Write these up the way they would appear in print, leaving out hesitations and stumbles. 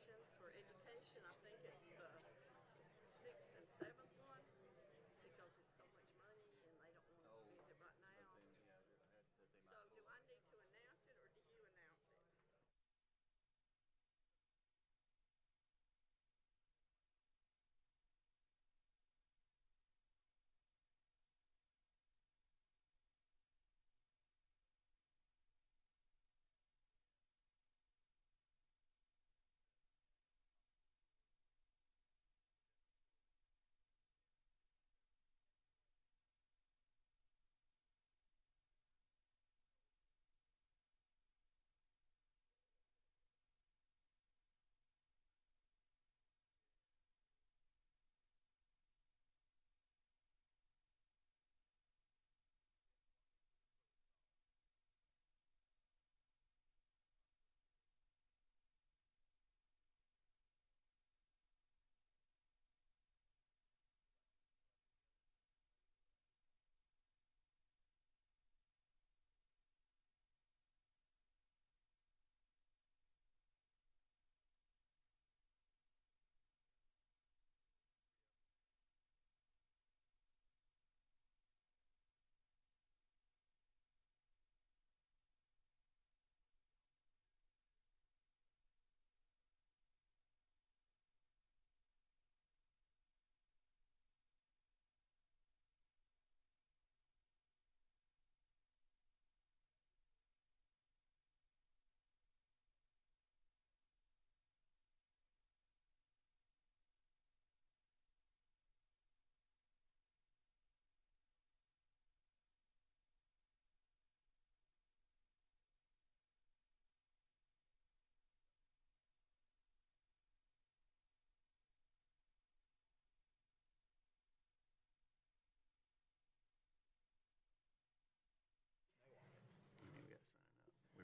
appropriations for education. I think it's the 6th and 7th one because it's so much money and they don't want to spend it right now. So do I need to announce it or do you announce it?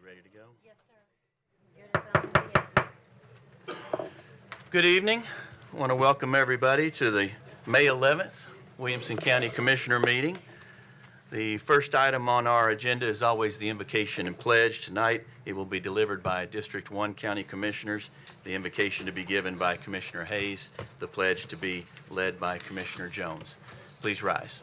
We ready to go? Yes, sir. Good evening. I want to welcome everybody to the May 11th Williamson County Commissioner meeting. The first item on our agenda is always the invocation and pledge. Tonight, it will be delivered by District 1 County Commissioners, the invocation to be given by Commissioner Hayes, the pledge to be led by Commissioner Jones. Please rise.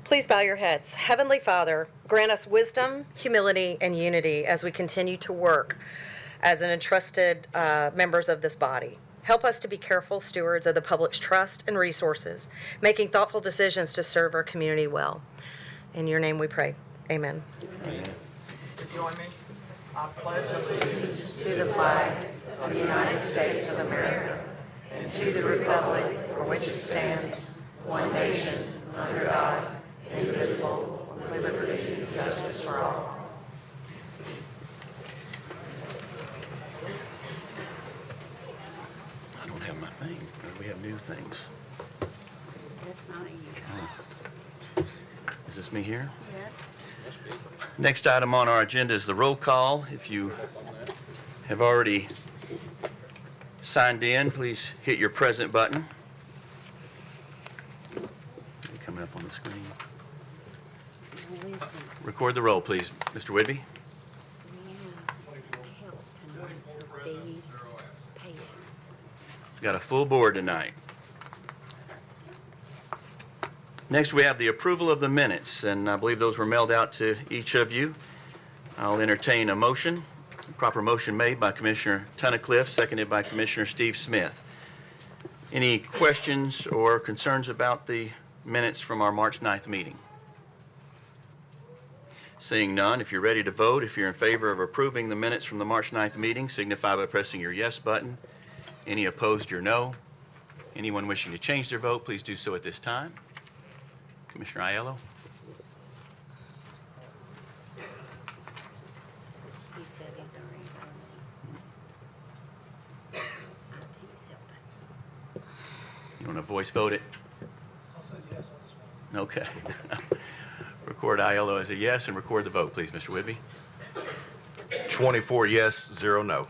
Please bow your heads. Heavenly Father, grant us wisdom, humility, and unity as we continue to work as an entrusted members of this body. Help us to be careful stewards of the public's trust and resources, making thoughtful decisions to serve our community well. In your name we pray. Amen. Join me. I pledge allegiance To the flag of the United States of America and to the republic for which it stands, one nation, under God, indivisible, with liberty and justice for all. I don't have my thing. We have new things. That's not you. Is this me here? Yes. Next item on our agenda is the roll call. If you have already signed in, please hit your present button. Coming up on the screen. Listen, Record the roll, please. Mr. Whitby? we have help tonight, so be patient. We've got a full board tonight. Next, we have the approval of the minutes, and I believe those were mailed out to each of you. I'll entertain a motion. A proper motion made by Commissioner Tunnicliffe, seconded by Commissioner Steve Smith. Any questions or concerns about the minutes from our March 9th meeting? Seeing none, if you're ready to vote, if you're in favor of approving the minutes from the March 9th meeting, signify by pressing your yes button. Any opposed, your no. Anyone wishing to change their vote, please do so at this time. Commissioner Aiello? He said he's already done it. IT's helping. You want to voice vote it? I'll say yes on this one. Okay. Record Aiello as a yes and record the vote, please, Mr. Whitby. 24 yes, 0 no.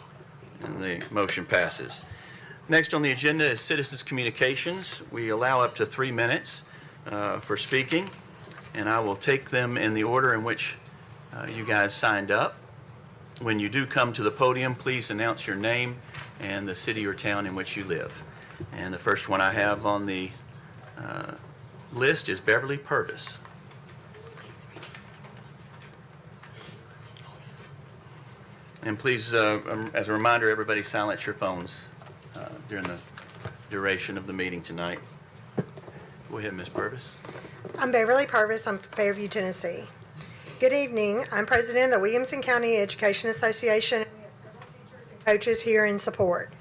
And the motion passes. Next on the agenda is citizens' communications. We allow up to 3 minutes. for speaking, and I will take them in the order in which you guys signed up. When you do come to the podium, please announce your name and the city or town in which you live. And the first one I have on the list is Beverly Purvis. And please, as a reminder, everybody silence your phones during the duration of the meeting tonight. Go ahead, Ms. Purvis. I'm Beverly Purvis. I'm from Fairview, Tennessee. Good evening. I'm president of the Williamson County Education Association. And we have several teachers and coaches here in support.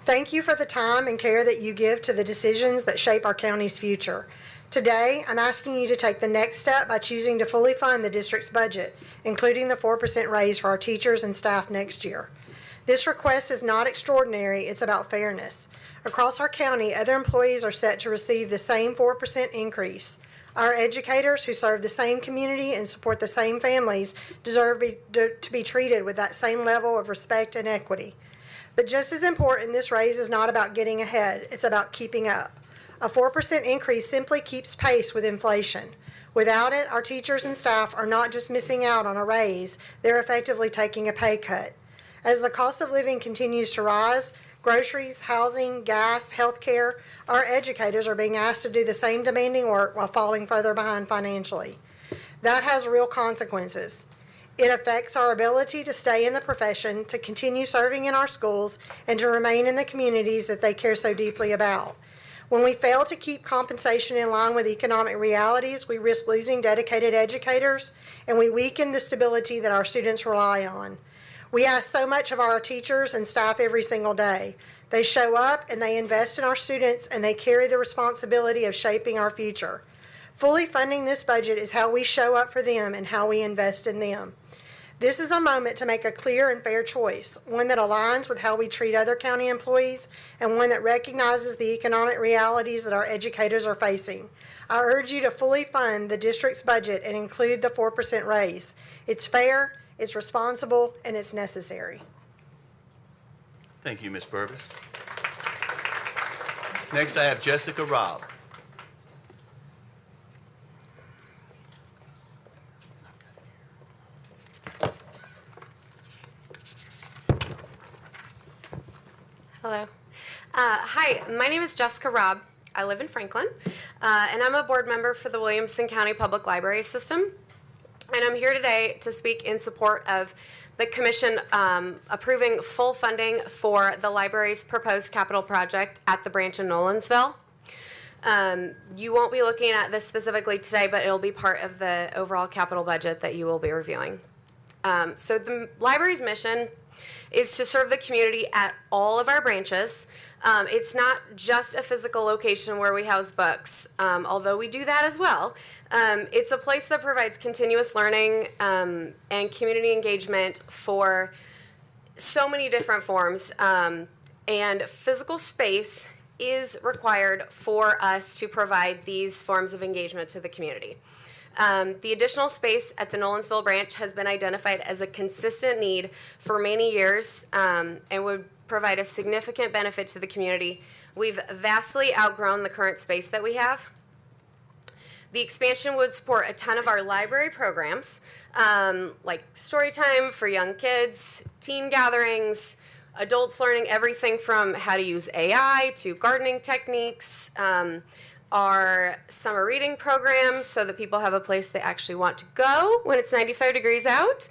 Thank you for the time and care that you give to the decisions that shape our county's future. Today, I'm asking you to take the next step by choosing to fully fund the district's budget, including the 4% raise for our teachers and staff next year. This request is not extraordinary, it's about fairness. Across our county, other employees are set to receive the same 4% increase. Our educators who serve the same community and support the same families deserve to be treated with that same level of respect and equity. But just as important, this raise is not about getting ahead, it's about keeping up. A 4% increase simply keeps pace with inflation. Without it, our teachers and staff are not just missing out on a raise, they're effectively taking a pay cut. As the cost of living continues to rise, groceries, housing, gas, healthcare, our educators are being asked to do the same demanding work while falling further behind financially. That has real consequences. It affects our ability to stay in the profession, to continue serving in our schools, and to remain in the communities that they care so deeply about. When we fail to keep compensation in line with economic realities, we risk losing dedicated educators, and we weaken the stability that our students rely on. We ask so much of our teachers and staff every single day. They show up and they invest in our students, and they carry the responsibility of shaping our future. Fully funding this budget is how we show up for them and how we invest in them. This is a moment to make a clear and fair choice, one that aligns with how we treat other county employees and one that recognizes the economic realities that our educators are facing. I urge you to fully fund the district's budget and include the 4% raise. It's fair, it's responsible, and it's necessary. Thank you, Ms. Purvis. Next, I have Jessica Robb. Hello. Hi, my name is Jessica Robb. I live in Franklin, and I'm a board member for the Williamson County Public Library System. And I'm here today to speak in support of the Commission approving full funding for the library's proposed capital project at the branch in Nolensville. You won't be looking at this specifically today, but it'll be part of the overall capital budget that you will be reviewing. So the library's mission is to serve the community at all of our branches. It's not just a physical location where we house books, although we do that as well. It's a place that provides continuous learning and community engagement for so many different forms. And physical space is required for us to provide these forms of engagement to the community. The additional space at the Nolensville branch has been identified as a consistent need for many years and would provide a significant benefit to the community. We've vastly outgrown the current space that we have. The expansion would support a ton of our library programs, like story time for young kids, teen gatherings, adults learning everything from how to use AI to gardening techniques, our summer reading program so that people have a place they actually want to go when it's 95 degrees out.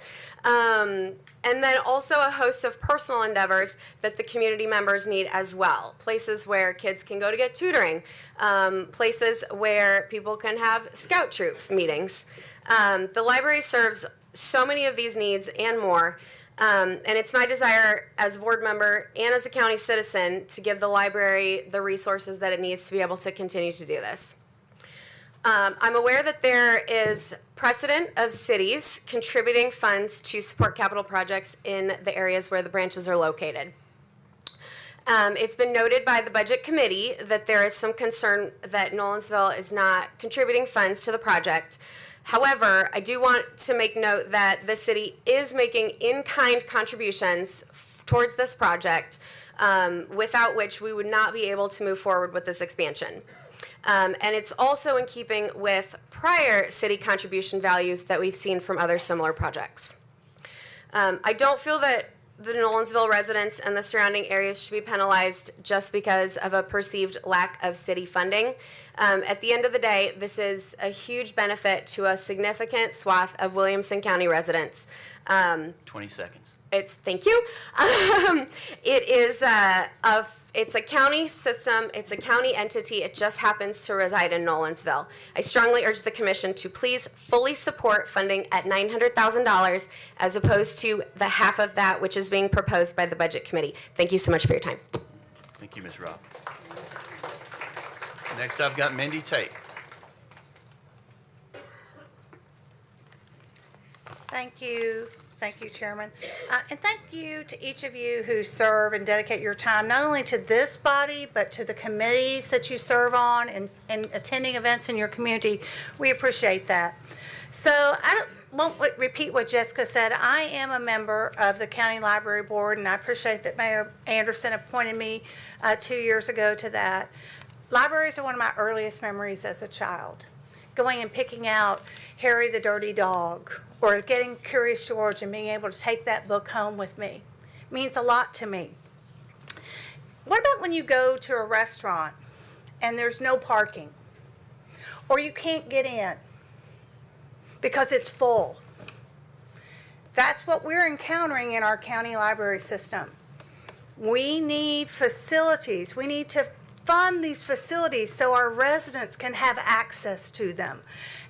And then also a host of personal endeavors that the community members need as well. Places where kids can go to get tutoring, places where people can have scout troops meetings. The library serves so many of these needs and more. And it's my desire as a board member and as a county citizen to give the library the resources that it needs to be able to continue to do this. I'm aware that there is precedent of cities contributing funds to support capital projects in the areas where the branches are located. It's been noted by the Budget Committee that there is some concern that Nolensville is not contributing funds to the project. However, I do want to make note that the city is making in-kind contributions towards this project, without which we would not be able to move forward with this expansion. And it's also in keeping with prior city contribution values that we've seen from other similar projects. I don't feel that the Nolensville residents and the surrounding areas should be penalized just because of a perceived lack of city funding. At the end of the day, this is a huge benefit to a significant swath of Williamson County residents. 20 seconds. Thank you. It's a county system. It's a county entity. It just happens to reside in Nolensville. I strongly urge the commission to please fully support funding at $900,000 as opposed to the half of that which is being proposed by the Budget Committee. Thank you so much for your time. Thank you, Ms. Robb. Next, I've got Mindy Tate. Thank you. Thank you, Chairman. And thank you to each of you who serve and dedicate your time, not only to this body, but to the committees that you serve on and attending events in your community. We appreciate that. So I won't repeat what Jessica said. I am a member of the County Library Board, and I appreciate that Mayor Anderson appointed me 2 years ago to that. Libraries are one of my earliest memories as a child. Going and picking out Harry the Dirty Dog, or getting Curious George and being able to take that book home with me. It means a lot to me. What about when you go to a restaurant and there's no parking, or you can't get in because it's full? That's what we're encountering in our county library system. We need facilities. We need to fund these facilities so our residents can have access to them.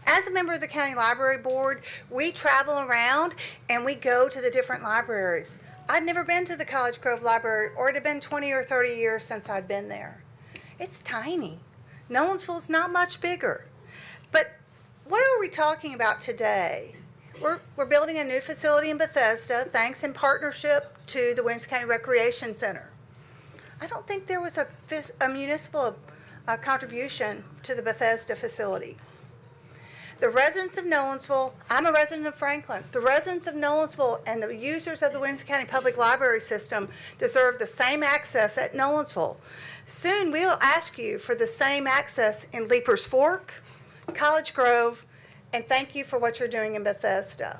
As a member of the County Library Board, we travel around and we go to the different libraries. I'd never been to the College Grove Library, or it had been 20 or 30 years since I'd been there. It's tiny. Nolensville is not much bigger. But what are we talking about today? We're building a new facility in Bethesda, thanks in partnership to the Williamson County Recreation Center. I don't think there was a municipal contribution to the Bethesda facility. The residents of Nolensville, I'm a resident of Franklin, the residents of Nolensville and the users of the Williamson County Public Library System deserve the same access at Nolensville. Soon we'll ask you for the same access in Leapers Fork, College Grove, and thank you for what you're doing in Bethesda.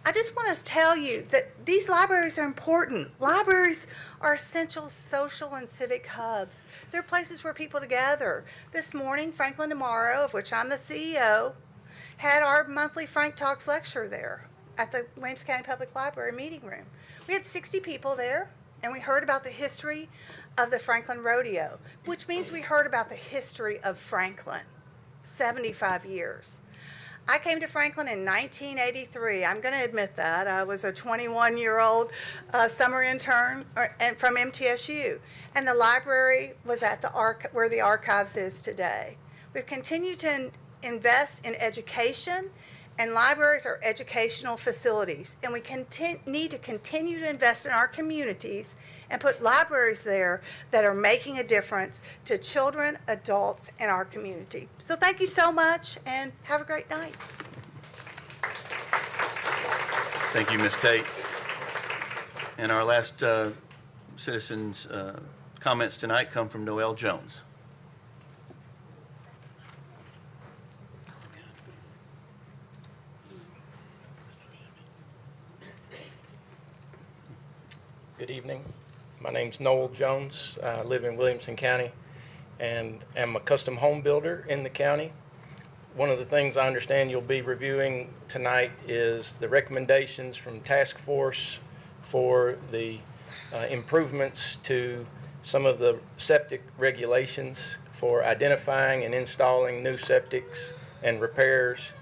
I just want to tell you that these libraries are important. Libraries are essential social and civic hubs. They're places where people gather. This morning, Franklin Tomorrow, of which I'm the CEO, had our monthly Frank Talks lecture there at the Williamson County Public Library meeting room. We had 60 people there, and we heard about the history of the Franklin Rodeo, which means we heard about the history of Franklin, 75 years. I came to Franklin in 1983. I'm going to admit that. I was a 21-year-old summer intern from MTSU, and the library was at the where the archives is today. We've continued to invest in education, and libraries are educational facilities, and we need to continue to invest in our communities and put libraries there that are making a difference to children, adults, in our community. So thank you so much, and have a great night. Thank you, Ms. Tate. And our last citizens' comments tonight come from Noel Jones. Good evening. My name's Noel Jones. I live in Williamson County and am a custom home builder in the county. One of the things I understand you'll be reviewing tonight is the recommendations from Task Force for the improvements to some of the septic regulations for identifying and installing new septics and repairs.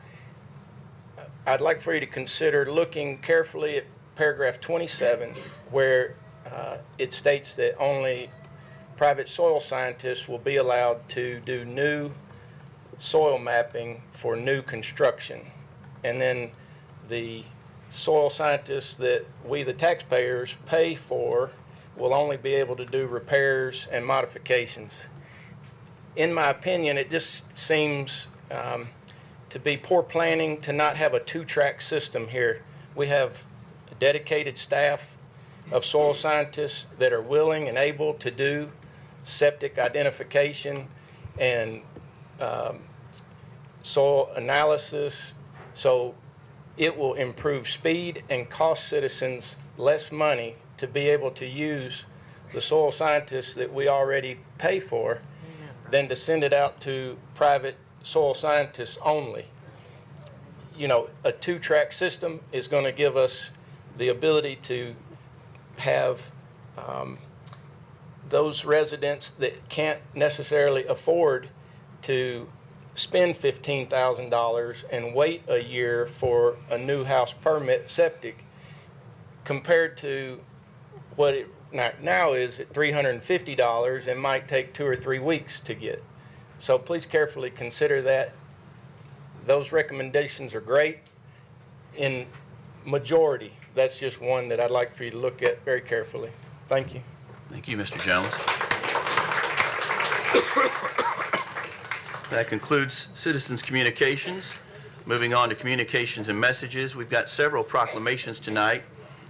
I'd like for you to consider looking carefully at paragraph 27, where it states that only private soil scientists will be allowed to do new soil mapping for new construction. And then the soil scientists that we, the taxpayers, pay for will only be able to do repairs and modifications. In my opinion, it just seems to be poor planning to not have a two-track system here. We have a dedicated staff of soil scientists that are willing and able to do septic identification and soil analysis. So it will improve speed and cost citizens less money to be able to use the soil scientists that we already pay for than to send it out to private soil scientists only. You know, a two-track system is going to give us the ability to have those residents that can't necessarily afford to spend $15,000 and wait a year for a new house permit septic, compared to what it now is at $350 and might take 2 or 3 weeks to get. So please carefully consider that. Those recommendations are great. In majority, that's just one that I'd like for you to look at very carefully. Thank you. Thank you, Mr. Jones. That concludes citizens' communications. Moving on to communications and messages, we've got several proclamations tonight,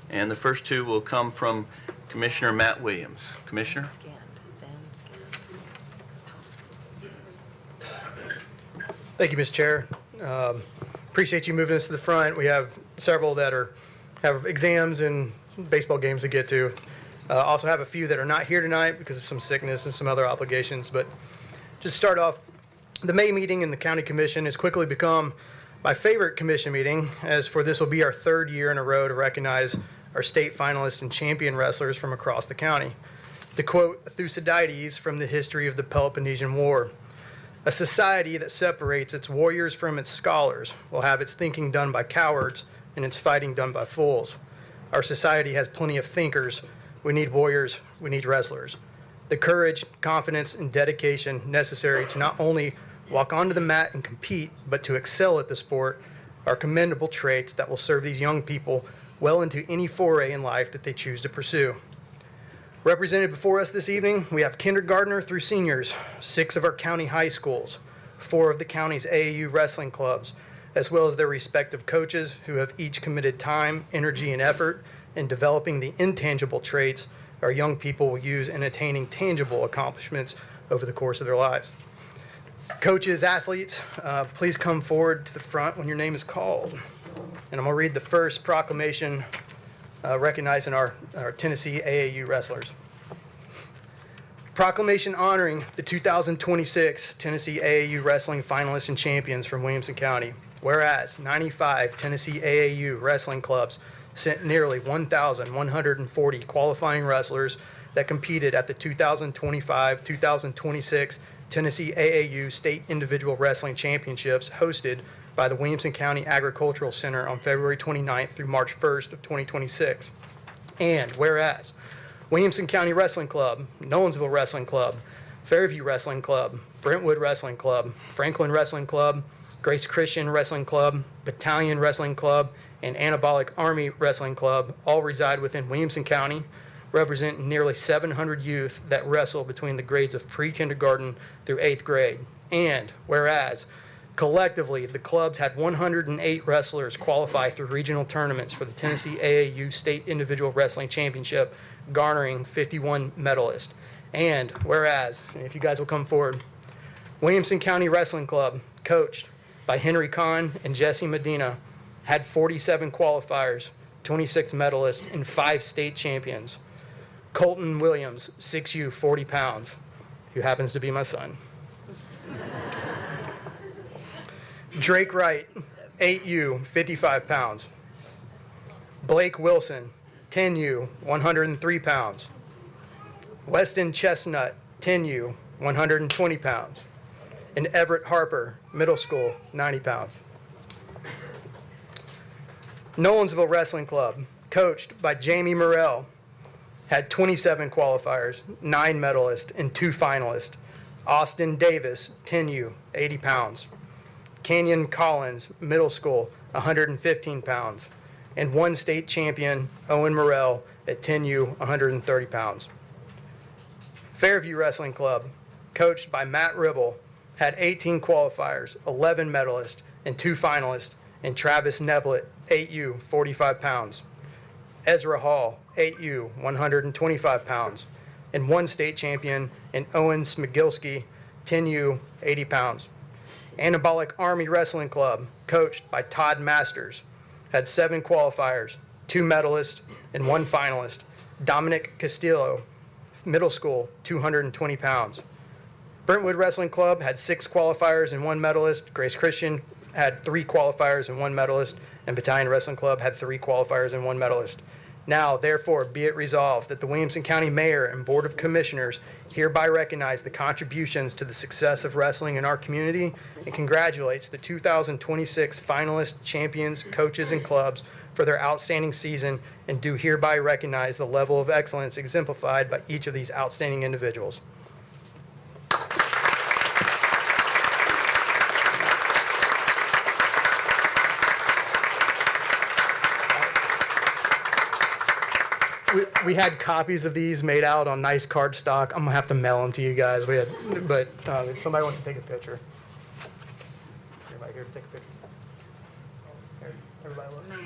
and the first two will come from Commissioner Matt Williams. Commissioner? Thank you, Mr. Chair. Appreciate you moving us to the front. We have several that have exams and baseball games to get to. Also have a few that are not here tonight because of some sickness and some other obligations. But just start off, the May meeting in the County Commission has quickly become my favorite commission meeting, as for this will be our 3rd year in a row to recognize our state finalists and champion wrestlers from across the county. To quote Thucydides from the history of the Peloponnesian War, "A society that separates its warriors from its scholars will have its thinking done by cowards and its fighting done by fools. Our society has plenty of thinkers. We need warriors. We need wrestlers. The courage, confidence, and dedication necessary to not only walk onto the mat and compete, but to excel at the sport are commendable traits that will serve these young people well into any foray in life that they choose to pursue." Represented before us this evening, we have kindergartner through seniors, 6 of our county high schools, 4 of the county's AAU wrestling clubs, as well as their respective coaches who have each committed time, energy, and effort in developing the intangible traits our young people will use in attaining tangible accomplishments over the course of their lives. Coaches, athletes, please come forward to the front when your name is called. And I'm going to read the first proclamation recognizing our Tennessee AAU wrestlers. Proclamation honoring the 2026 Tennessee AAU wrestling finalists and champions from Williamson County. Whereas 95 Tennessee AAU wrestling clubs sent nearly 1,140 qualifying wrestlers that competed at the 2025-2026 Tennessee AAU State Individual Wrestling Championships hosted by the Williamson County Agricultural Center on February 29th through March 1st of 2026. And whereas Williamson County Wrestling Club, Nolensville Wrestling Club, Fairview Wrestling Club, Brentwood Wrestling Club, Franklin Wrestling Club, Grace Christian Wrestling Club, Battalion Wrestling Club, and Anabolic Army Wrestling Club all reside within Williamson County, representing nearly 700 youth that wrestle between the grades of pre-kindergarten through 8th grade. And whereas collectively, the clubs had 108 wrestlers qualify through regional tournaments for the Tennessee AAU State Individual Wrestling Championship, garnering 51 medalists. And whereas, if you guys will come forward, Williamson County Wrestling Club, coached by Henry Kahn and Jesse Medina, had 47 qualifiers, 26 medalists, and 5 state champions. Colton Williams, 6'U", 40 pounds, who happens to be my son. Drake Wright, 8'U", 55 pounds. Blake Wilson, 10'U", 103 pounds. Weston Chestnut, 10'U", 120 pounds. And Everett Harper, middle school, 90 pounds. Nolensville Wrestling Club, coached by Jamie Morrell, had 27 qualifiers, 9 medalists, and 2 finalists. Austin Davis, 10'U", 80 pounds. Canyon Collins, middle school, 115 pounds. And 1 state champion, Owen Morrell, at 10'U", 130 pounds. Fairview Wrestling Club, coached by Matt Ribble, had 18 qualifiers, 11 medalists, and 2 finalists, and Travis Neblett, 8'U", 45 pounds. Ezra Hall, 8'U", 125 pounds, and 1 state champion, and Owen Smigilski, 10U, 80 pounds. Anabolic Army Wrestling Club, coached by Todd Masters, had 7 qualifiers, 2 medalists, and 1 finalist. Dominic Castillo, middle school, 220 pounds. Brentwood Wrestling Club had 6 qualifiers and 1 medalist. Grace Christian had 3 qualifiers and 1 medalist. And Battalion Wrestling Club had 3 qualifiers and 1 medalist. Now, therefore, be it resolved that the Williamson County Mayor and Board of Commissioners hereby recognize the contributions to the success of wrestling in our community and congratulates the 2026 finalists, champions, coaches, and clubs for their outstanding season, and do hereby recognize the level of excellence exemplified by each of these outstanding individuals. We had copies of these made out on nice cardstock. I'm gonna have to mail them to you guys. But if somebody wants to take a picture. Everybody here to take a picture. Here, everybody look. Matt,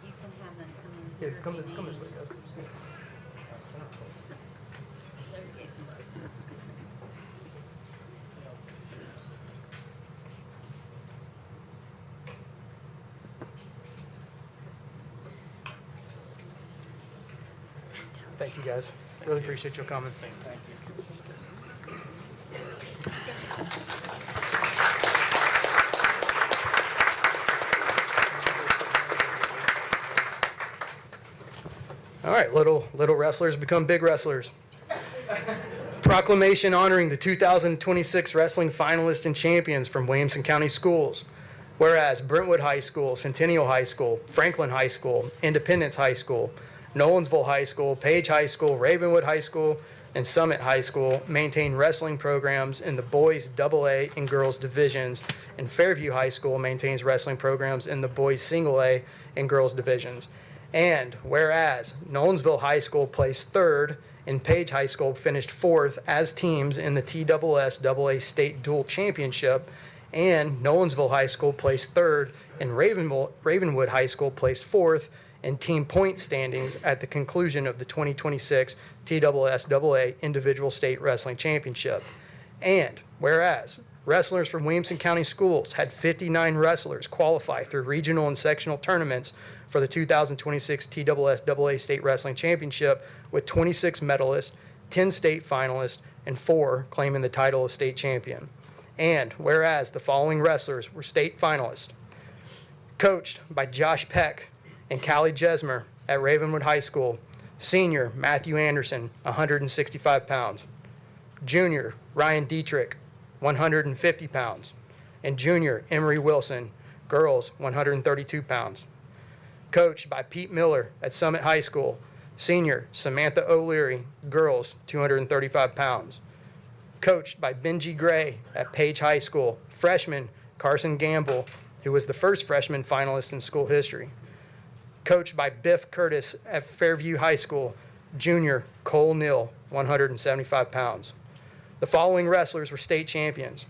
you can have them come in Here, here. come if you this need. way, guys. They're getting close. Thank you, guys. Really appreciate you coming. Thank you. All right, little wrestlers become big wrestlers. Proclamation honoring the 2026 wrestling finalists and champions from Williamson County Schools. Whereas Brentwood High School, Centennial High School, Franklin High School, Independence High School, Nolensville High School, Page High School, Ravenwood High School, and Summit High School maintain wrestling programs in the boys AA and girls divisions, and Fairview High School maintains wrestling programs in the boys single A and girls divisions. And whereas Nolensville High School placed 3rd and Page High School finished 4th as teams in the TSS AA State Dual Championship, and Nolensville High School placed 3rd and Ravenwood High School placed 4th in team point standings at the conclusion of the 2026 TSS AA Individual State Wrestling Championship. And whereas wrestlers from Williamson County Schools had 59 wrestlers qualify through regional and sectional tournaments for the 2026 TSS AA State Wrestling Championship, with 26 medalists, 10 state finalists, and 4 claiming the title of state champion. And whereas the following wrestlers were state finalists, coached by Josh Peck and Callie Jesmer at Ravenwood High School, senior Matthew Anderson, 165 pounds, junior Ryan Dietrich, 150 pounds, and junior Emery Wilson, girls, 132 pounds. Coached by Pete Miller at Summit High School, senior Samantha O'Leary, girls, 235 pounds. Coached by Benji Gray at Page High School, freshman Carson Gamble, who was the first freshman finalist in school history. Coached by Biff Curtis at Fairview High School, junior Cole Neal, 175 pounds. The following wrestlers were state champions.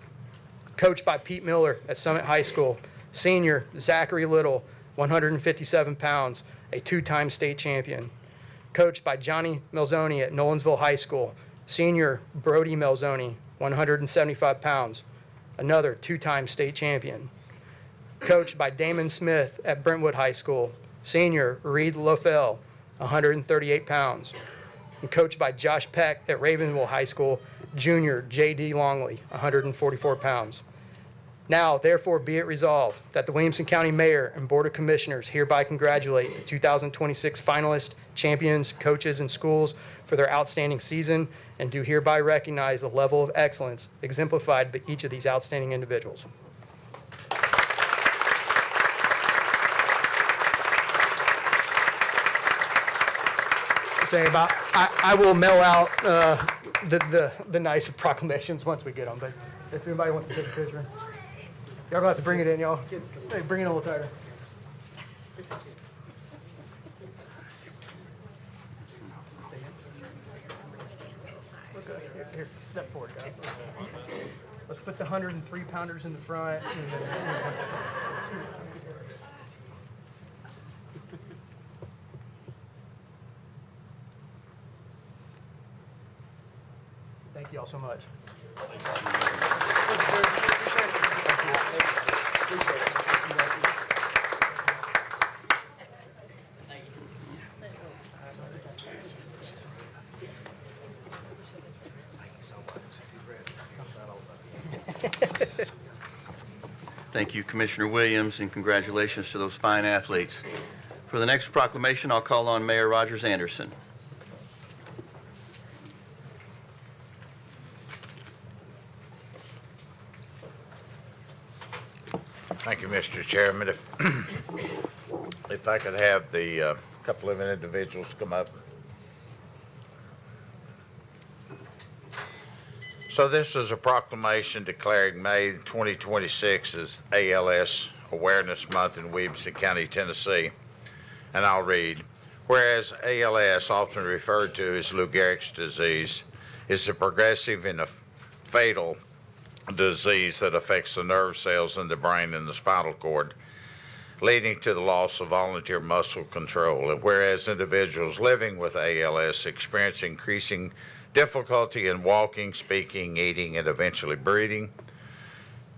Coached by Pete Miller at Summit High School, senior Zachary Little, 157 pounds, a 2-time state champion. Coached by Johnny Melzoni at Nolensville High School, senior Brody Melzoni, 175 pounds, another 2-time state champion. Coached by Damon Smith at Brentwood High School, senior Reed Lofell, 138 pounds. And coached by Josh Peck at Ravenville High School, junior J.D. Longley, 144 pounds. Now, therefore, be it resolved that the Williamson County Mayor and Board of Commissioners hereby congratulate the 2026 finalists, champions, coaches, and schools for their outstanding season, and do hereby recognize the level of excellence exemplified by each of these outstanding individuals. Say about, I will mail out the nice proclamations once we get them, but if anybody wants to take a picture. Y'all gonna have to bring it in, y'all. Hey, bring it in a little tighter. Okay, here, step forward, guys. Let's put the 103-pounders in the front. Thank you all so much. Thank you, Commissioner Williams, and congratulations to those fine athletes. For the next proclamation, I'll call on Mayor Rogers Anderson. Thank you, Mr. Chairman. If I could have the couple of individuals come up. So this is a proclamation declaring May 2026 as ALS Awareness Month in Williamson County, Tennessee. And I'll read, whereas ALS, often referred to as Lou Gehrig's disease, is a progressive and a fatal disease that affects the nerve cells in the brain and the spinal cord, leading to the loss of volunteer muscle control. And whereas individuals living with ALS experience increasing difficulty in walking, speaking, eating, and eventually breathing,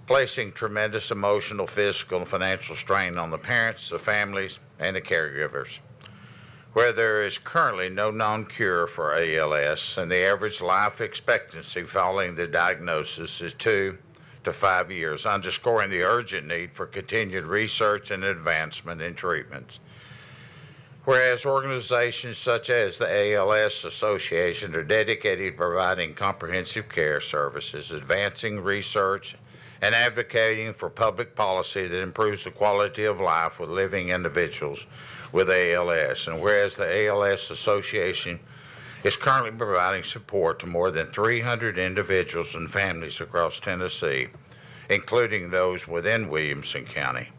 placing tremendous emotional, physical, and financial strain on the parents, the families, and the caregivers. Where there is currently no known cure for ALS, and the average life expectancy following the diagnosis is 2 to 5 years, underscoring the urgent need for continued research and advancement in treatments. Whereas organizations such as the ALS Association are dedicated to providing comprehensive care services, advancing research, and advocating for public policy that improves the quality of life with living individuals with ALS. And whereas the ALS Association is currently providing support to more than 300 individuals and families across Tennessee, including those within Williamson County.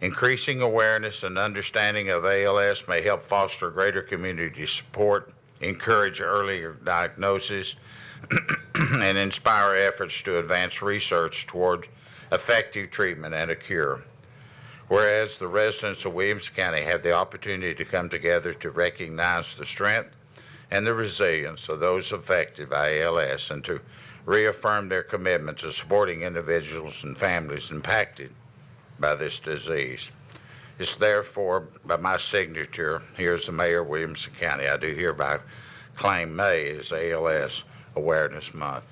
Increasing awareness and understanding of ALS may help foster greater community support, encourage earlier diagnosis, and inspire efforts to advance research toward effective treatment and a cure. Whereas the residents of Williamson County have the opportunity to come together to recognize the strength and the resilience of those affected by ALS and to reaffirm their commitment to supporting individuals and families impacted by this disease. It's therefore, by my signature, here as the Mayor of Williamson County, I do hereby claim May as ALS Awareness Month.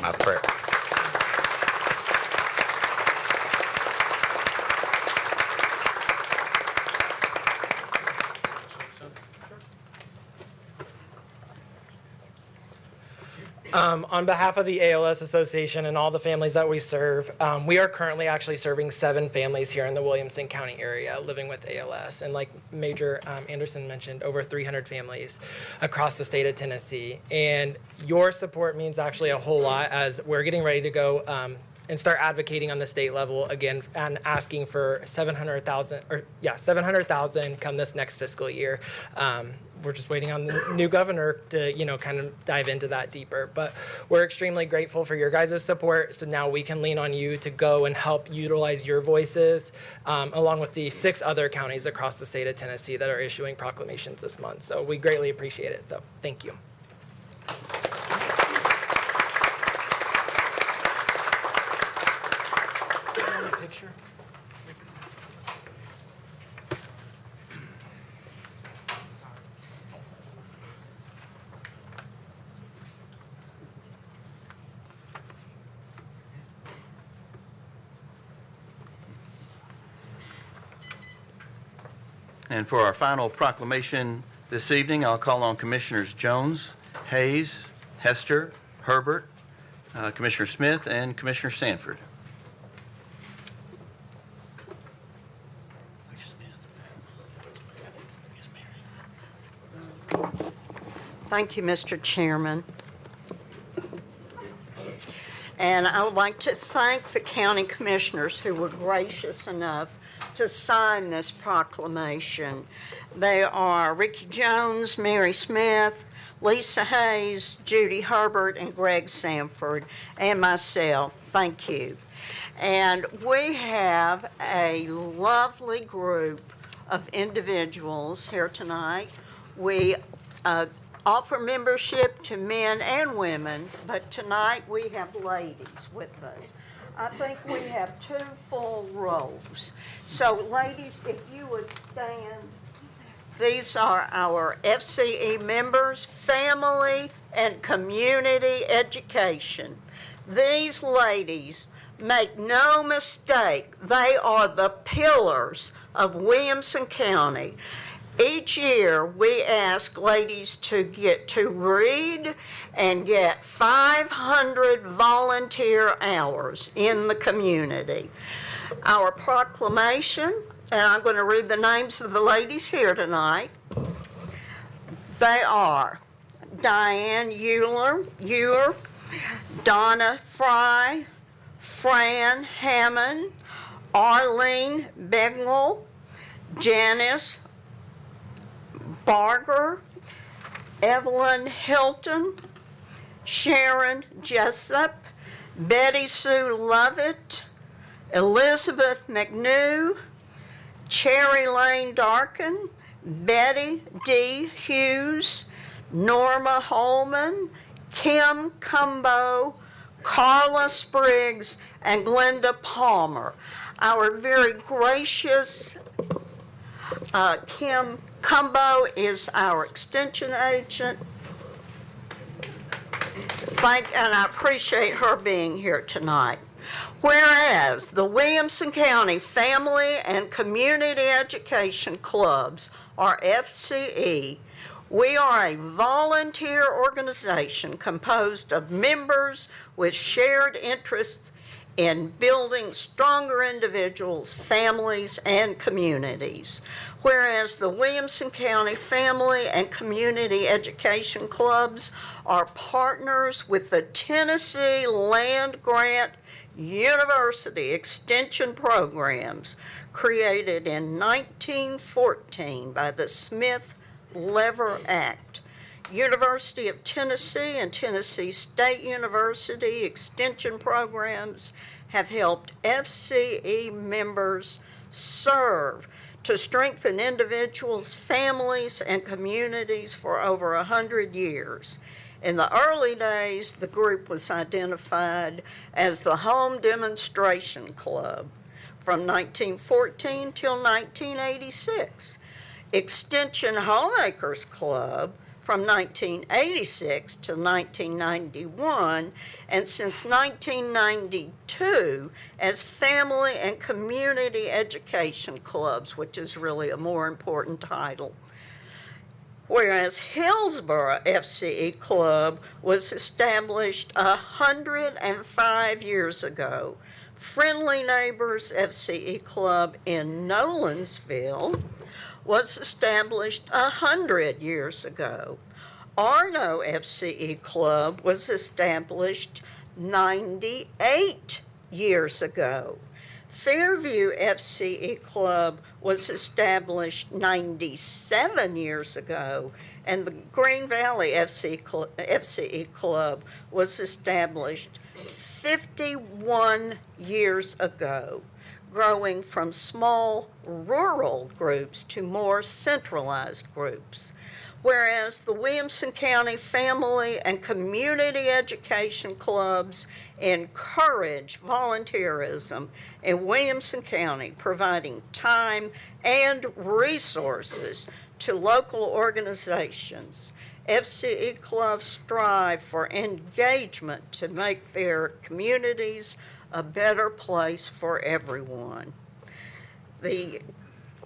My prayer. On behalf of the ALS Association and all the families that we serve, we are currently actually serving 7 families here in the Williamson County area living with ALS. And like Major Anderson mentioned, over 300 families across the state of Tennessee. And your support means actually a whole lot as we're getting ready to go and start advocating on the state level again and asking for $700,000 come this next fiscal year. We're just waiting on the new governor to, kind of dive into that deeper. But we're extremely grateful for your guys' support. So now we can lean on you to go and help utilize your voices, along with the 6 other counties across the state of Tennessee that are issuing proclamations this month. So we greatly appreciate it. So thank you. Picture. And for our final proclamation this evening, I'll call on Commissioners Jones, Hayes, Hester, Herbert, Commissioner Smith, and Commissioner Sanford. Thank you, Mr. Chairman. And I would like to thank the county commissioners who were gracious enough to sign this proclamation. They are Ricky Jones, Mary Smith, Lisa Hayes, Judy Herbert, and Greg Sanford, and myself. Thank you. And we have a lovely group of individuals here tonight. We offer membership to men and women, but tonight we have ladies with us. I think we have 2 full rows. So ladies, if you would stand, these are our FCE members, family and community education. These ladies, make no mistake, they are the pillars of Williamson County. Each year, we ask ladies to get to read and get 500 volunteer hours in the community. Our proclamation, and I'm going to read the names of the ladies here tonight. They are Diane Euler, Donna Fry, Fran Hammond, Arlene Begnell, Janice Barger, Evelyn Hilton, Sharon Jessup, Betty Sue Lovett, Elizabeth McNew, Cherry Lane Darkin, Betty D. Hughes, Norma Holman, Kim Cumbo, Carla Spriggs, and Glenda Palmer. Our very gracious Kim Cumbo is our extension agent. And I appreciate her being here tonight. Whereas the Williamson County Family and Community Education Clubs, or FCE, we are a volunteer organization composed of members with shared interests in building stronger individuals, families, and communities. Whereas the Williamson County Family and Community Education Clubs are partners with the Tennessee Land Grant University Extension Programs created in 1914 by the Smith-Lever Act. University of Tennessee and Tennessee State University Extension programs have helped FCE members serve to strengthen individuals, families, and communities for over 100 years. In the early days, the group was identified as the Home Demonstration Club from 1914 till 1986, Extension Homemakers Club from 1986 to 1991, and since 1992 as Family and Community Education Clubs, which is really a more important title. Whereas Hillsborough FCE Club was established 105 years ago. Friendly Neighbors FCE Club in Nolensville was established 100 years ago. Arno FCE Club was established 98 years ago. Fairview FCE Club was established 97 years ago, and the Green Valley FCE Club was established 51 years ago, growing from small rural groups to more centralized groups. Whereas the Williamson County Family and Community Education Clubs encourage volunteerism in Williamson County, providing time and resources to local organizations. FCE clubs strive for engagement to make their communities a better place for everyone.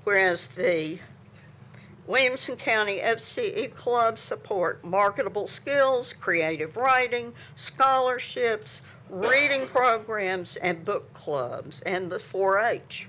Whereas the Williamson County FCE clubs support marketable skills, creative writing, scholarships, reading programs, and book clubs, and the 4-H.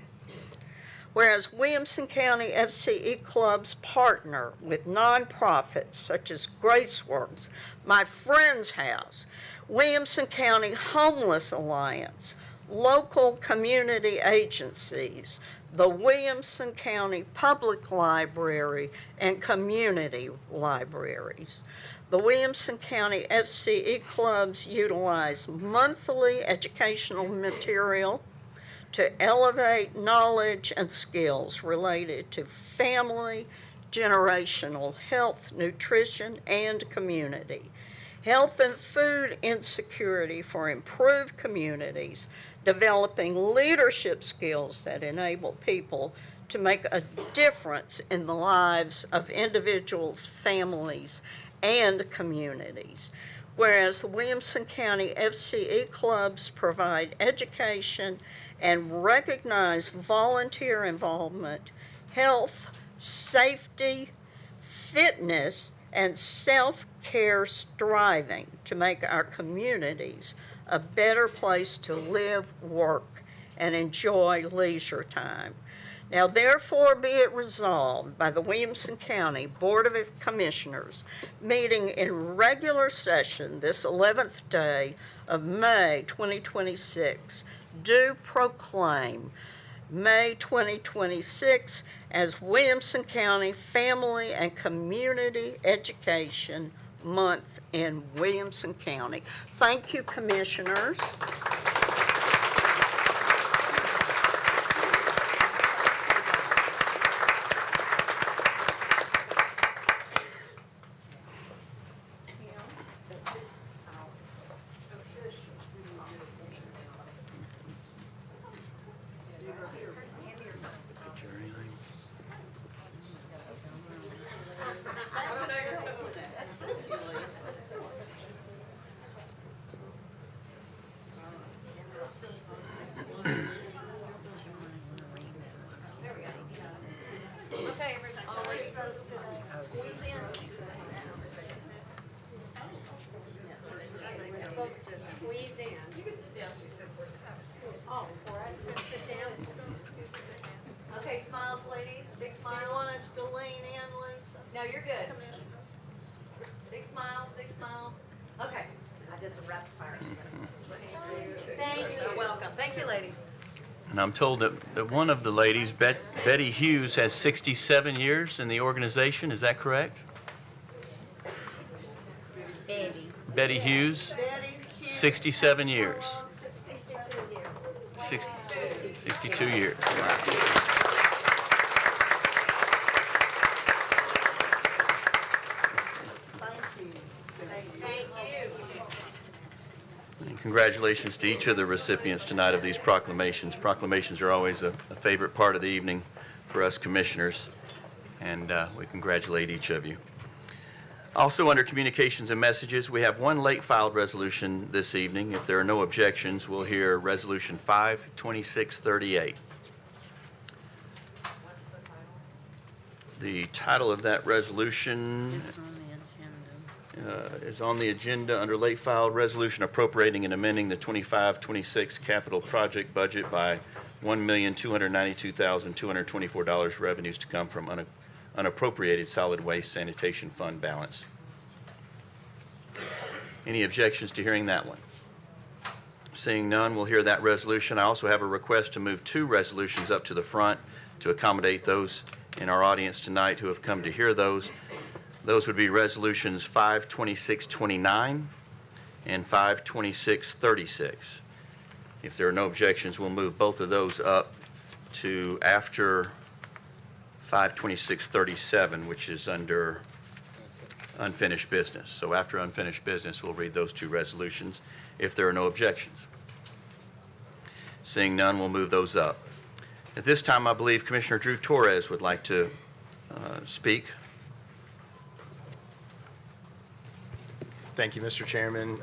Whereas Williamson County FCE clubs partner with nonprofits such as Graceworks, My Friend's House, Williamson County Homeless Alliance, local community agencies, the Williamson County Public Library, and community libraries. The Williamson County FCE clubs utilize monthly educational material to elevate knowledge and skills related to family, generational health, nutrition, and community. Health and food insecurity for improved communities, developing leadership skills that enable people to make a difference in the lives of individuals, families, and communities. Whereas the Williamson County FCE clubs provide education and recognize volunteer involvement, health, safety, fitness, and self-care striving to make our communities a better place to live, work, and enjoy leisure time. Now therefore be it resolved by the Williamson County Board of Commissioners, meeting in regular session this 11th day of May 2026, do proclaim May 2026 as Williamson County Family and Community Education Month in Williamson County. Thank you, Commissioners. Squeeze in. You can sit down, she said. Oh, for us to sit down. Okay, smiles, ladies. Big Do smile. you want us to lean in, Lisa? No, you're good. Big smiles, big smiles. Okay. I did some rapid fire. Thank you. You're welcome. Thank you, ladies. And I'm told that one of the ladies, Betty Hughes, has 67 years in the organization. Is that correct? Betty Hughes, 67 years. 62 years. Wow. And congratulations to each of the recipients tonight of these proclamations. Proclamations are always a favorite part of the evening for us commissioners, and we congratulate each of you. Also, under communications and messages, we have one late filed resolution this evening. If there are no objections, we'll hear Resolution 52638. The title of that resolution is on the agenda under late filed resolution appropriating and amending the 25-26 capital project budget by $1,292,224 revenues to come from unappropriated solid waste sanitation fund balance. Any objections to hearing that one? Seeing none, we'll hear that resolution. I also have a request to move two resolutions up to the front to accommodate those in our audience tonight who have come to hear those. Those would be resolutions 52629 and 52636. If there are no objections, we'll move both of those up to after 52637, which is under unfinished business. So after unfinished business, we'll read those two resolutions if there are no objections. Seeing none, we'll move those up. At this time, I believe Commissioner Drew Torres would like to speak. Thank you, Mr. Chairman.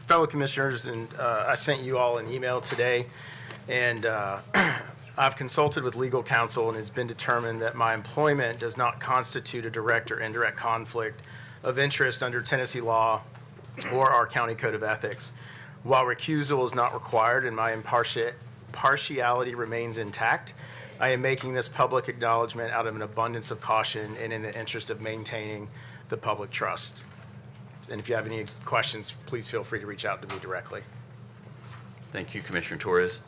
Fellow commissioners, and I sent you all an email today, and I've consulted with legal counsel, and it's been determined that my employment does not constitute a direct or indirect conflict of interest under Tennessee law or our county code of ethics. While recusal is not required and my partiality remains intact, I am making this public acknowledgement out of an abundance of caution and in the interest of maintaining the public trust. And if you have any questions, please feel free to reach out to me directly. Thank you, Commissioner Torres.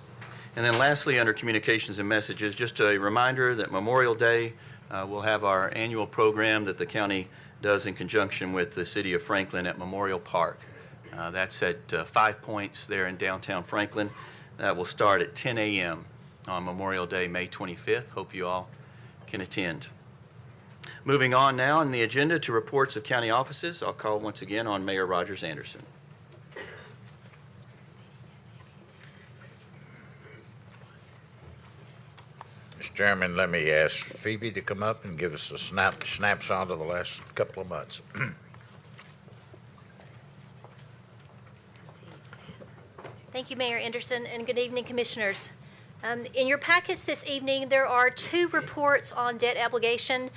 And then lastly, under communications and messages, just a reminder that Memorial Day, we'll have our annual program that the county does in conjunction with the city of Franklin at Memorial Park. That's at 5 Points there in downtown Franklin. That will start at 10 a.m. on Memorial Day, May 25th. Hope you all can attend. Moving on now on the agenda to reports of county offices, I'll call once again on Mayor Rogers Anderson. Mr. Chairman, let me ask Phoebe to come up and give us a snapshot of the last couple of months. Thank you, Mayor Anderson, and good evening, Commissioners. In your packets this evening, there are 2 reports on debt obligation.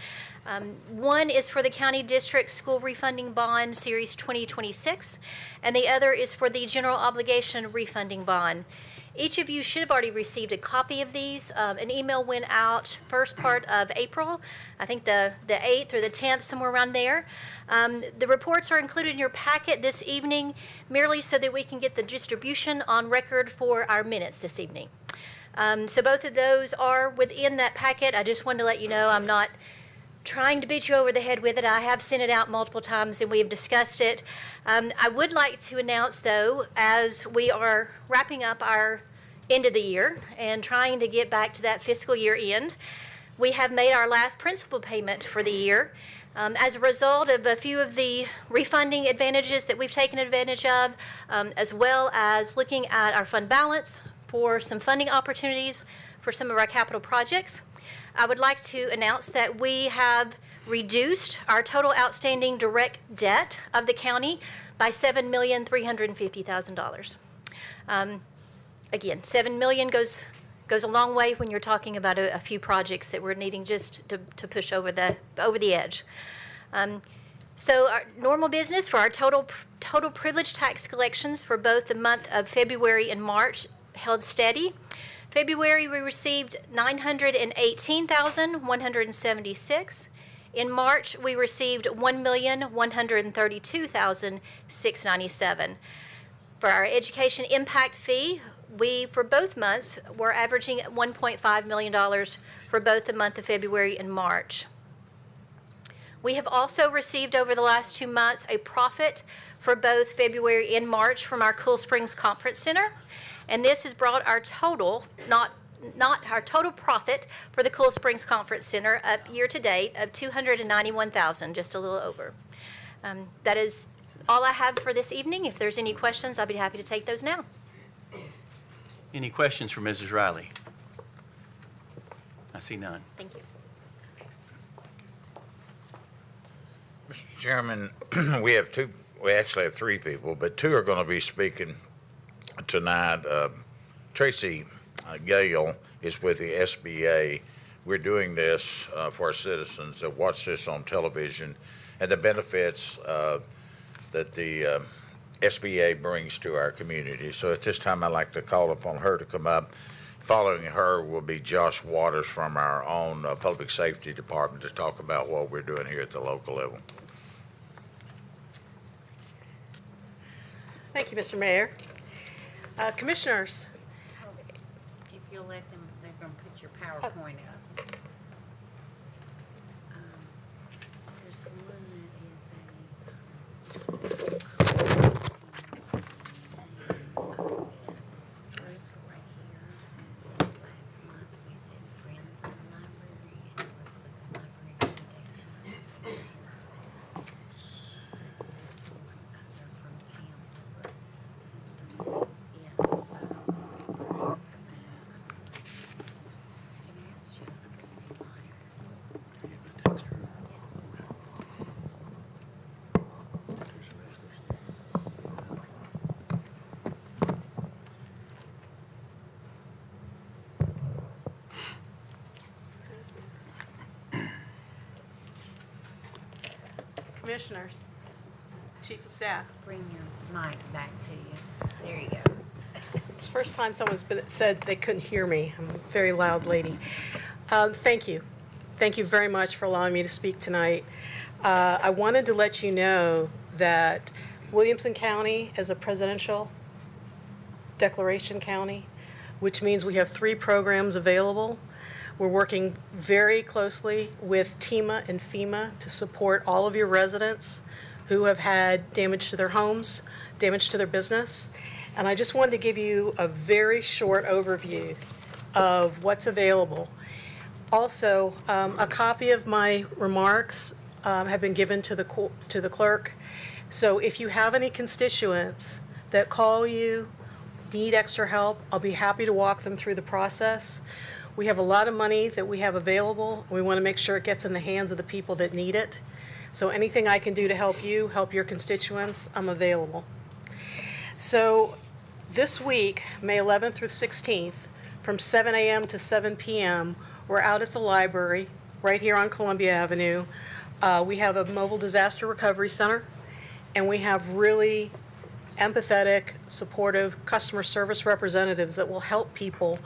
One is for the County District School Refunding Bond Series 2026, and the other is for the General Obligation Refunding Bond. Each of you should have already received a copy of these. An email went out first part of April, I think the 8th or the 10th, somewhere around there. The reports are included in your packet this evening merely so that we can get the distribution on record for our minutes this evening. So both of those are within that packet. I just wanted to let you know I'm not trying to beat you over the head with it. I have sent it out multiple times and we have discussed it. I would like to announce, though, as we are wrapping up our end of the year and trying to get back to that fiscal year end, we have made our last principal payment for the year. As a result of a few of the refunding advantages that we've taken advantage of, as well as looking at our fund balance for some funding opportunities for some of our capital projects, I would like to announce that we have reduced our total outstanding direct debt of the county by $7,350,000. Again, $7 million goes a long way when you're talking about a few projects that we're needing just to push over the edge. So our normal business for our total privilege tax collections for both the month of February and March held steady. February, we received $918,176. In March, we received $1,132,697. For our education impact fee, we, for both months, were averaging $1.5 million for both the month of February and March. We have also received over the last 2 months a profit for both February and March from our Cool Springs Conference Center. And this has brought our total, not our total profit for the Cool Springs Conference Center up year to date of $291,000, just a little over. That is all I have for this evening. If there's any questions, I'll be happy to take those now. Any questions for Mrs. Riley? I see none. Thank you. Mr. Chairman, we actually have 3 people, but 2 are going to be speaking tonight. Tracy Gale is with the SBA. We're doing this for our citizens that watch this on television and the benefits that the SBA brings to our community. So at this time, I'd like to call upon her to come up. Following her will be Josh Waters from our own Public Safety Department to talk about what we're doing here at the local level. Thank you, Mr. Mayor. Commissioners. If you'll let them, they're going to put your PowerPoint up. There's one that is a right here. Last month we said Friends of the Library, and it was the Library Foundation. There's one other from Pam that was Commissioners, Chief of Staff. Bring your mic back to you. There you go. It's the first time someone's said they couldn't hear me. I'm a very loud lady. Thank you. Thank you very much for allowing me to speak tonight. I wanted to let you know that Williamson County is a presidential declaration county, which means we have 3 programs available. We're working very closely with TEMA and FEMA to support all of your residents who have had damage to their homes, damage to their business. And I just wanted to give you a very short overview of what's available. Also, a copy of my remarks have been given to the clerk. So if you have any constituents that call you, need extra help, I'll be happy to walk them through the process. We have a lot of money that we have available. We want to make sure it gets in the hands of the people that need it. So anything I can do to help you, help your constituents, I'm available. So this week, May 11th through 16th, from 7 a.m. to 7 p.m., we're out at the library, right here on Columbia Avenue. We have a mobile disaster recovery center, and we have really empathetic, supportive customer service representatives that will help people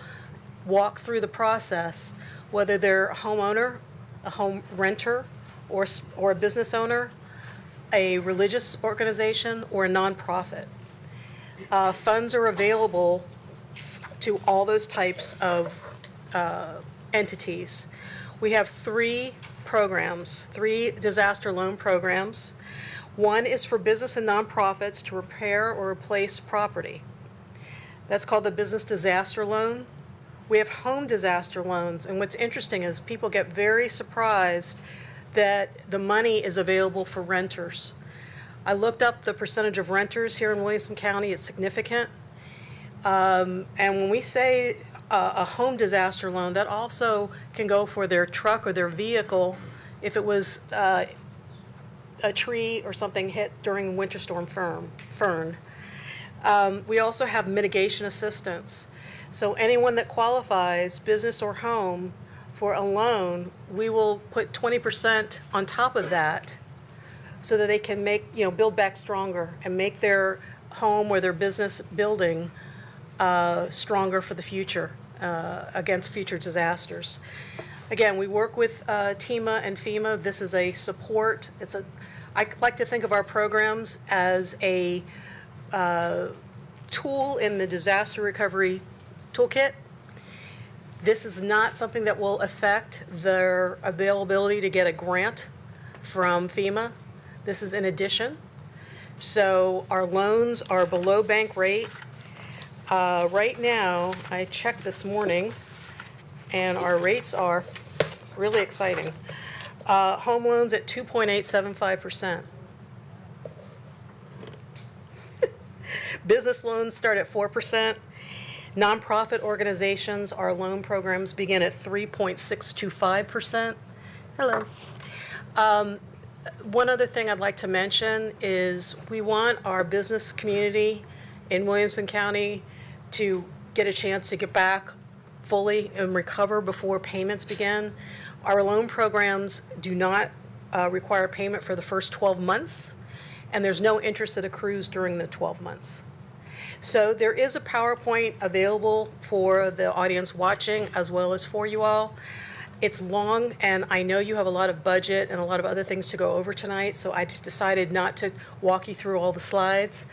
walk through the process, whether they're a homeowner, a home renter, or a business owner, a religious organization, or a nonprofit. Funds are available to all those types of entities. We have three disaster loan programs. One is for business and nonprofits to repair or replace property. That's called the Business Disaster Loan. We have home disaster loans, and what's interesting is people get very surprised that the money is available for renters. I looked up the percentage of renters here in Williamson County. It's significant. And when we say a home disaster loan, that also can go for their truck or their vehicle if it was a tree or something hit during Winter Storm Fern. We also have mitigation assistance. So anyone that qualifies, business or home, for a loan, we will put 20% on top of that so that they can build back stronger and make their home or their business building stronger for the future, against future disasters. Again, we work with TEMA and FEMA. This is a support. I like to think of our programs as a tool in the disaster recovery toolkit. This is not something that will affect their availability to get a grant from FEMA. This is in addition. So our loans are below bank rate. Right now, I checked this morning, and our rates are really exciting. Home loans at 2.875%. Business loans start at 4%. Nonprofit organizations, our loan programs begin at 3.625%. Hello. One other thing I'd like to mention is we want our business community in Williamson County to get a chance to get back fully and recover before payments begin. Our loan programs do not require payment for the first 12 months, and there's no interest that accrues during the 12 months. So there is a PowerPoint available for the audience watching as well as for you all. It's long, and I know you have a lot of budget and a lot of other things to go over tonight, so I decided not to walk you through all the slides.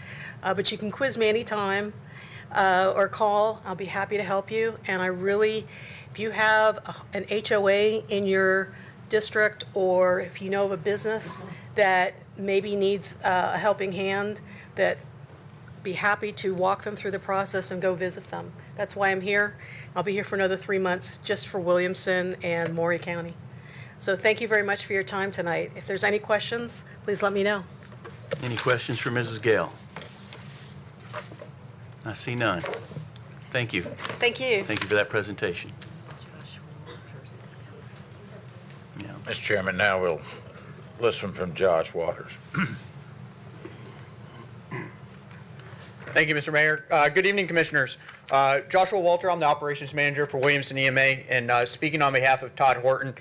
But you can quiz me anytime or call. I'll be happy to help you. And if you have an HOA in your district, or if you know of a business that maybe needs a helping hand, be happy to walk them through the process and go visit them. That's why I'm here. I'll be here for another 3 months just for Williamson and Maury County. So thank you very much for your time tonight. If there's any questions, please let me know. Any questions for Mrs. Gale? I see none. Thank you. Thank you. Thank you for that presentation. Yeah. Mr. Chairman, now we'll listen from Josh Waters. Thank you, Mr. Mayor. Good evening, Commissioners. Joshua Walter, I'm the Operations Manager for Williamson EMA, and speaking on behalf of Todd Horton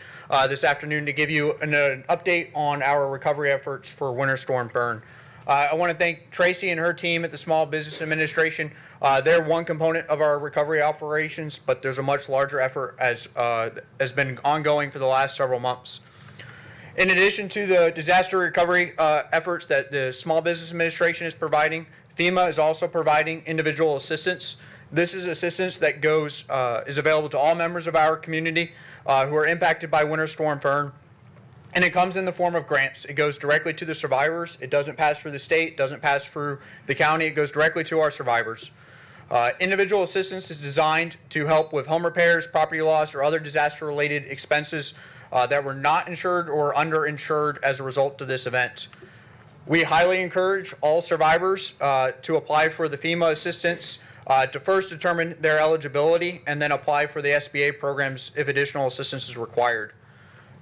this afternoon to give you an update on our recovery efforts for Winter Storm Fern. I want to thank Tracy and her team at the Small Business Administration. They're one component of our recovery operations, but there's a much larger effort as has been ongoing for the last several months. In addition to the disaster recovery efforts that the Small Business Administration is providing, FEMA is also providing individual assistance. This is assistance that is available to all members of our community who are impacted by Winter Storm Fern. And it comes in the form of grants. It goes directly to the survivors. It doesn't pass through the state, doesn't pass through the county. It goes directly to our survivors. Individual assistance is designed to help with home repairs, property loss, or other disaster-related expenses that were not insured or underinsured as a result of this event. We highly encourage all survivors to apply for the FEMA assistance to first determine their eligibility and then apply for the SBA programs if additional assistance is required.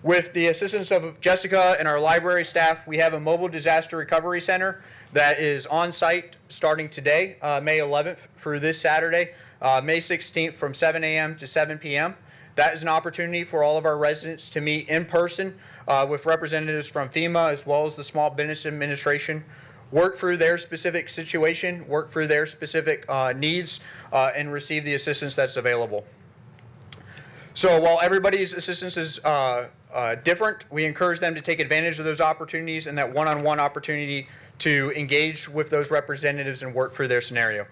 With the assistance of Jessica and our library staff, we have a mobile disaster recovery center that is on site starting today, May 11th, through this Saturday, May 16th, from 7 a.m. to 7 p.m. That is an opportunity for all of our residents to meet in person with representatives from FEMA as well as the Small Business Administration, work through their specific situation, work through their specific needs, and receive the assistance that's available. So while everybody's assistance is different, we encourage them to take advantage of those opportunities and that one-on-one opportunity to engage with those representatives and work through their scenario.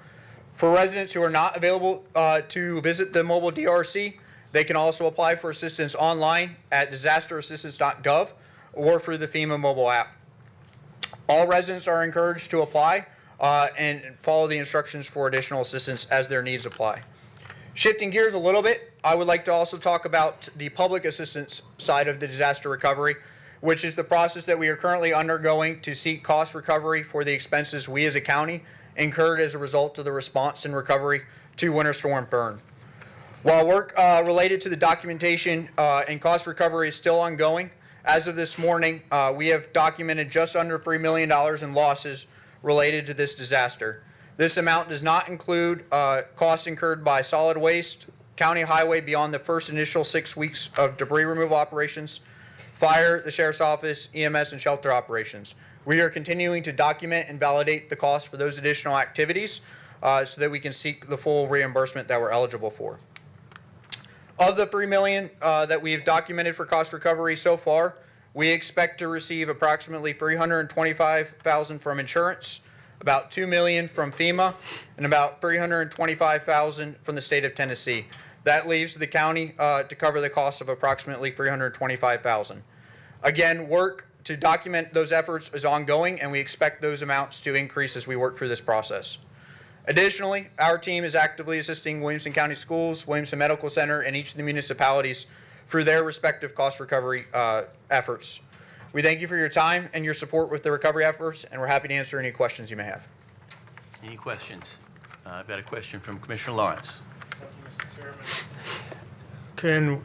For residents who are not available to visit the mobile DRC, they can also apply for assistance online at disasterassistance.gov or through the FEMA mobile app. All residents are encouraged to apply and follow the instructions for additional assistance as their needs apply. Shifting gears a little bit, I would like to also talk about the public assistance side of the disaster recovery, which is the process that we are currently undergoing to seek cost recovery for the expenses we as a county incurred as a result of the response and recovery to Winter Storm Fern. While work related to the documentation and cost recovery is still ongoing, as of this morning, we have documented just under $3 million in losses related to this disaster. This amount does not include costs incurred by solid waste, county highway beyond the first initial 6 weeks of debris removal operations, fire, the sheriff's office, EMS, and shelter operations. We are continuing to document and validate the cost for those additional activities so that we can seek the full reimbursement that we're eligible for. Of the $3 million that we've documented for cost recovery so far, we expect to receive approximately $325,000 from insurance, about $2 million from FEMA, and about $325,000 from the state of Tennessee. That leaves the county to cover the cost of approximately $325,000. Again, work to document those efforts is ongoing, and we expect those amounts to increase as we work through this process. Additionally, our team is actively assisting Williamson County Schools, Williamson Medical Center, and each of the municipalities through their respective cost recovery efforts. We thank you for your time and your support with the recovery efforts, and we're happy to answer any questions you may have. Any questions? I've got a question from Commissioner Lawrence.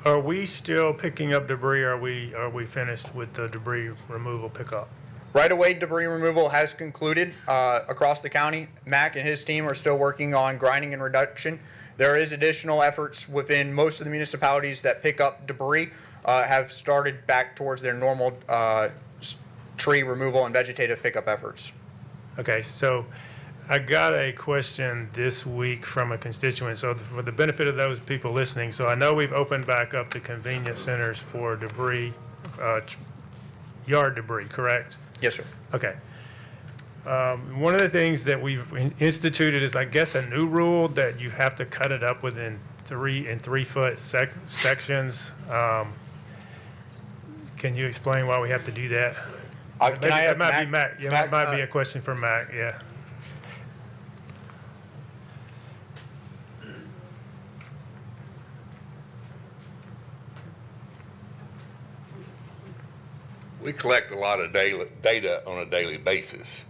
Are we still picking up debris, or are we finished with the debris removal pickup? Right-of-way debris removal has concluded across the county. Mac and his team are still working on grinding and reduction. There is additional efforts within most of the municipalities that pick up debris have started back towards their normal tree removal and vegetative pickup efforts. Okay, so I got a question this week from a constituent. So for the benefit of those people listening, so I know we've opened back up the convenience centers for debris, yard debris, correct? Yes, sir. Okay. One of the things that we've instituted is, I guess, a new rule that you have to cut it up within 3 foot sections. Can you explain why we have to do that? That might be Mac. Yeah, that might be a question for Mac. Yeah. We collect a lot of data on a daily basis.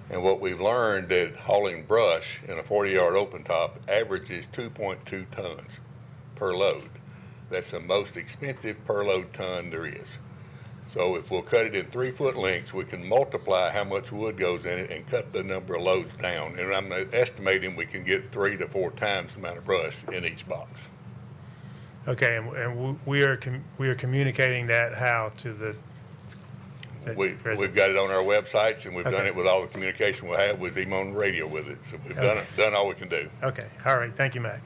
And what we've learned that hauling brush in a 40-yard open top averages 2.2 tons per load. That's the most expensive per load ton there is. So if we'll cut it in 3 foot lengths, we can multiply how much wood goes in it and cut the number of loads down. And I'm estimating we can get 3 to 4 times the amount of brush in each box. Okay, and we are communicating that how to the We've got it on our websites, and we've done it with all the communication we have with him on the radio with it. So we've done all we can do. Okay, all right. Thank you, Mac.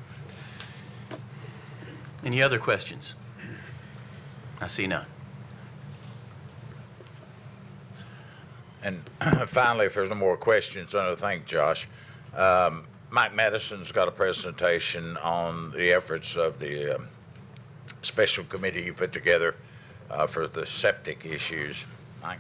Any other questions? I see none. And finally, if there's no more questions, I want to thank Josh. Mike Madison's got a presentation on the efforts of the special committee he put together for the septic issues. Mike?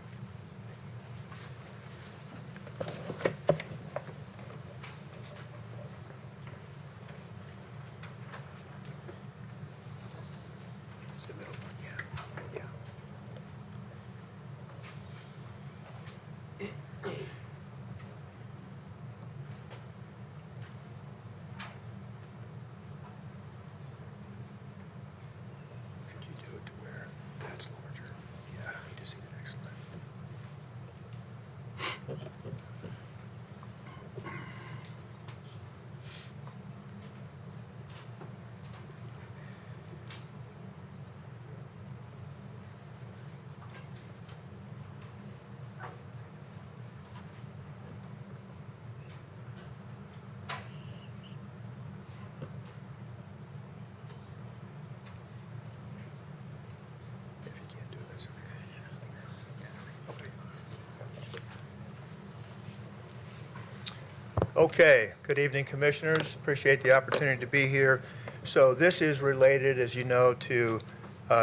Okay, good evening, Commissioners. Appreciate the opportunity to be here. So this is related, as you know, to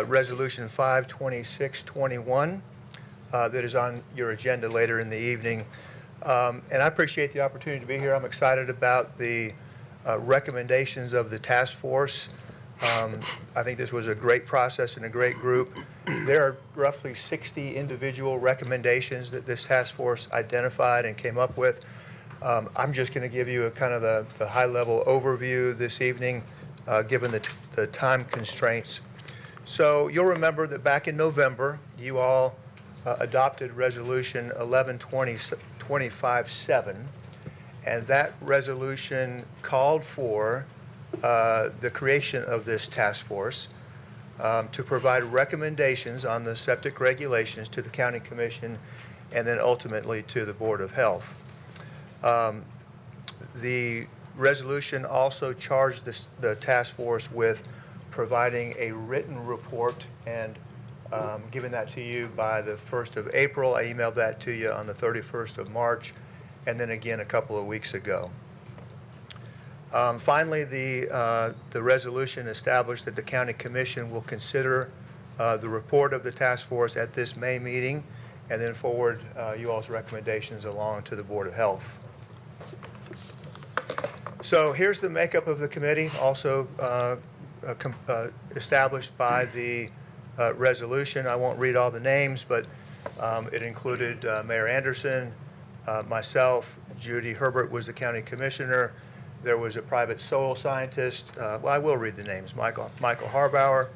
Resolution 52621 that is on your agenda later in the evening. And I appreciate the opportunity to be here. I'm excited about the recommendations of the task force. I think this was a great process and a great group. There are roughly 60 individual recommendations that this task force identified and came up with. I'm just going to give you a kind of the high-level overview this evening, given the time constraints. So you'll remember that back in November, you all adopted Resolution 1125-7, and that resolution called for the creation of this task force to provide recommendations on the septic regulations to the County Commission and then ultimately to the Board of Health. The resolution also charged the task force with providing a written report and giving that to you by the 1st of April. I emailed that to you on the 31st of March, and then again a couple of weeks ago. Finally, the resolution established that the County Commission will consider the report of the task force at this May meeting and then forward you all's recommendations along to the Board of Health. So here's the makeup of the committee, also established by the resolution. I won't read all the names, but it included Mayor Anderson, myself, Judy Herbert was the county commissioner. There was a private soil scientist. Well, I will read the names. Michael Harbauer.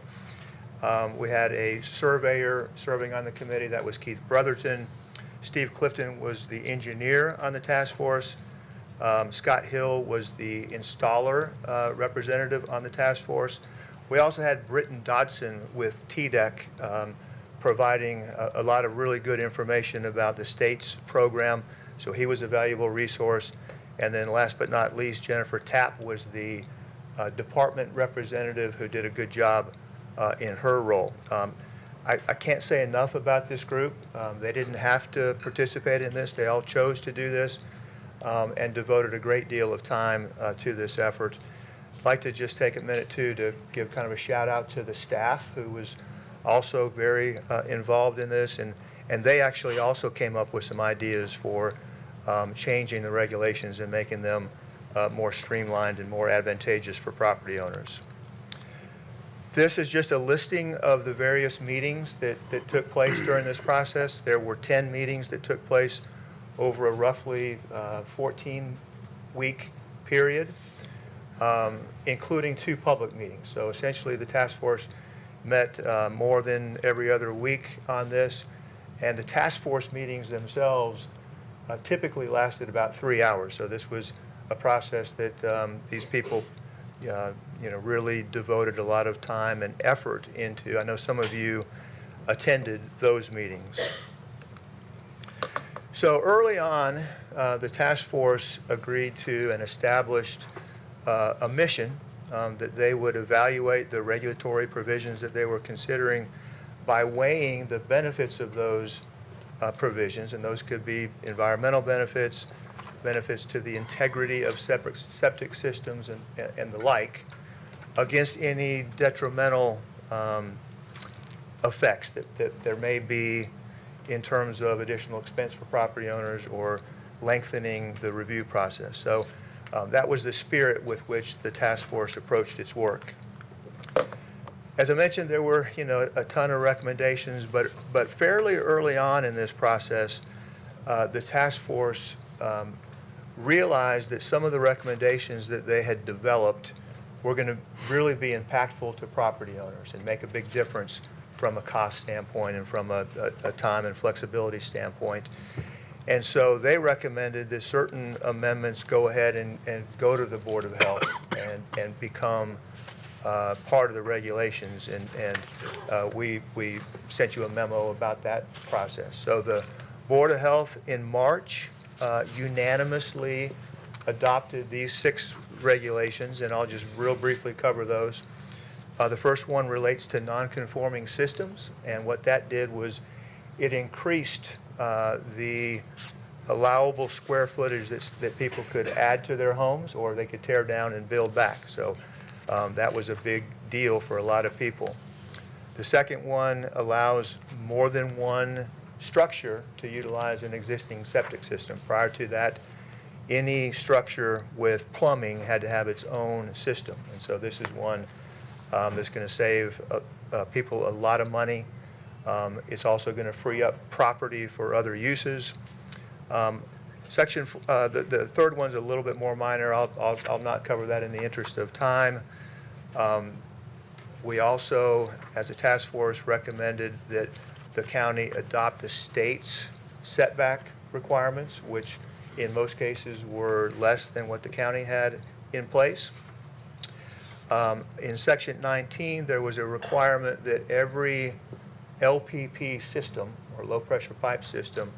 We had a surveyor serving on the committee. That was Keith Brotherton. Steve Clifton was the engineer on the task force. Scott Hill was the installer representative on the task force. We also had Britton Dodson with TDEC providing a lot of really good information about the state's program, so he was a valuable resource. And then last but not least, Jennifer Tapp was the department representative who did a good job in her role. I can't say enough about this group. They didn't have to participate in this. They all chose to do this and devoted a great deal of time to this effort. I'd like to just take a minute, too, to give kind of a shout out to the staff who was also very involved in this. And they actually also came up with some ideas for changing the regulations and making them more streamlined and more advantageous for property owners. This is just a listing of the various meetings that took place during this process. There were 10 meetings that took place over a roughly 14-week period, including 2 public meetings. So essentially the task force met more than every other week on this, and the task force meetings themselves typically lasted about 3 hours. So this was a process that these people really devoted a lot of time and effort into. I know some of you attended those meetings. So early on, the task force agreed to and established a mission that they would evaluate the regulatory provisions that they were considering by weighing the benefits of those provisions, and those could be environmental benefits, benefits to the integrity of septic systems and the like, against any detrimental effects that there may be in terms of additional expense for property owners or lengthening the review process. So that was the spirit with which the task force approached its work. As I mentioned, there were a ton of recommendations, but fairly early on in this process, the task force realized that some of the recommendations that they had developed were going to really be impactful to property owners and make a big difference from a cost standpoint and from a time and flexibility standpoint. And so they recommended that certain amendments go ahead and go to the Board of Health and become part of the regulations, and we sent you a memo about that process. So the Board of Health in March unanimously adopted these 6 regulations, and I'll just real briefly cover those. The first one relates to non-conforming systems, and what that did was it increased the allowable square footage that people could add to their homes, or they could tear down and build back. So that was a big deal for a lot of people. The second one allows more than one structure to utilize an existing septic system. Prior to that, any structure with plumbing had to have its own system. And so this is one that's going to save people a lot of money. It's also going to free up property for other uses. The third one's a little bit more minor. I'll not cover that in the interest of time. We also, as a task force, recommended that the county adopt the state's setback requirements, which in most cases were less than what the county had in place. In Section 19, there was a requirement that every LPP system, or low-pressure pipe system,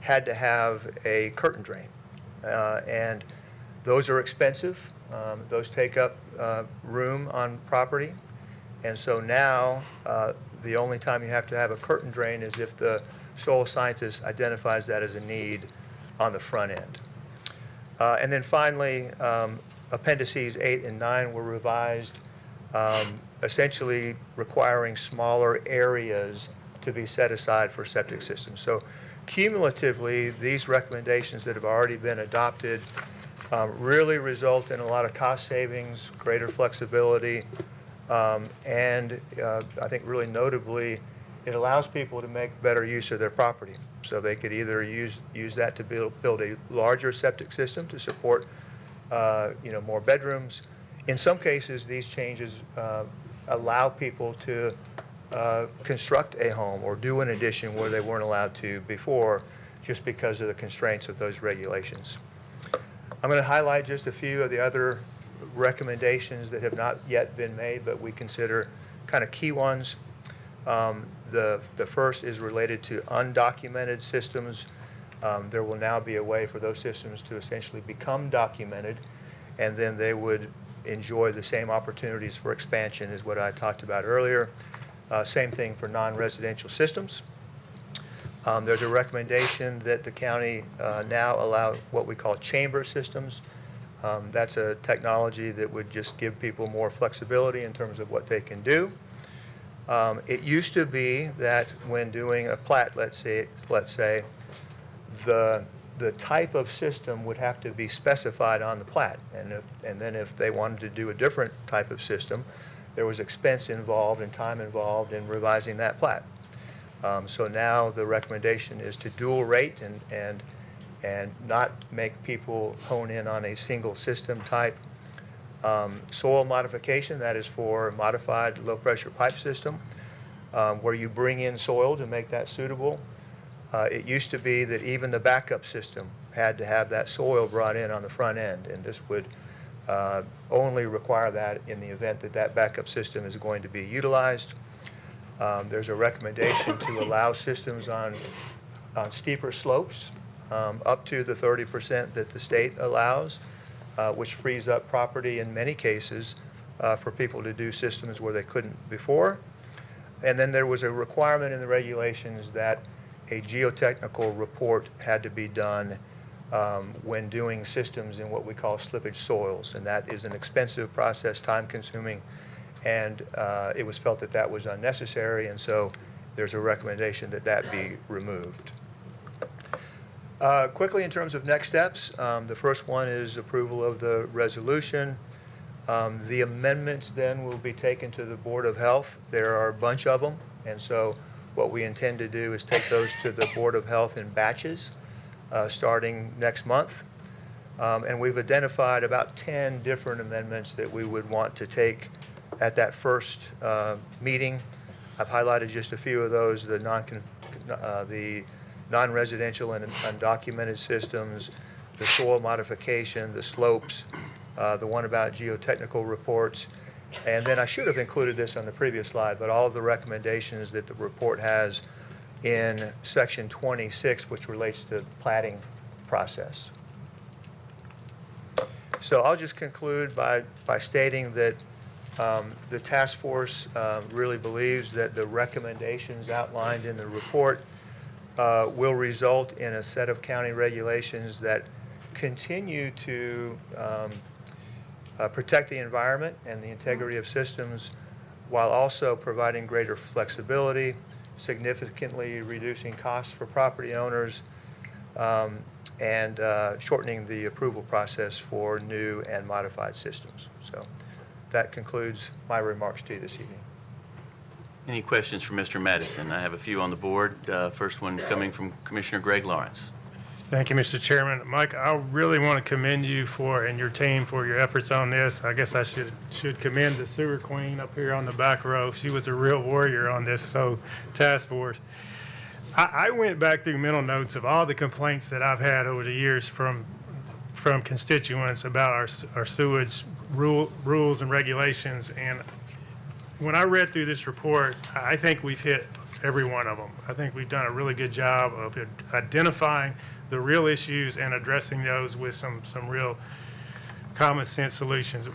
had to have a curtain drain. And those are expensive. Those take up room on property. And so now, the only time you have to have a curtain drain is if the soil scientist identifies that as a need on the front end. And then finally, Appendices 8 and 9 were revised, essentially requiring smaller areas to be set aside for septic systems. So cumulatively, these recommendations that have already been adopted really result in a lot of cost savings, greater flexibility, and I think really notably, it allows people to make better use of their property. So they could either use that to build a larger septic system to support more bedrooms. In some cases, these changes allow people to construct a home or do an addition where they weren't allowed to before, just because of the constraints of those regulations. I'm going to highlight just a few of the other recommendations that have not yet been made, but we consider kind of key ones. The first is related to undocumented systems. There will now be a way for those systems to essentially become documented, and then they would enjoy the same opportunities for expansion as what I talked about earlier. Same thing for non-residential systems. There's a recommendation that the county now allow what we call chamber systems. That's a technology that would just give people more flexibility in terms of what they can do. It used to be that when doing a plat, let's say, the type of system would have to be specified on the plat, and then if they wanted to do a different type of system, there was expense involved and time involved in revising that plat. So now the recommendation is to dual rate and not make people hone in on a single system type. Soil modification, that is for modified low-pressure pipe system, where you bring in soil to make that suitable. It used to be that even the backup system had to have that soil brought in on the front end, and this would only require that in the event that that backup system is going to be utilized. There's a recommendation to allow systems on steeper slopes up to the 30% that the state allows, which frees up property in many cases for people to do systems where they couldn't before. And then there was a requirement in the regulations that a geotechnical report had to be done when doing systems in what we call slippage soils, and that is an expensive process, time-consuming, and it was felt that that was unnecessary, and so there's a recommendation that that be removed. Quickly, in terms of next steps, the first one is approval of the resolution. The amendments then will be taken to the Board of Health. There are a bunch of them, and so what we intend to do is take those to the Board of Health in batches starting next month. And we've identified about 10 different amendments that we would want to take at that first meeting. I've highlighted just a few of those, the non-residential and undocumented systems, the soil modification, the slopes, the one about geotechnical reports. And then I should have included this on the previous slide, but all of the recommendations that the report has in section 26, which relates to platting process. So I'll just conclude by stating that the task force really believes that the recommendations outlined in the report will result in a set of county regulations that continue to protect the environment and the integrity of systems while also providing greater flexibility, significantly reducing costs for property owners, and shortening the approval process for new and modified systems. So that concludes my remarks to you this evening. Any questions for Mr. Madison? I have a few on the board. First one coming from Commissioner Greg Lawrence. Thank you, Mr. Chairman. Mike, I really want to commend you and your team for your efforts on this. I guess I should commend the sewer queen up here on the back row. She was a real warrior on this task force. I went back through mental notes of all the complaints that I've had over the years from constituents about our sewage rules and regulations, and when I read through this report, I think we've hit every one of them. I think we've done a really good job of identifying the real issues and addressing those with some real common sense solutions.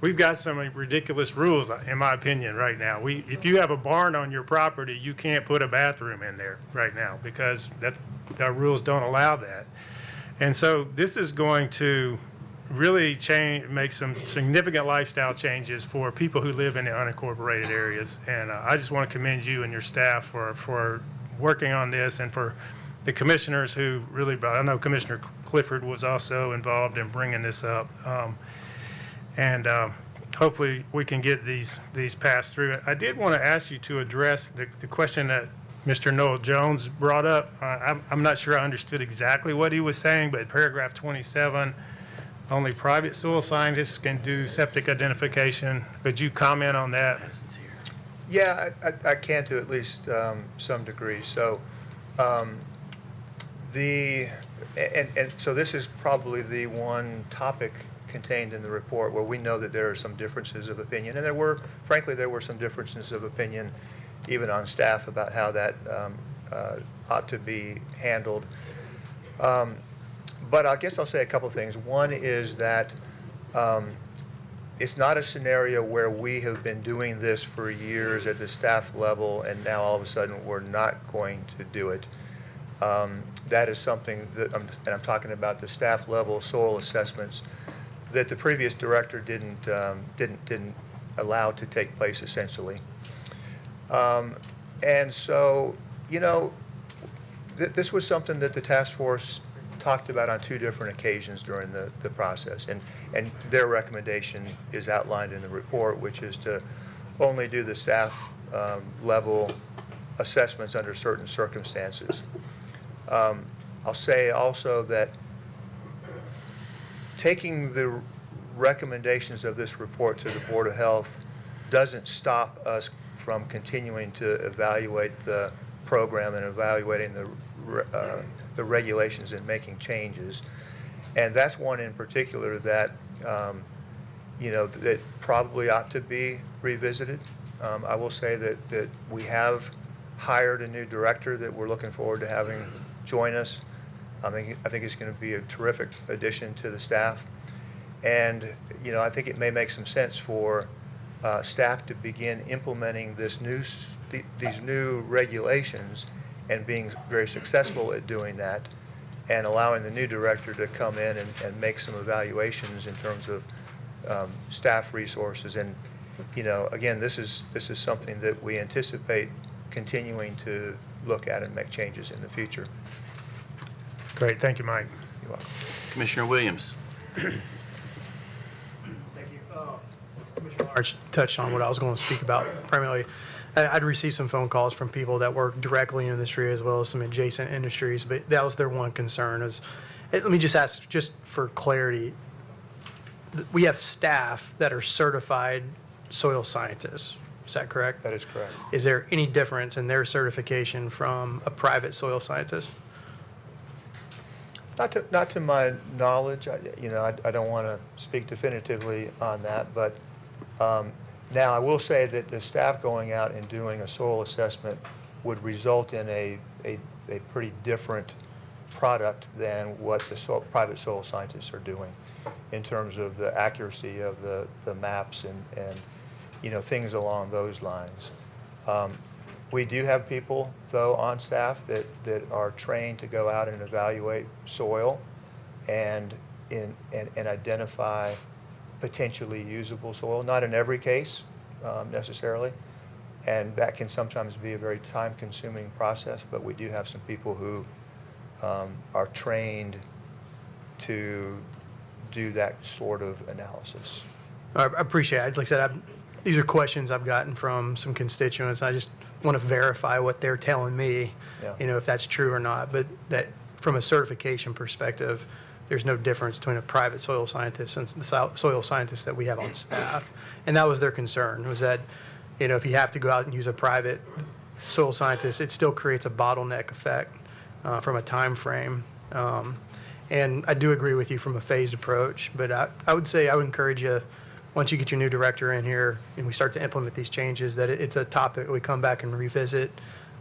We've got some ridiculous rules, in my opinion, right now. If you have a barn on your property, you can't put a bathroom in there right now because our rules don't allow that. And so this is going to really make some significant lifestyle changes for people who live in the unincorporated areas. And I just want to commend you and your staff for working on this, and for the commissioners who really, I know Commissioner Clifford was also involved in bringing this up. Hopefully we can get these passed through. I did want to ask you to address the question that Mr. Noel Jones brought up. I'm not sure I understood exactly what he was saying, but paragraph 27, only private soil scientists can do septic identification. Could you comment on that? Yeah, I can to at least some degree. So so this is probably the one topic contained in the report where we know that there are some differences of opinion, and frankly, there were some differences of opinion even on staff about how that ought to be handled. But I guess I'll say a couple of things. One is that it's not a scenario where we have been doing this for years at the staff level and now all of a sudden we're not going to do it. That is something that, and I'm talking about the staff level soil assessments, that the previous director didn't allow to take place essentially. And so, this was something that the task force talked about on 2 different occasions during the process. And their recommendation is outlined in the report, which is to only do the staff level assessments under certain circumstances. I'll say also that taking the recommendations of this report to the Board of Health doesn't stop us from continuing to evaluate the program and evaluating the regulations and making changes. And that's one in particular that, that probably ought to be revisited. I will say that we have hired a new director that we're looking forward to having join us. I think it's going to be a terrific addition to the staff. And, I think it may make some sense for staff to begin implementing these new regulations and being very successful at doing that, and allowing the new director to come in and make some evaluations in terms of staff resources. And, again, this is something that we anticipate continuing to look at and make changes in the future. Great. Thank you, Mike. You're welcome. Commissioner Williams. Thank you. Commissioner Lawrence touched on what I was going to speak about primarily. I'd received some phone calls from people that work directly in the industry as well as some adjacent industries, but that was their one concern. Let me just ask, just for clarity, we have staff that are certified soil scientists. Is that correct? That is correct. Is there any difference in their certification from a private soil scientist? Not to my knowledge. I don't want to speak definitively on that, but now I will say that the staff going out and doing a soil assessment would result in a pretty different product than what the private soil scientists are doing in terms of the accuracy of the maps and things along those lines. We do have people, though, on staff that are trained to go out and evaluate soil and identify potentially usable soil, not in every case necessarily. And that can sometimes be a very time-consuming process, but we do have some people who are trained to do that sort of analysis. I appreciate it. Like I said, these are questions I've gotten from some constituents. I just want to verify what they're telling me, Yeah. if that's true or not. But that from a certification perspective, there's no difference between a private soil scientist and the soil scientists that we have on staff. And that was their concern, was that, if you have to go out and use a private soil scientist, it still creates a bottleneck effect from a time frame. And I do agree with you from a phased approach, but I would say I would encourage you, once you get your new director in here and we start to implement these changes, that it's a topic that we come back and revisit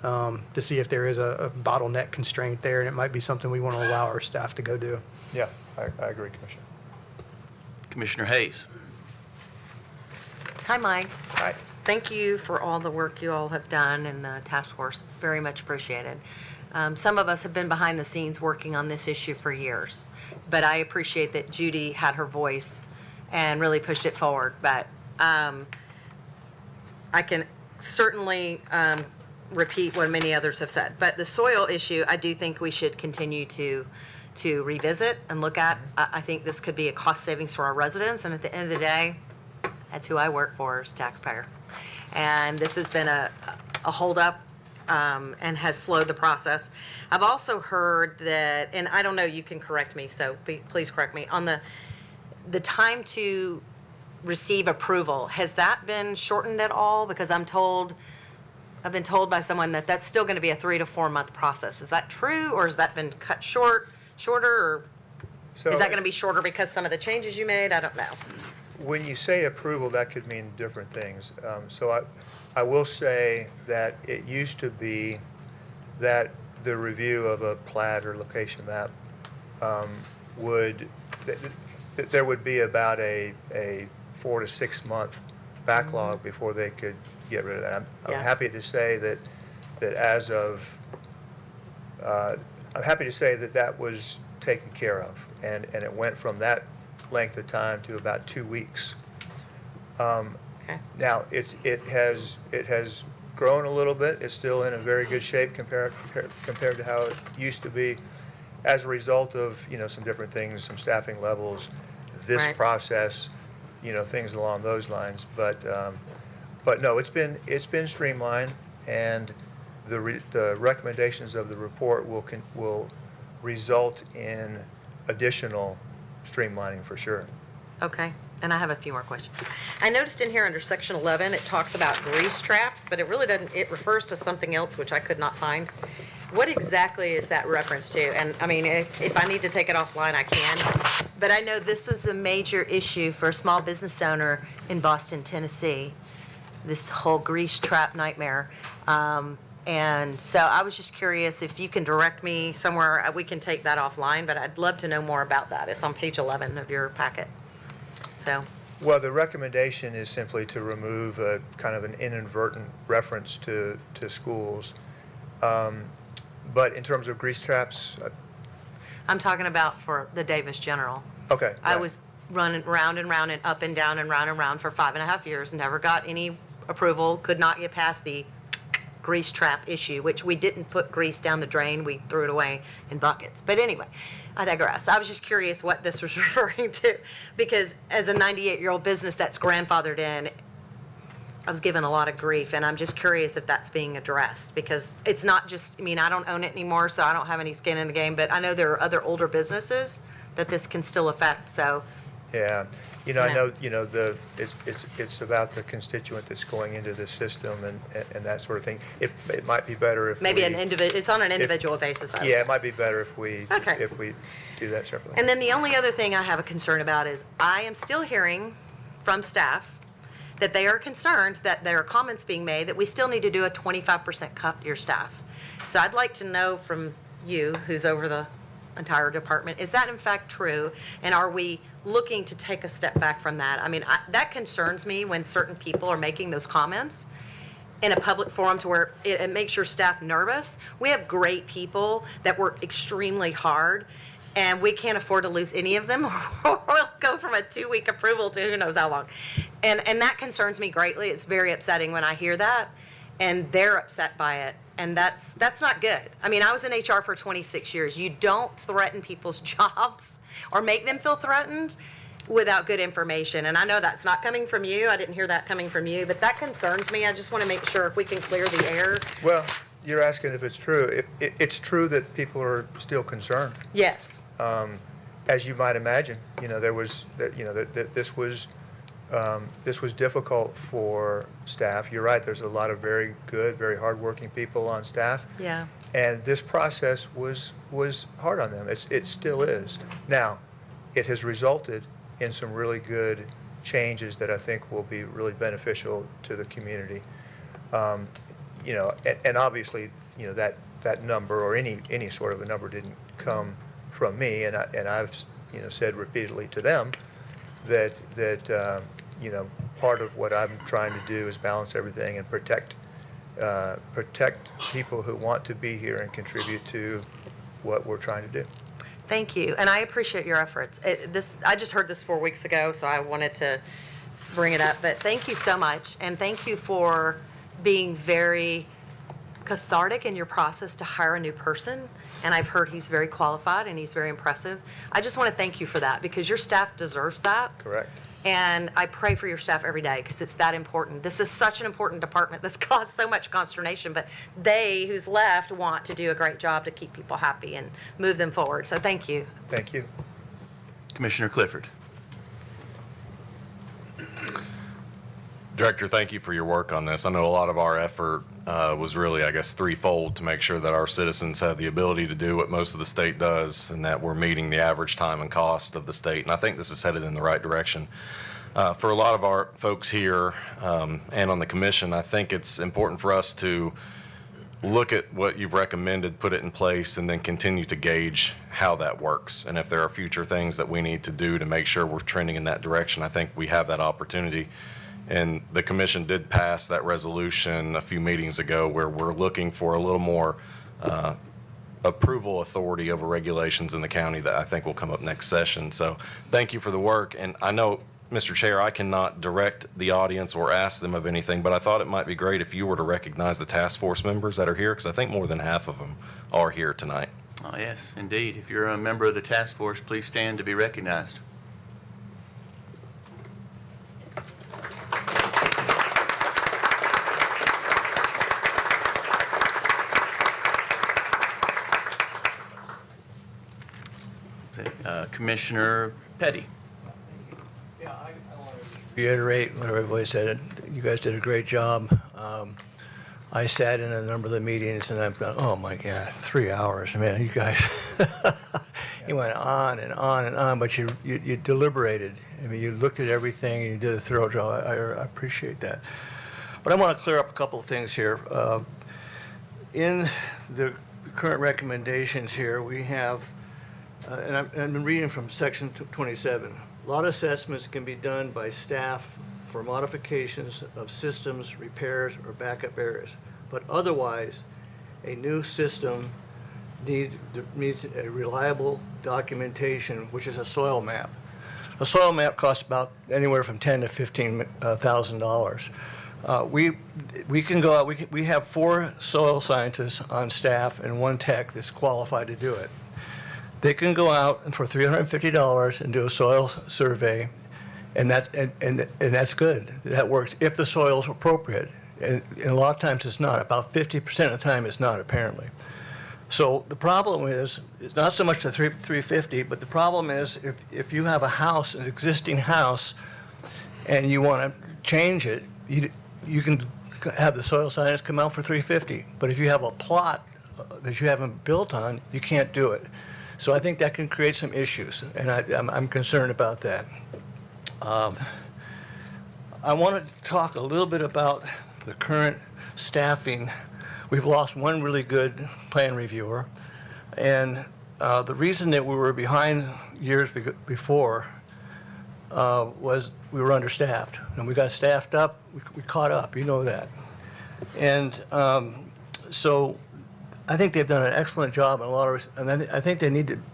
to see if there is a bottleneck constraint there, and it might be something we want to allow our staff to go do. Yeah, I agree, Commissioner. Commissioner Hayes. Hi, Mike. Hi. Thank you for all the work you all have done in the task force. It's very much appreciated. Some of us have been behind the scenes working on this issue for years, but I appreciate that Judy had her voice and really pushed it forward. But I can certainly repeat what many others have said. But the soil issue, I do think we should continue to revisit and look at. I think this could be a cost savings for our residents, and at the end of the day, that's who I work for, as taxpayer. And this has been a holdup and has slowed the process. I've also heard that, and I don't know, you can correct me, so please correct me, on the time to receive approval, has that been shortened at all? Because I've been told by someone that that's still going to be a 3 to 4 month process. Is that true, or has that been cut shorter, or is that going to be shorter because some of the changes you made? I don't know. When you say approval, that could mean different things. So I will say that it used to be that the review of a plat or location map there would be about a 4 to 6 month backlog before they could get rid of that. I'm happy to say that as of, I'm happy to say that was taken care of, and it went from that length of time to about 2 weeks. Okay. Now, it has grown a little bit. It's still in a very good shape compared to how it used to be, as a result of some different things, some staffing levels, this Right. process, things along those lines. But no, it's been streamlined, and the recommendations of the report will result in additional streamlining for sure. Okay, and I have a few more questions. I noticed in here under section 11, it talks about grease traps, but it really doesn't, it refers to something else which I could not find. What exactly is that reference to? And I mean, if I need to take it offline, I can. But I know this was a major issue for a small business owner in Boston, Tennessee, this whole grease trap nightmare. And so I was just curious if you can direct me somewhere, we can take that offline, but I'd love to know more about that. It's on page 11 of your packet. So, Well, the recommendation is simply to remove a kind of an inadvertent reference to schools. But in terms of grease traps, I'm talking about for the Davis General. okay. I right. was running round and round and up and down and round and round for 5.5 years, never got any approval, could not get past the grease trap issue, which we didn't put grease down the drain, we threw it away in buckets. But anyway, I digress. I was just curious what this was referring to, because as a 98-year-old business that's grandfathered in, I was given a lot of grief, and I'm just curious if that's being addressed, because it's not just, I mean, I don't own it anymore, so I don't have any skin in the game, but I know there are other older businesses that this can still affect, so. Yeah, I know, it's about the constituent that's going into the system and that sort of thing. It might be better if Maybe we- an individual, it's on an individual basis, I would Yeah, it might guess. be better if we Okay. do that separately. And then the only other thing I have a concern about is I am still hearing from staff that they are concerned that there are comments being made that we still need to do a 25% cut to your staff. So I'd like to know from you, who's over the entire department, is that in fact true? And are we looking to take a step back from that? I mean, that concerns me when certain people are making those comments. in a public forum to where it makes your staff nervous. We have great people that work extremely hard, and we can't afford to lose any of them, or we'll go from a 2-week approval to who knows how long. And that concerns me greatly. It's very upsetting when I hear that, and they're upset by it. And that's not good. I mean, I was in HR for 26 years. You don't threaten people's jobs or make them feel threatened without good information. And I know that's not coming from you. I didn't hear that coming from you, but that concerns me. I just want to make sure if we can clear the air. Well, you're asking if it's true. It's true that people are still concerned. Yes. As you might imagine, there was, this was difficult for staff. You're right, there's a lot of very good, very hardworking people on staff. Yeah. And this process was hard on them. It still is. Now, it has resulted in some really good changes that I think will be really beneficial to the community. And obviously, that number or any sort of a number didn't come from me, and I've said repeatedly to them that part of what I'm trying to do is balance everything and protect people who want to be here and contribute to what we're trying to do. Thank you, and I appreciate your efforts. I just heard this 4 weeks ago, so I wanted to bring it up. But thank you so much, and thank you for being very cathartic in your process to hire a new person. And I've heard he's very qualified and he's very impressive. I just want to thank you for that because your staff deserves that. Correct. And I pray for your staff every day because it's that important. This is such an important department that's caused so much consternation, but they, who's left, want to do a great job to keep people happy and move them forward. So thank you. Thank you. Commissioner Clifford. Director, thank you for your work on this. I know a lot of our effort was really, I guess, threefold to make sure that our citizens have the ability to do what most of the state does and that we're meeting the average time and cost of the state. And I think this is headed in the right direction. For a lot of our folks here and on the commission, I think it's important for us to look at what you've recommended, put it in place, and then continue to gauge how that works. And if there are future things that we need to do to make sure we're trending in that direction, I think we have that opportunity. And the commission did pass that resolution a few meetings ago where we're looking for a little more approval authority over regulations in the county that I think will come up next session. So thank you for the work. And I know, Mr. Chair, I cannot direct the audience or ask them of anything, but I thought it might be great if you were to recognize the task force members that are here, because I think more than half of them are here tonight. Oh, yes, indeed. If you're a member of the task force, please stand to be recognized. Commissioner Petty. Yeah, I want to reiterate what everybody said. You guys did a great job. I sat in a number of the meetings and I've gone, oh my God, 3 hours, man, you guys. You went on and on and on, but you deliberated. I mean, you looked at everything and you did a thorough job. I appreciate that. But I want to clear up a couple of things here. In the current recommendations here, we have and I've been reading from section 27. Lot assessments can be done by staff for modifications of systems, repairs, or backup areas. But otherwise, a new system needs a reliable documentation, which is a soil map. A soil map costs about anywhere from $10,000 to $15,000. We can go out, we have 4 soil scientists on staff and 1 tech that's qualified to do it. They can go out for $350 and do a soil survey, and that's good. That works if the soil is appropriate. And a lot of times it's not. About 50% of the time it's not, apparently. So the problem is, it's not so much the $350, but the problem is if you have a house, an existing house, and you want to change it, you can have the soil scientist come out for $350. But if you have a plot that you haven't built on, you can't do it. So I think that can create some issues, and I'm concerned about that. I want to talk a little bit about the current staffing. We've lost 1 really good plan reviewer, and the reason that we were behind years before was we were understaffed. And we got staffed up, we caught up, you know that. And so I think they've done an excellent job, and I think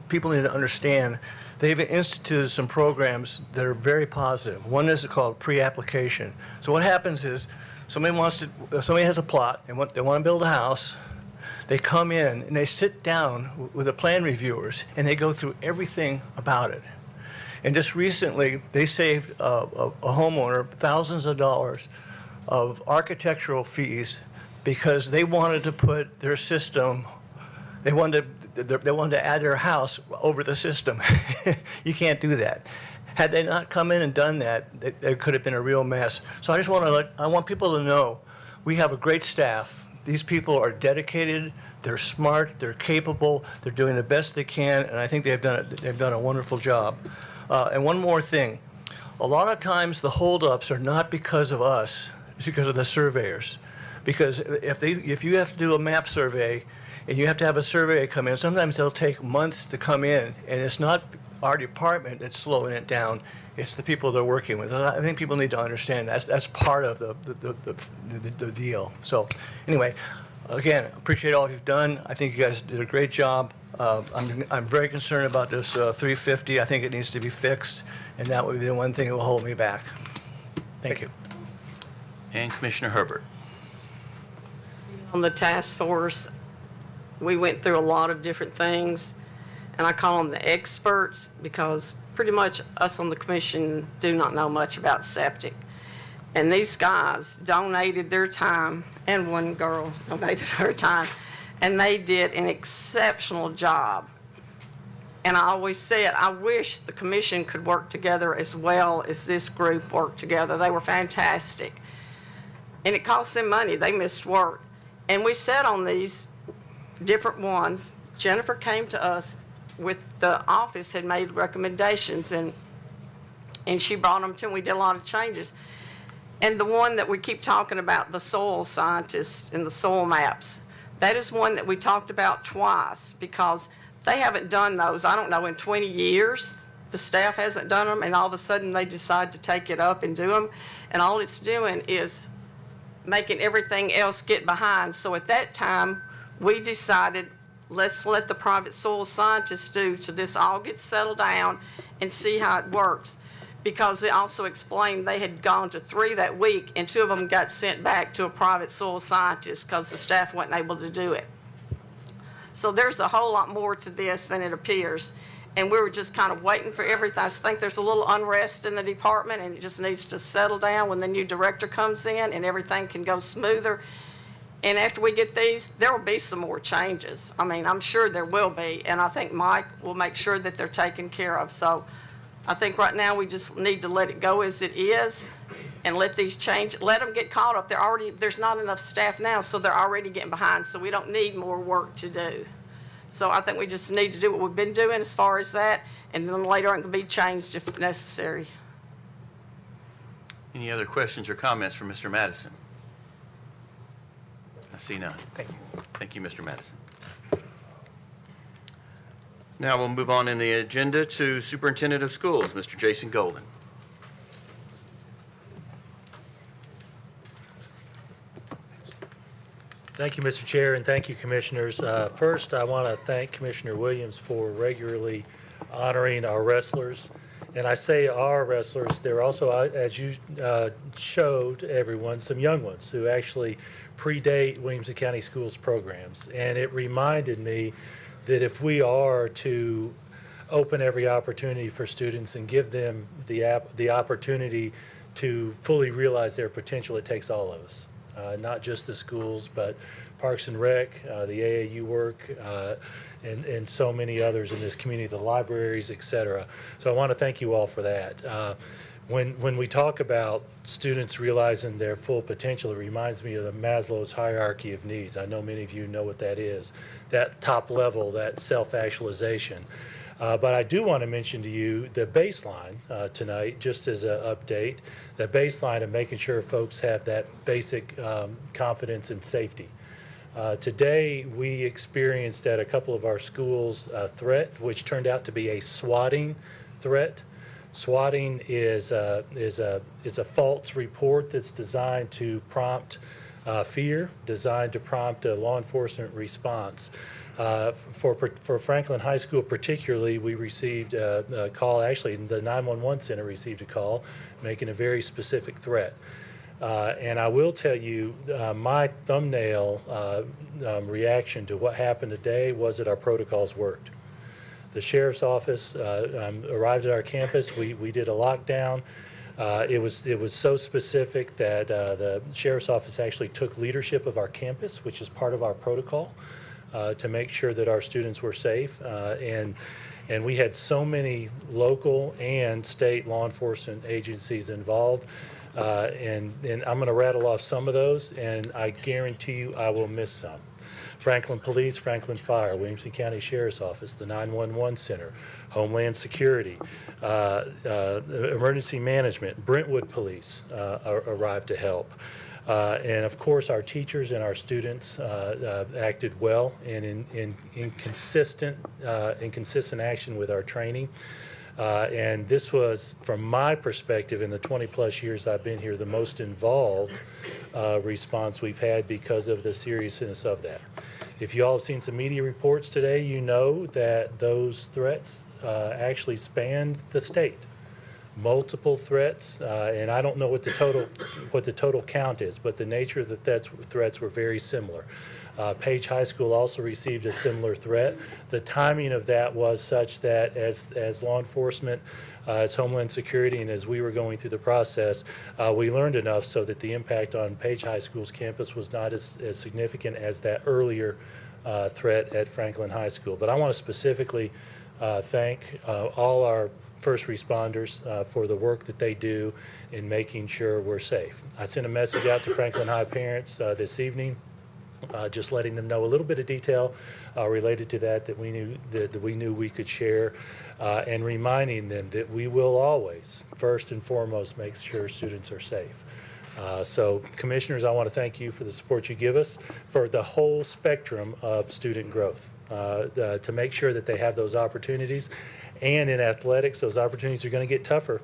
people need to understand they've instituted some programs that are very positive. One is called pre-application. So what happens is somebody has a plot and they want to build a house. They come in and they sit down with the plan reviewers and they go through everything about it. And just recently, they saved a homeowner thousands of dollars of architectural fees because they wanted to put their system, they wanted to add their house over the system. You can't do that. Had they not come in and done that, it could have been a real mess. So I want people to know we have a great staff. These people are dedicated, they're smart, they're capable, they're doing the best they can, and I think they've done a wonderful job. And one more thing, a lot of times the holdups are not because of us, it's because of the surveyors. Because if you have to do a map survey and you have to have a surveyor come in, sometimes they'll take months to come in, and it's not our department that's slowing it down, it's the people they're working with. I think people need to understand that's part of the deal. So anyway, again, appreciate all you've done. I think you guys did a great job. I'm very concerned about this 350. I think it needs to be fixed, and that would be the one thing that will hold me back. Thank you. And Commissioner Herbert. On the task force, we went through a lot of different things, and I call them the experts because pretty much us on the commission do not know much about septic. And these guys donated their time, and one girl donated her time, and they did an exceptional job. And I always said, I wish the commission could work together as well as this group worked together. They were fantastic. And it cost them money. They missed work. And we sat on these different ones. Jennifer came to us with the office, had made recommendations, and she brought them to, and we did a lot of changes. And the one that we keep talking about, the soil scientists and the soil maps, that is one that we talked about twice because they haven't done those, I don't know, in 20 years. The staff hasn't done them, and all of a sudden they decide to take it up and do them. And all it's doing is making everything else get behind. So at that time, we decided, let's let the private soil scientists do till this all gets settled down and see how it works. Because they also explained they had gone to 3 that week, and 2 of them got sent back to a private soil scientist because the staff wasn't able to do it. So there's a whole lot more to this than it appears. And we were just kind of waiting for everything. I think there's a little unrest in the department, and it just needs to settle down when the new director comes in and everything can go smoother. And after we get these, there will be some more changes. I mean, I'm sure there will be, and I think Mike will make sure that they're taken care of. So I think right now we just need to let it go as it is and let these change, let them get caught up. There's not enough staff now, so they're already getting behind, so we don't need more work to do. So I think we just need to do what we've been doing as far as that, and then later on it can be changed if necessary. Any other questions or comments from Mr. Madison? I see none. Thank you. Thank you, Mr. Madison. Now we'll move on in the agenda to Superintendent of Schools, Mr. Jason Golden. Thank you, Mr. Chair, and thank you, Commissioners. First, I want to thank Commissioner Williams for regularly honoring our wrestlers. And I say our wrestlers, they're also, as you showed everyone, some young ones who actually predate Williamson County Schools programs. And it reminded me that if we are to open every opportunity for students and give them the opportunity to fully realize their potential, it takes all of us. Not just the schools, but Parks and Rec, the AAU work, and so many others in this community, the libraries, et cetera. So I want to thank you all for that. When we talk about students realizing their full potential, it reminds me of the Maslow's hierarchy of needs. I know many of you know what that is, that top level, that self-actualization. But I do want to mention to you the baseline tonight, just as an update, the baseline of making sure folks have that basic confidence and safety. Today, we experienced at a couple of our schools a threat, which turned out to be a swatting threat. Swatting is a false report that's designed to prompt fear designed to prompt a law enforcement response. For Franklin High School particularly, we received a call, actually the 911 center received a call making a very specific threat. And I will tell you, my thumbnail reaction to what happened today was that our protocols worked. The sheriff's office arrived at our campus. We did a lockdown. It was so specific that the sheriff's office actually took leadership of our campus, which is part of our protocol, to make sure that our students were safe. And we had so many local and state law enforcement agencies involved. And I'm going to rattle off some of those, and I guarantee you I will miss some. Franklin Police, Franklin Fire, Williamson County Sheriff's Office, the 911 Center, Homeland Security, Emergency Management, Brentwood Police arrived to help. And of course, our teachers and our students acted well and in consistent action with our training. And this was, from my perspective, in the 20-plus years I've been here, the most involved response we've had because of the seriousness of that. If you all have seen some media reports today, you know that those threats actually spanned the state. Multiple threats, and I don't know what the total count is, but the nature of the threats were very similar. Page High School also received a similar threat. The timing of that was such that as law enforcement, as Homeland Security, and as we were going through the process, we learned enough so that the impact on Page High School's campus was not as significant as that earlier threat at Franklin High School. But I want to specifically thank all our first responders for the work that they do in making sure we're safe. I sent a message out to Franklin High parents this evening, just letting them know a little bit of detail related to that we knew we could share, and reminding them that we will always, first and foremost, make sure students are safe. So, commissioners, I want to thank you for the support you give us for the whole spectrum of student growth, to make sure that they have those opportunities. And in athletics, those opportunities are going to get tougher.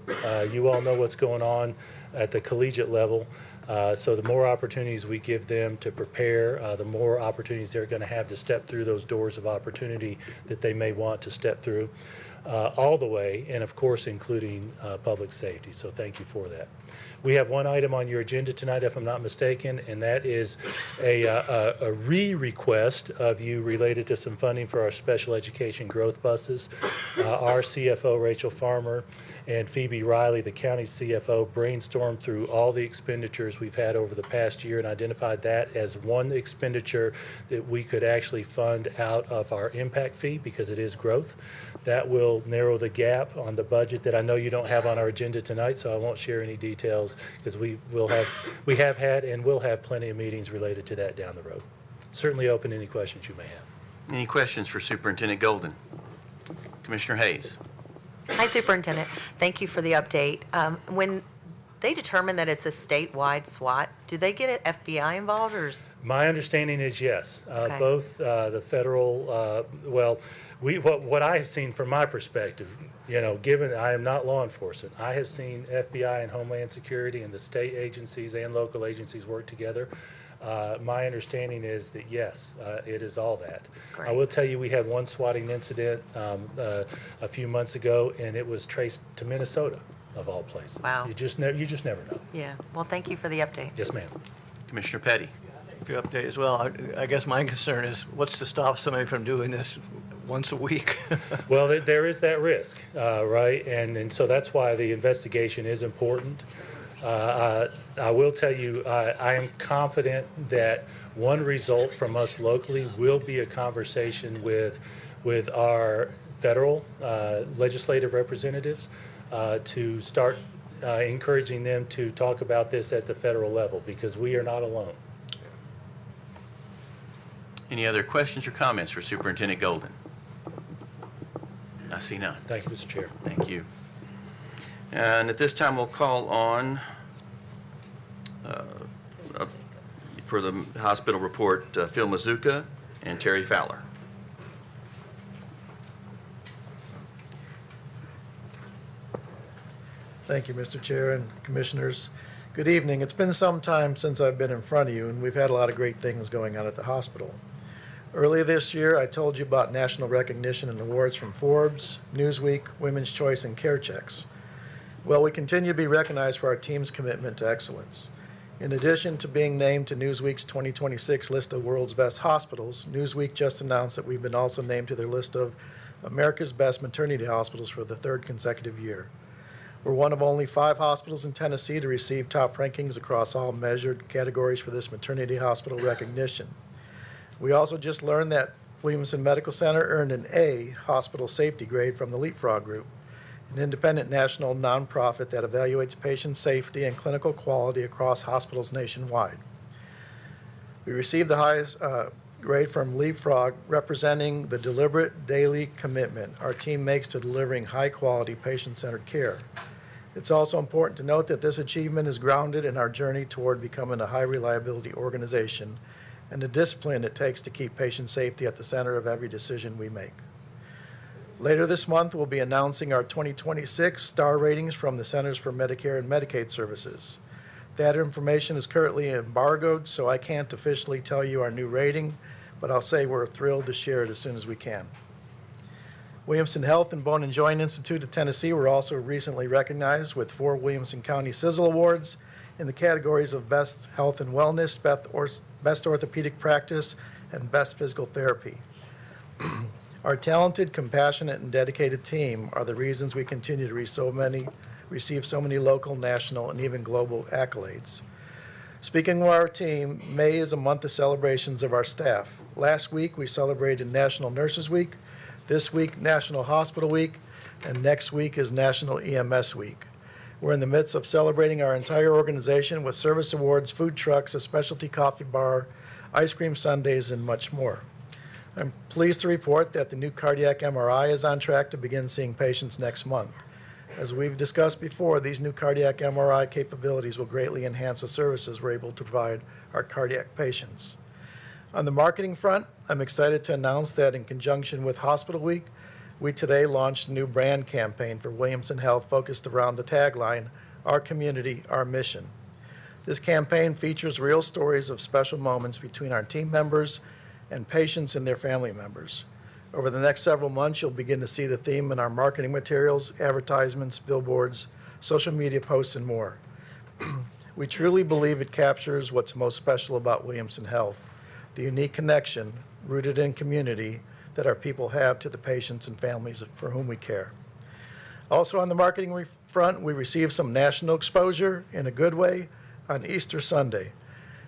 You all know what's going on at the collegiate level. So the more opportunities we give them to prepare, the more opportunities they're going to have to step through those doors of opportunity that they may want to step through, all the way, and of course including public safety. So thank you for that. We have one item on your agenda tonight, if I'm not mistaken, and that is a re-request of you related to some funding for our special education growth buses. Our CFO, Rachel Farmer, and Phoebe Riley, the county CFO, brainstormed through all the expenditures we've had over the past year and identified that as one expenditure that we could actually fund out of our impact fee because it is growth. That will narrow the gap on the budget that I know you don't have on our agenda tonight, so I won't share any details because we have had and will have plenty of meetings related to that down the road. Certainly open any questions you may have. Any questions for Superintendent Golden? Commissioner Hayes. Hi, Superintendent. Thank you for the update. When they determine that it's a statewide SWAT, do they get an FBI involved, or My understanding is yes. Okay. Both the federal, what I have seen from my perspective, given I am not law enforcement, I have seen FBI and Homeland Security and the state agencies and local agencies work together. My understanding is that yes, it is all that. Great. I will tell you, we had one swatting incident a few months ago, and it was traced to Minnesota, of all places. Wow. You just never know. Yeah. Well, thank you for the update. Yes, ma'am. Commissioner Petty. For your update as well. I guess my concern is what's to stop somebody from doing this once a week? Well, there is that risk, right? And so that's why the investigation is important. I will tell you, I am confident that one result from us locally will be a conversation with our federal legislative representatives to start encouraging them to talk about this at the federal level, because we are not alone. Any other questions or comments for Superintendent Golden? I see none. Thank you, Mr. Chair. Thank you. And at this time, we'll call on, for the hospital report, Phil Mazuka and Terry Fowler. Thank you, Mr. Chair and Commissioners. Good evening. It's been some time since I've been in front of you, and we've had a lot of great things going on at the hospital. Earlier this year, I told you about national recognition and awards from Forbes, Newsweek, Women's Choice, and Care Checks. Well, we continue to be recognized for our team's commitment to excellence. In addition to being named to Newsweek's 2026 list of world's best hospitals, Newsweek just announced that we've been also named to their list of America's best maternity hospitals for the third consecutive year. We're one of only 5 hospitals in Tennessee to receive top rankings across all measured categories for this maternity hospital recognition. We also just learned that Williamson Medical Center earned an A hospital safety grade from the Leapfrog Group, an independent national nonprofit that evaluates patient safety and clinical quality across hospitals nationwide. We received the highest grade from Leapfrog, representing the deliberate daily commitment our team makes to delivering high-quality, patient-centered care. It's also important to note that this achievement is grounded in our journey toward becoming a high-reliability organization and the discipline it takes to keep patient safety at the center of every decision we make. Later this month, we'll be announcing our 2026 star ratings from the Centers for Medicare and Medicaid Services. That information is currently embargoed, so I can't officially tell you our new rating, but I'll say we're thrilled to share it as soon as we can. Williamson Health and Bone and Joint Institute of Tennessee were also recently recognized with 4 Williamson County Sizzle Awards in the categories of Best Health and Wellness, Best Orthopedic Practice, and Best Physical Therapy. Our talented, compassionate, and dedicated team are the reasons we continue to receive so many local, national, and even global accolades. Speaking of our team, May is a month of celebrations of our staff. Last week, we celebrated National Nurses Week. This week, National Hospital Week, and next week is National EMS Week. We're in the midst of celebrating our entire organization with service awards, food trucks, a specialty coffee bar, ice cream sundaes, and much more. I'm pleased to report that the new cardiac MRI is on track to begin seeing patients next month. As we've discussed before, these new cardiac MRI capabilities will greatly enhance the services we're able to provide our cardiac patients. On the marketing front, I'm excited to announce that in conjunction with Hospital Week, we today launched a new brand campaign for Williamson Health focused around the tagline, "Our Community, Our Mission." This campaign features real stories of special moments between our team members and patients and their family members. Over the next several months, you'll begin to see the theme in our marketing materials, advertisements, billboards, social media posts, and more. We truly believe it captures what's most special about Williamson Health, the unique connection rooted in community that our people have to the patients and families for whom we care. Also on the marketing front, we received some national exposure in a good way on Easter Sunday.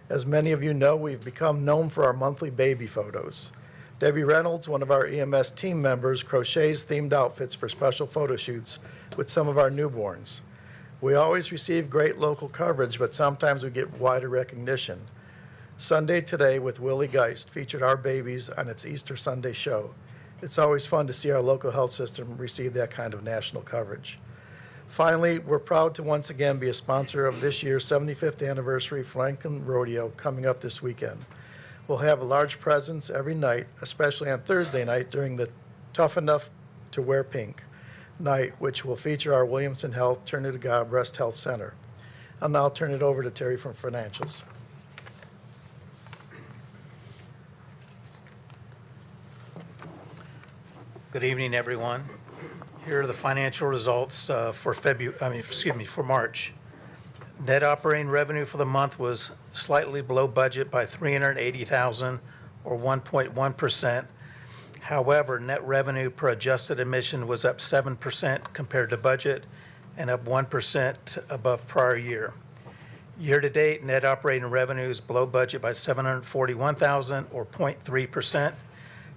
As many of you know, we've become known for our monthly baby photos. Debbie Reynolds, one of our EMS team members, crochets themed outfits for special photo shoots with some of our newborns. We always receive great local coverage, but sometimes we get wider recognition. Sunday Today with Willie Geist featured our babies on its Easter Sunday show. It's always fun to see our local health system receive that kind of national coverage. Finally, we're proud to once again be a sponsor of this year's 75th anniversary Franklin Rodeo coming up this weekend. We'll have a large presence every night, especially on Thursday night during the Tough Enough to Wear Pink night, which will feature our Williamson Health Turn to God Breast Health Center. I'll now turn it over to Terry from Financials. Good evening, everyone. Here are the financial results for March. Net operating revenue for the month was slightly below budget by $380,000 or 1.1%. However, net revenue per adjusted admission was up 7% compared to budget and up 1% above prior year. Year-to-date, net operating revenue is below budget by $741,000 or 0.3%.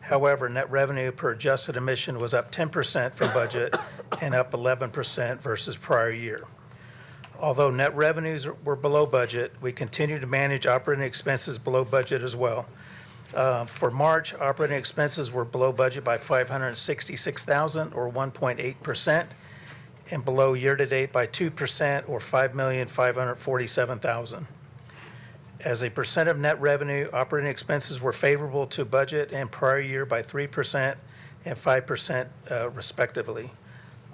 However, net revenue per adjusted admission was up 10% from budget and up 11% versus prior year. Although net revenues were below budget, we continue to manage operating expenses below budget as well. For March, operating expenses were below budget by $566,000 or 1.8% and below year-to-date by 2% or $5,547,000. As a percent of net revenue, operating expenses were favorable to budget and prior year by 3% and 5% respectively.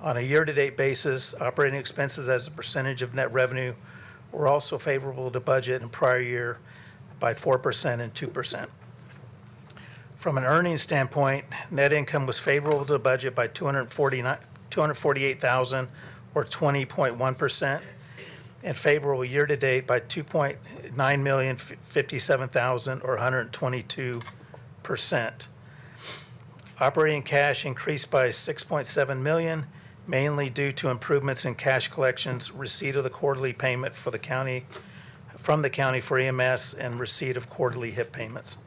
On a year-to-date basis, operating expenses as a percentage of net revenue were also favorable to budget in prior year by 4% and 2%. From an earnings standpoint, net income was favorable to the budget by $248,000 or 20.1%, and favorable year-to-date by $2.957,000 or 122%. Operating cash increased by $6.7 million, mainly due to improvements in cash collections, receipt of the quarterly payment for the county, from the county for EMS, and receipt of quarterly HIP payments.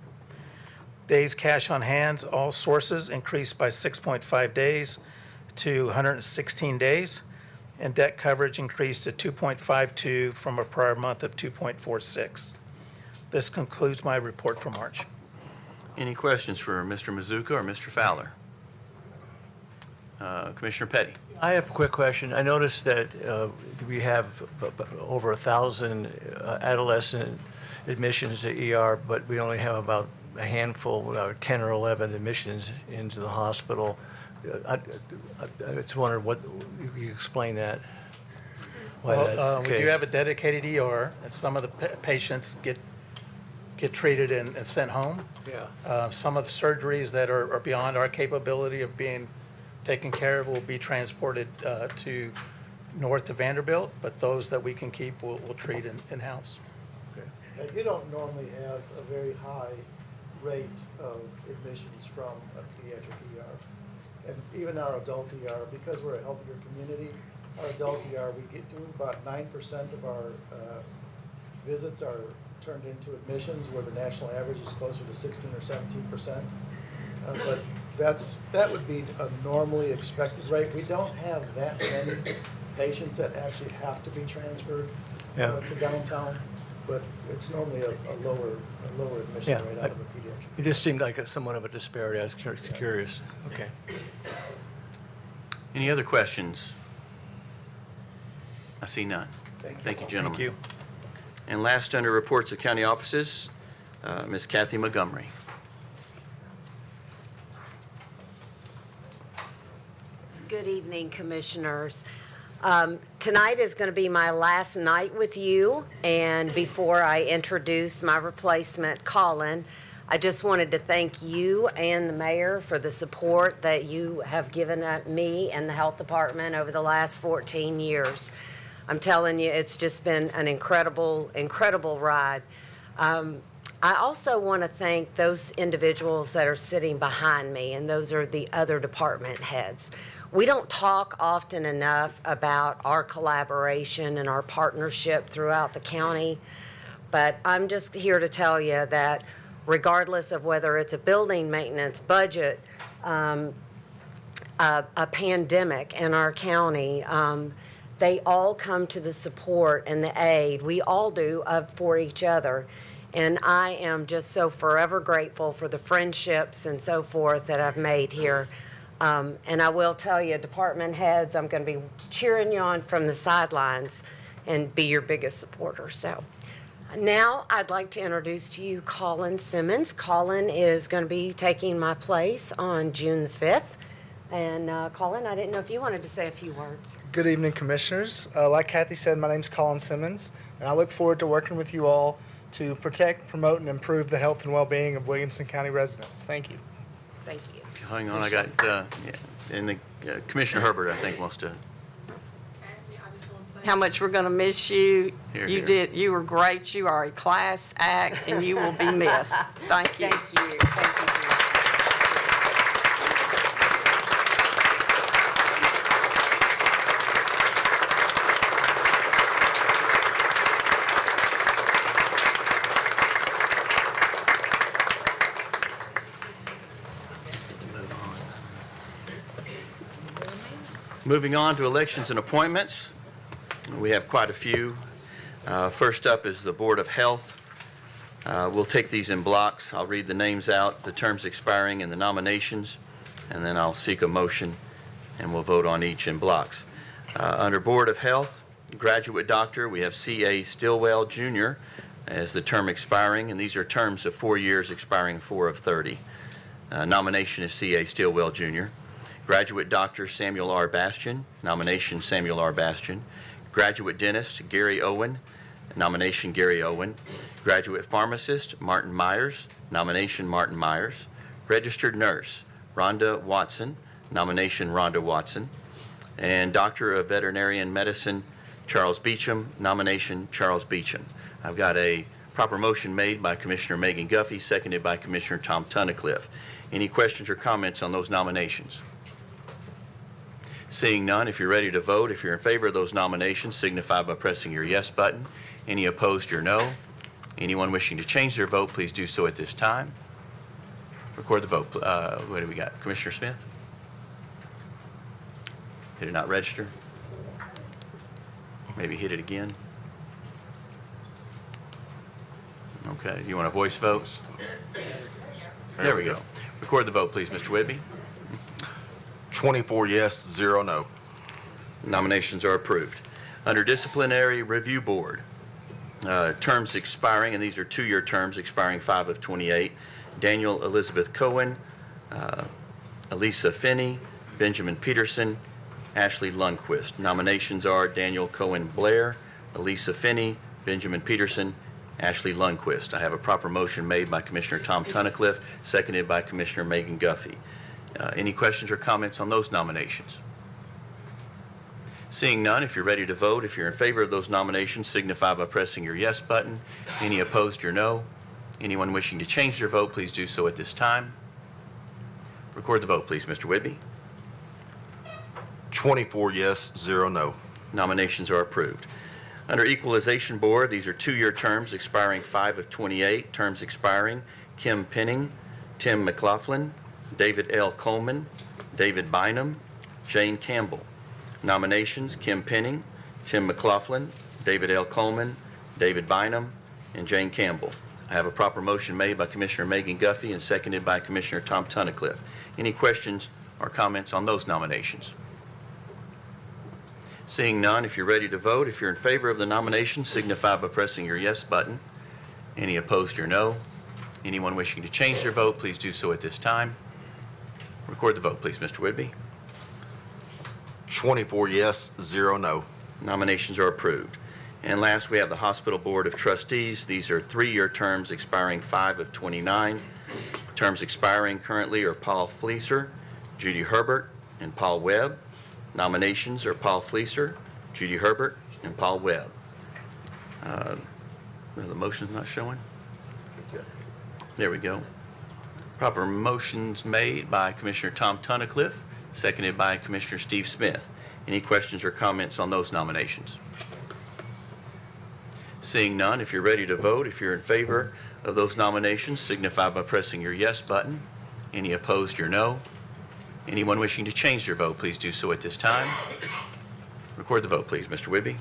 Days cash on hand, all sources increased by 6.5 days to 116 days, and debt coverage increased to 2.52 from a prior month of 2.46. This concludes my report for March. Any questions for Mr. Mazuka or Mr. Fowler? Commissioner Petty. I have a quick question. I noticed that we have over 1,000 adolescent admissions to ER, but we only have about a handful, 10 or 11 admissions into the hospital. I just wondered what, you explain that? Why that's the We case. do have a dedicated ER, and some of the patients get treated and sent home. Yeah. Some of the surgeries that are beyond our capability of being taken care of will be transported to north of Vanderbilt, but those that we can keep, we'll treat in-house. You don't normally have a very high rate of admissions from a pediatric ER. And even our adult ER, because we're a healthier community, our adult ER, we get to about 9% of our visits are turned into admissions, where the national average is closer to 16 or 17%. But that would be a normally expected rate. We don't have that many patients that actually have to be transferred to downtown, but it's normally a lower admission rate out of a pediatric. It just seemed like somewhat of a disparity. I was curious. Okay. Any other questions? I see none. Thank you, gentlemen. Thank you. And last, under reports of county offices, Ms. Kathy Montgomery. Good evening, Commissioners. Tonight is going to be my last night with you, and before I introduce my replacement, Colin, I just wanted to thank you and the mayor for the support that you have given me and the health department over the last 14 years. I'm telling you, it's just been an incredible, incredible ride. I also want to thank those individuals that are sitting behind me, and those are the other department heads. We don't talk often enough about our collaboration and our partnership throughout the county, but I'm just here to tell you that regardless of whether it's a building maintenance budget, a pandemic in our county, they all come to the support and the aid, we all do, for each other. And I am just so forever grateful for the friendships and so forth that I've made here. And I will tell you, department heads, I'm going to be cheering you on from the sidelines and be your biggest supporter. So now I'd like to introduce to you Colin Simmons. Colin is going to be taking my place on June the 5th. And Colin, I didn't know if you wanted to say a few words. Good evening, Commissioners. Like Kathy said, my name's Colin Simmons, and I look forward to working with you all to protect, promote, and improve the health and well-being of Williamson County residents. Thank you. Thank you. Hang on, I got, and the Commissioner Herbert, I think, wants to. How much we're going to miss you. Here. You were great. You are a class act, and you will be missed. Thank you. Thank you. Thank you. Moving on to elections and appointments. We have quite a few. First up is the Board of Health. We'll take these in blocks. I'll read the names out, the terms expiring, and the nominations, and then I'll seek a motion, and we'll vote on each in blocks. Under Board of Health, graduate doctor, we have C.A. Stillwell, Jr. as the term expiring, and these are terms of 4 years expiring 4 of 30. Nomination is C.A. Stillwell, Jr. Graduate Dr. Samuel R. Bastian, nomination Samuel R. Bastian. Graduate Dentist Gary Owen, Nomination Gary Owen. Graduate Pharmacist Martin Myers. Nomination Martin Myers. Registered Nurse Rhonda Watson. Nomination Rhonda Watson. And Doctor of Veterinarian Medicine Charles Beecham. Nomination Charles Beecham. I've got a proper motion made by Commissioner Megan Guffey, seconded by Commissioner Tom Tunnicliffe. Any questions or comments on those nominations? Seeing none, if you're ready to vote, if you're in favor of those nominations, signify by pressing your yes button. Any opposed, your no. Anyone wishing to change their vote, please do so at this time. Record the vote. What do we got? Commissioner Smith? Did it not register? Maybe hit it again. Okay, do you want a voice vote? There we go. Record the vote, please, Mr. Whitby. 24 yes, 0 no. Nominations are approved. Under Disciplinary Review Board, terms expiring, and these are two-year terms expiring 5 of 28. Daniel Elizabeth Cohen, Elisa Finney, Benjamin Peterson, Ashley Lundquist. Nominations are Daniel Cohen Blair, Elisa Finney, Benjamin Peterson, Ashley Lundquist. I have a proper motion made by Commissioner Tom Tunnicliffe, seconded by Commissioner Megan Guffey. Any questions or comments on those nominations? Seeing none, if you're ready to vote, if you're in favor of those nominations, signify by pressing your yes button. Any opposed, your no. Anyone wishing to change their vote, please do so at this time. Record the vote, please, Mr. Whitby. 24 yes, 0 no. Nominations are approved. Under Equalization Board, these are two-year terms expiring 5 of 28. Terms expiring, Kim Penning, Tim McLaughlin, David L. Coleman, David Bynum, Jane Campbell. Nominations, Kim Penning, Tim McLaughlin, David L. Coleman, David Bynum, and Jane Campbell. I have a proper motion made by Commissioner Megan Guffey and seconded by Commissioner Tom Tunnicliffe. Any questions or comments on those nominations? Seeing none, if you're ready to vote, if you're in favor of the nomination, signify by pressing your yes button. Any opposed, your no. Anyone wishing to change their vote, please do so at this time. Record the vote, please, Mr. Whitby. 24 yes, 0 no. Nominations are approved. And last, we have the Hospital Board of Trustees. These are three-year terms expiring 5 of 29. Terms expiring currently are Paul Fleeser, Judy Herbert, and Paul Webb. Nominations are Paul Fleeser, Judy Herbert, and Paul Webb. The motion's not showing? There we go. Proper motions made by Commissioner Tom Tunnicliffe, seconded by Commissioner Steve Smith. Any questions or comments on those nominations? Seeing none, if you're ready to vote, if you're in favor of those nominations, signify by pressing your yes button. Any opposed, your no. Anyone wishing to change their vote, please do so at this time. Record the vote, please, Mr. Whitby.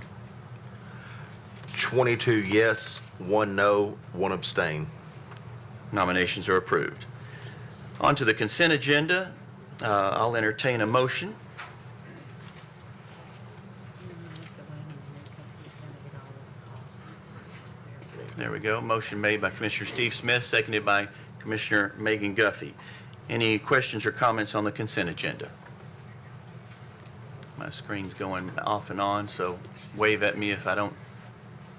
22 yes, 1 no, 1 abstain. Nominations are approved. On to the consent agenda. I'll entertain a motion. There we go. Motion made by Commissioner Steve Smith, seconded by Commissioner Megan Guffey. Any questions or comments on the consent agenda? My screen's going off and on, so wave at me if I don't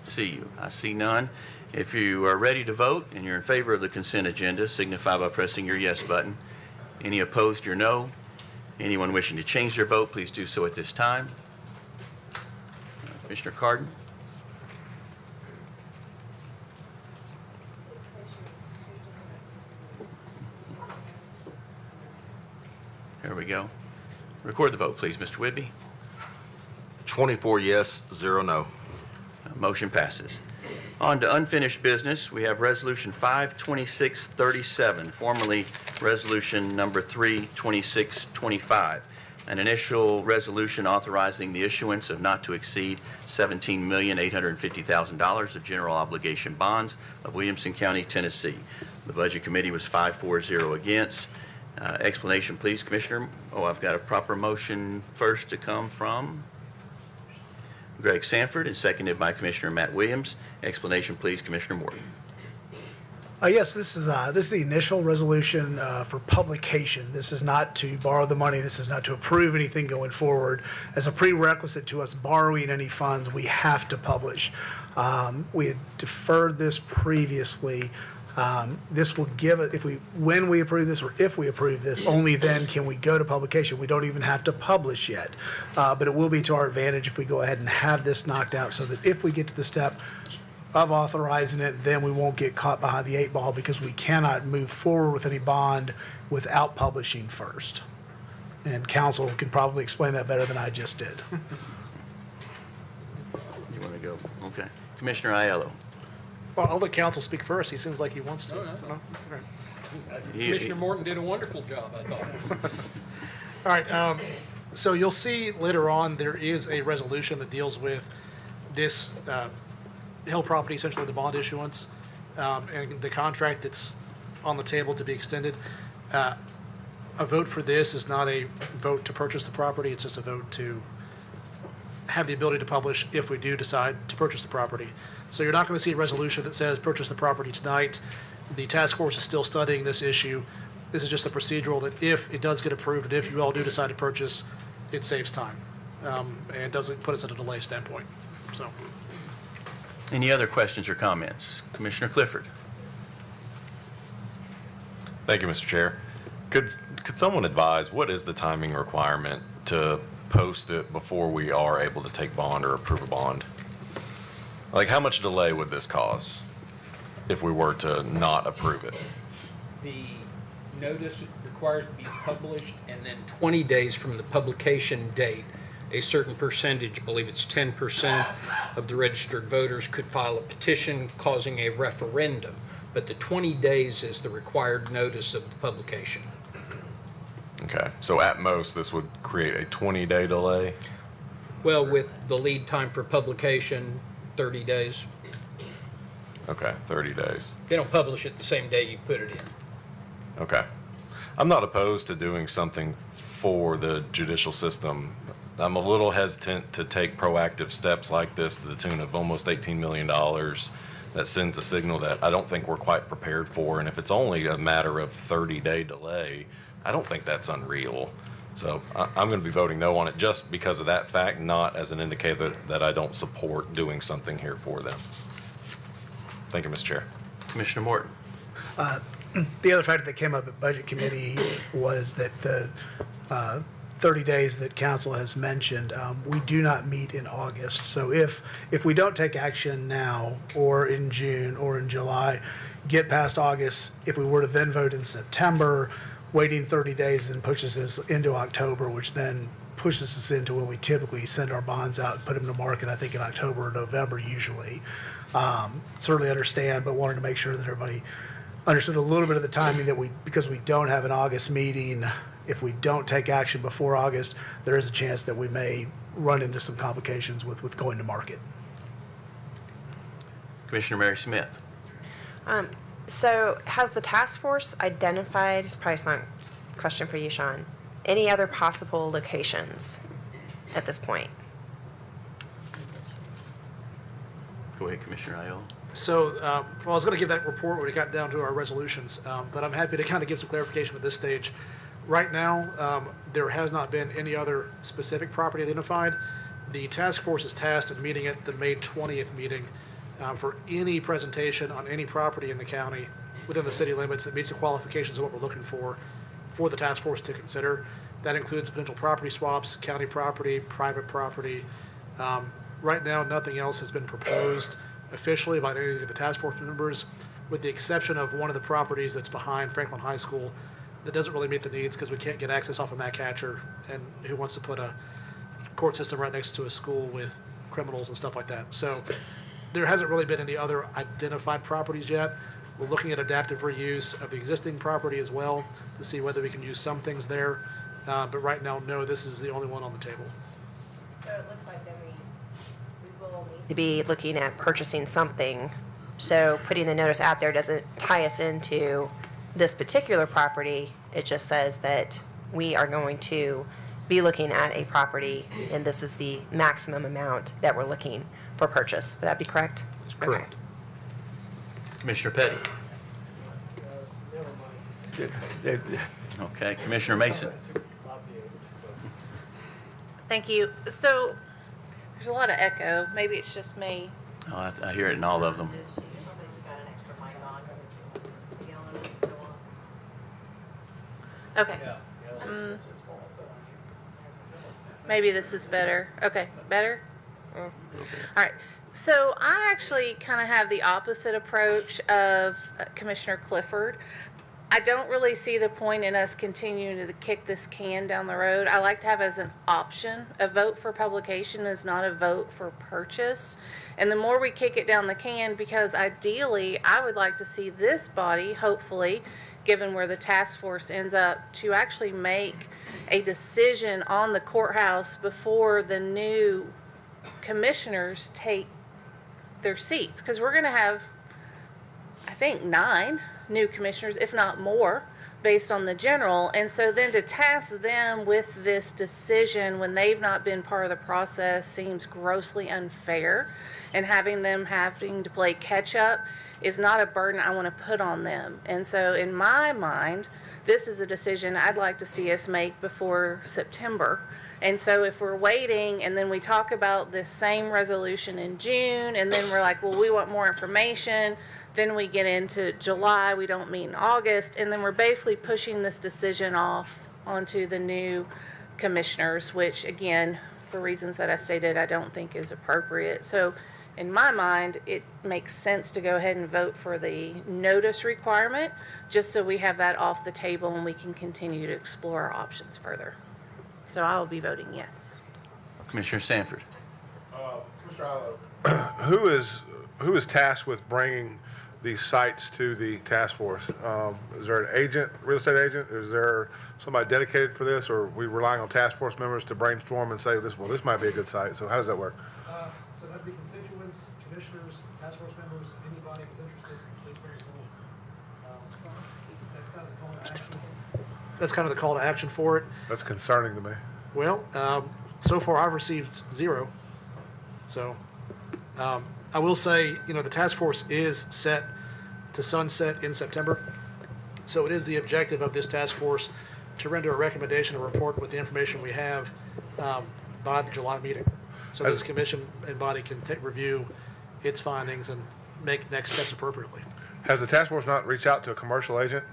see you. I see none. If you are ready to vote and you're in favor of the consent agenda, signify by pressing your yes button. Any opposed, your no. Anyone wishing to change their vote, please do so at this time. Commissioner Cardin? There we go. Record the vote, please, Mr. Whitby. 24 yes, 0 no. Motion passes. On to unfinished business, we have Resolution 52637, formerly Resolution Number 32625, an initial resolution authorizing the issuance of not to exceed $17,850,000 of general obligation bonds of Williamson County, Tennessee. The Budget Committee was 5-4-0 against. Explanation, please, Commissioner. Oh, I've got a proper motion first to come from Greg Sanford and seconded by Commissioner Matt Williams. Explanation, please, Commissioner Morton. Yes, this is the initial resolution for publication. This is not to borrow the money. This is not to approve anything going forward. As a prerequisite to us borrowing any funds, we have to publish. We had deferred this previously. This will give it, when we approve this, or if we approve this, only then can we go to publication. We don't even have to publish yet. But it will be to our advantage if we go ahead and have this knocked out, so that if we get to the step of authorizing it, then we won't get caught behind the eight ball, because we cannot move forward with any bond without publishing first. And council can probably explain that better than I just did. You want to go? Okay. Commissioner Aiello. Well, I'll let council speak first. He seems like he wants to. Commissioner Morton did a wonderful job, I thought. All right, so you'll see later on, there is a resolution that deals with this Hill property, essentially the bond issuance, and the contract that's on the table to be extended. A vote for this is not a vote to purchase the property. It's just a vote to have the ability to publish if we do decide to purchase the property. So you're not going to see a resolution that says purchase the property tonight. The task force is still studying this issue. This is just a procedural that if it does get approved, and if you all do decide to purchase, it saves time, and doesn't put us at a delay standpoint. So. Any other questions or comments? Commissioner Clifford. Thank you, Mr. Chair. Could someone advise what is the timing requirement to post it before we are able to take bond or approve a bond? Like, how much delay would this cause if we were to not approve it? The notice requires to be published, and then 20 days from the publication date, a certain percentage, I believe it's 10% of the registered voters, could file a petition causing a referendum. But the 20 days is the required notice of the publication. Okay, so at most, this would create a 20-day delay? Well, with the lead time for publication, 30 days. Okay, 30 days. They don't publish it the same day you put it in. Okay. I'm not opposed to doing something for the judicial system. I'm a little hesitant to take proactive steps like this to the tune of almost $18 million. That sends a signal that I don't think we're quite prepared for. And if it's only a matter of 30-day delay, I don't think that's unreal. So I'm going to be voting no on it just because of that fact, not as an indicator that I don't support doing something here for them. Thank you, Mr. Chair. Commissioner Morton. The other factor that came up at Budget Committee was that the 30 days that council has mentioned, we do not meet in August. So if we don't take action now, or in June, or in July, get past August, if we were to then vote in September, waiting 30 days then pushes us into October, which then pushes us into when we typically send our bonds out and put them to market, I think in October or November usually. Certainly understand, but wanted to make sure that everybody understood a little bit of the timing that because we don't have an August meeting, if we don't take action before August, there is a chance that we may run into some complications with going to market. Commissioner Mary Smith. So has the task force identified, it's probably not a question for you, Sean, any other possible locations at this point? Go ahead, Commissioner Aiello. So, well, I was going to give that report when it got down to our resolutions, but I'm happy to kind of give some clarification at this stage. Right now, there has not been any other specific property identified. The task force is tasked in meeting at the May 20th meeting for any presentation on any property in the county within the city limits that meets the qualifications of what we're looking for the task force to consider. That includes potential property swaps, county property, private property. Right now, nothing else has been proposed officially by any of the task force members, with the exception of one of the properties that's behind Franklin High School that doesn't really meet the needs because we can't get access off of Matt Hatcher, and who wants to put a court system right next to a school with criminals and stuff like that. So there hasn't really been any other identified properties yet. We're looking at adaptive reuse of the existing property as well to see whether we can use some things there. But right now, no, this is the only one on the table. So it looks like then we will need to be looking at purchasing something. So putting the notice out there doesn't tie us into this particular property. It just says that we are going to be looking at a property, and this is the maximum amount that we're looking for purchase. Would that be correct? Correct. Commissioner Petty. Okay, Commissioner Mason. Thank you. So there's a lot of echo. Maybe it's just me. Oh, I hear it in all of them. Okay. Maybe this is better. Okay, better? All right. So I actually kind of have the opposite approach of Commissioner Clifford. I don't really see the point in us continuing to kick this can down the road. I like to have as an option. A vote for publication is not a vote for purchase. And the more we kick it down the can, because ideally I would like to see this body, hopefully, given where the task force ends up, to actually make a decision on the courthouse before the new commissioners take their seats. Because we're going to have, I think, 9 new commissioners, if not more, based on the general. And so then to task them with this decision when they've not been part of the process seems grossly unfair. And having to play catch up is not a burden I want to put on them. And so in my mind, this is a decision I'd like to see us make before September. And so if we're waiting and then we talk about this same resolution in June and then we're like, well, we want more information, then we get into July, we don't meet in August, and then we're basically pushing this decision off onto the new commissioners, which again, for reasons that I stated, I don't think is appropriate. So in my mind, it makes sense to go ahead and vote for the notice requirement, just so we have that off the table and we can continue to explore our options further. So I will be voting yes. Commissioner Sanford. Commissioner Illo, who is tasked with bringing these sites to the task force? Is there an agent, real estate agent? Is there somebody dedicated for this, or are we relying on task force members to brainstorm and say, this might be a good site? So how does that work? So that'd be constituents, commissioners, task force members, anybody who's interested, please bring it forward. That's kind of the call to action for it. That's concerning to me. Well, so far I've received 0. So I will say, the task force is set to sunset in September. So it is the objective of this task force to render a recommendation, a report with the information we have by the July meeting. So this commission and body can review its findings and make next steps appropriately. Has the task force not reached out to a commercial agent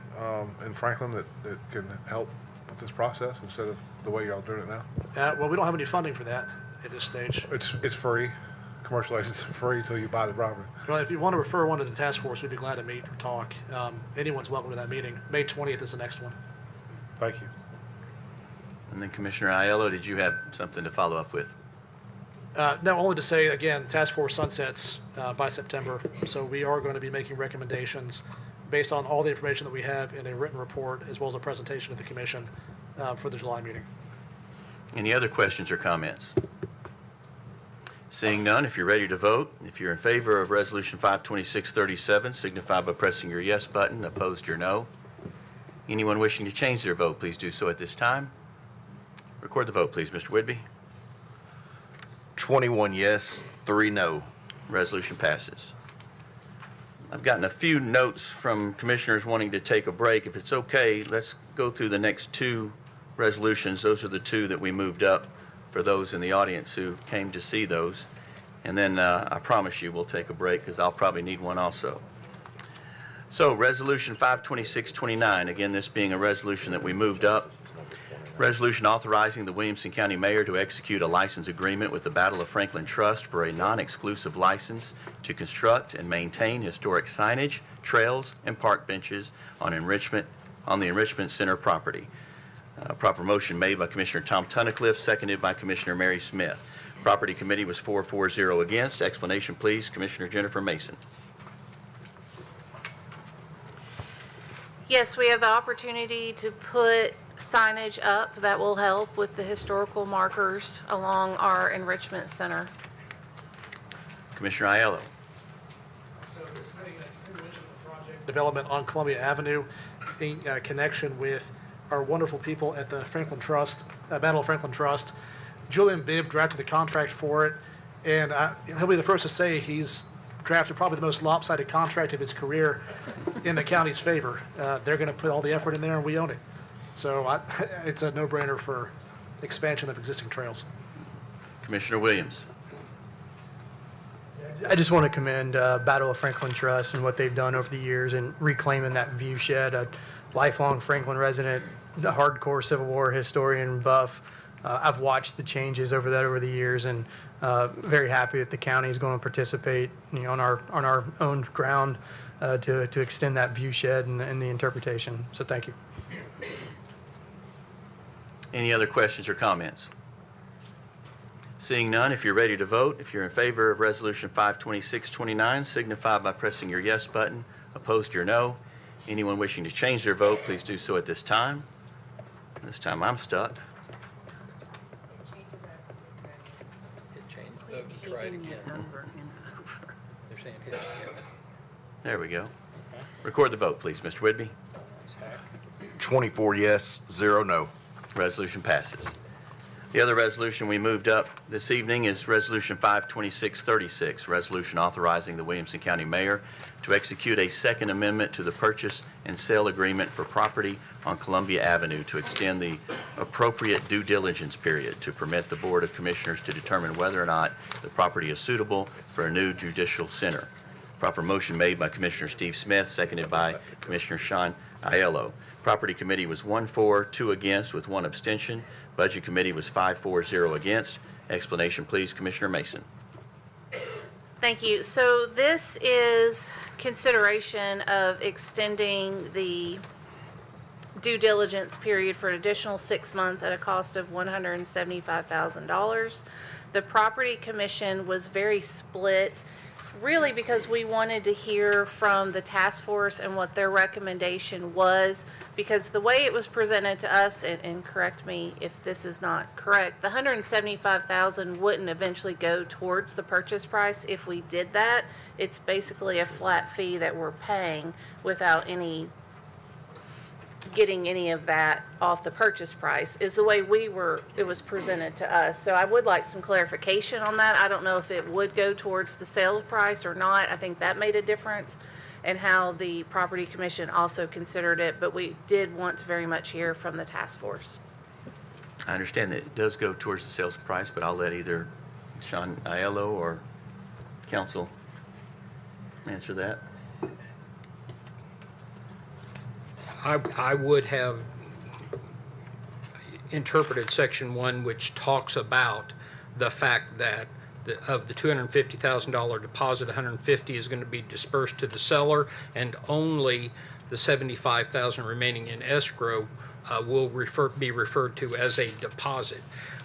in Franklin that can help with this process instead of the way y'all doing it now? Well, we don't have any funding for that at this stage. It's free. Commercial agents are free until you buy the property. Well, if you want to refer one to the task force, we'd be glad to meet or talk. Anyone's welcome to that meeting. May 20th is the next one. Thank you. And then Commissioner Aiello, did you have something to follow up with? No, only to say, again, task force sunsets by September. So we are going to be making recommendations based on all the information that we have in a written report, as well as a presentation to the commission for the July meeting. Any other questions or comments? Seeing none, if you're ready to vote, if you're in favor of Resolution 52637, signify by pressing your yes button. Opposed, your no. Anyone wishing to change their vote, please do so at this time. Record the vote, please, Mr. Whidbey. 21 yes, 3 no. Resolution passes. I've gotten a few notes from commissioners wanting to take a break. If it's okay, let's go through the next 2 resolutions. Those are the 2 that we moved up for those in the audience who came to see those. And then I promise you we'll take a break because I'll probably need one also. So Resolution 52629, again, this being a resolution that we moved up. Resolution authorizing the Williamson County Mayor to execute a license agreement with the Battle of Franklin Trust for a non-exclusive license to construct and maintain historic signage, trails, and park benches on the Enrichment Center property. Proper motion made by Commissioner Tom Tunnicliffe, seconded by Commissioner Mary Smith. Property Committee was 4-0 against. Explanation, please, Commissioner Jennifer Mason. Yes, we have the opportunity to put signage up that will help with the historical markers along our Enrichment Center. Commissioner Aiello. So this is a continuation of the project development on Columbia Avenue in connection with our wonderful people at the Franklin Trust, Battle of Franklin Trust. Julian Bibb drafted the contract for it, and he'll be the first to say he's drafted probably the most lopsided contract of his career. in the county's favor. They're going to put all the effort in there, and we own it. So it's a no-brainer for expansion of existing trails. Commissioner Williams. I just want to commend Battle of Franklin Trust and what they've done over the years in reclaiming that view shed. A lifelong Franklin resident, a hardcore Civil War historian, buff. I've watched the changes over the years, and very happy that the county is going to participate, on our own ground to extend that view shed and the interpretation. So thank you. Any other questions or comments? Seeing none, if you're ready to vote, if you're in favor of Resolution 52629, signify by pressing your yes button. Opposed, your no. Anyone wishing to change their vote, please do so at this time. This time I'm stuck. Hit change vote and try it again. They're saying hit it again. There we go. Record the vote, please, Mr. Whidbey. 24 yes, 0 no. Resolution passes. The other resolution we moved up this evening is Resolution 52636, resolution authorizing the Williamson County Mayor to execute a second amendment to the purchase and sale agreement for property on Columbia Avenue to extend the appropriate due diligence period to permit the Board of Commissioners to determine whether or not the property is suitable for a new judicial center. Proper motion made by Commissioner Steve Smith, seconded by Commissioner Sean Aiello. Property Committee was 1 for, 2 against, with 1 abstention. Budget Committee was 5 for, 0 against. Explanation, please, Commissioner Mason. Thank you. So this is consideration of extending the due diligence period for an additional 6 months at a cost of $175,000. The Property Commission was very split, really because we wanted to hear from the task force and what their recommendation was, because the way it was presented to us, and correct me if this is not correct, the $175,000 wouldn't eventually go towards the purchase price if we did that. It's basically a flat fee that we're paying without getting any of that off the purchase price, is the way it was presented to us. So I would like some clarification on that. I don't know if it would go towards the sales price or not. I think that made a difference in how the Property Commission also considered it, but we did want to very much hear from the task force. I understand that it does go towards the sales price, but I'll let either Sean Aiello or council answer that. I would have interpreted Section 1, which talks about the fact that of the $250,000 deposit, $150,000 is going to be dispersed to the seller, and only the $75,000 remaining in escrow will be referred to as a deposit.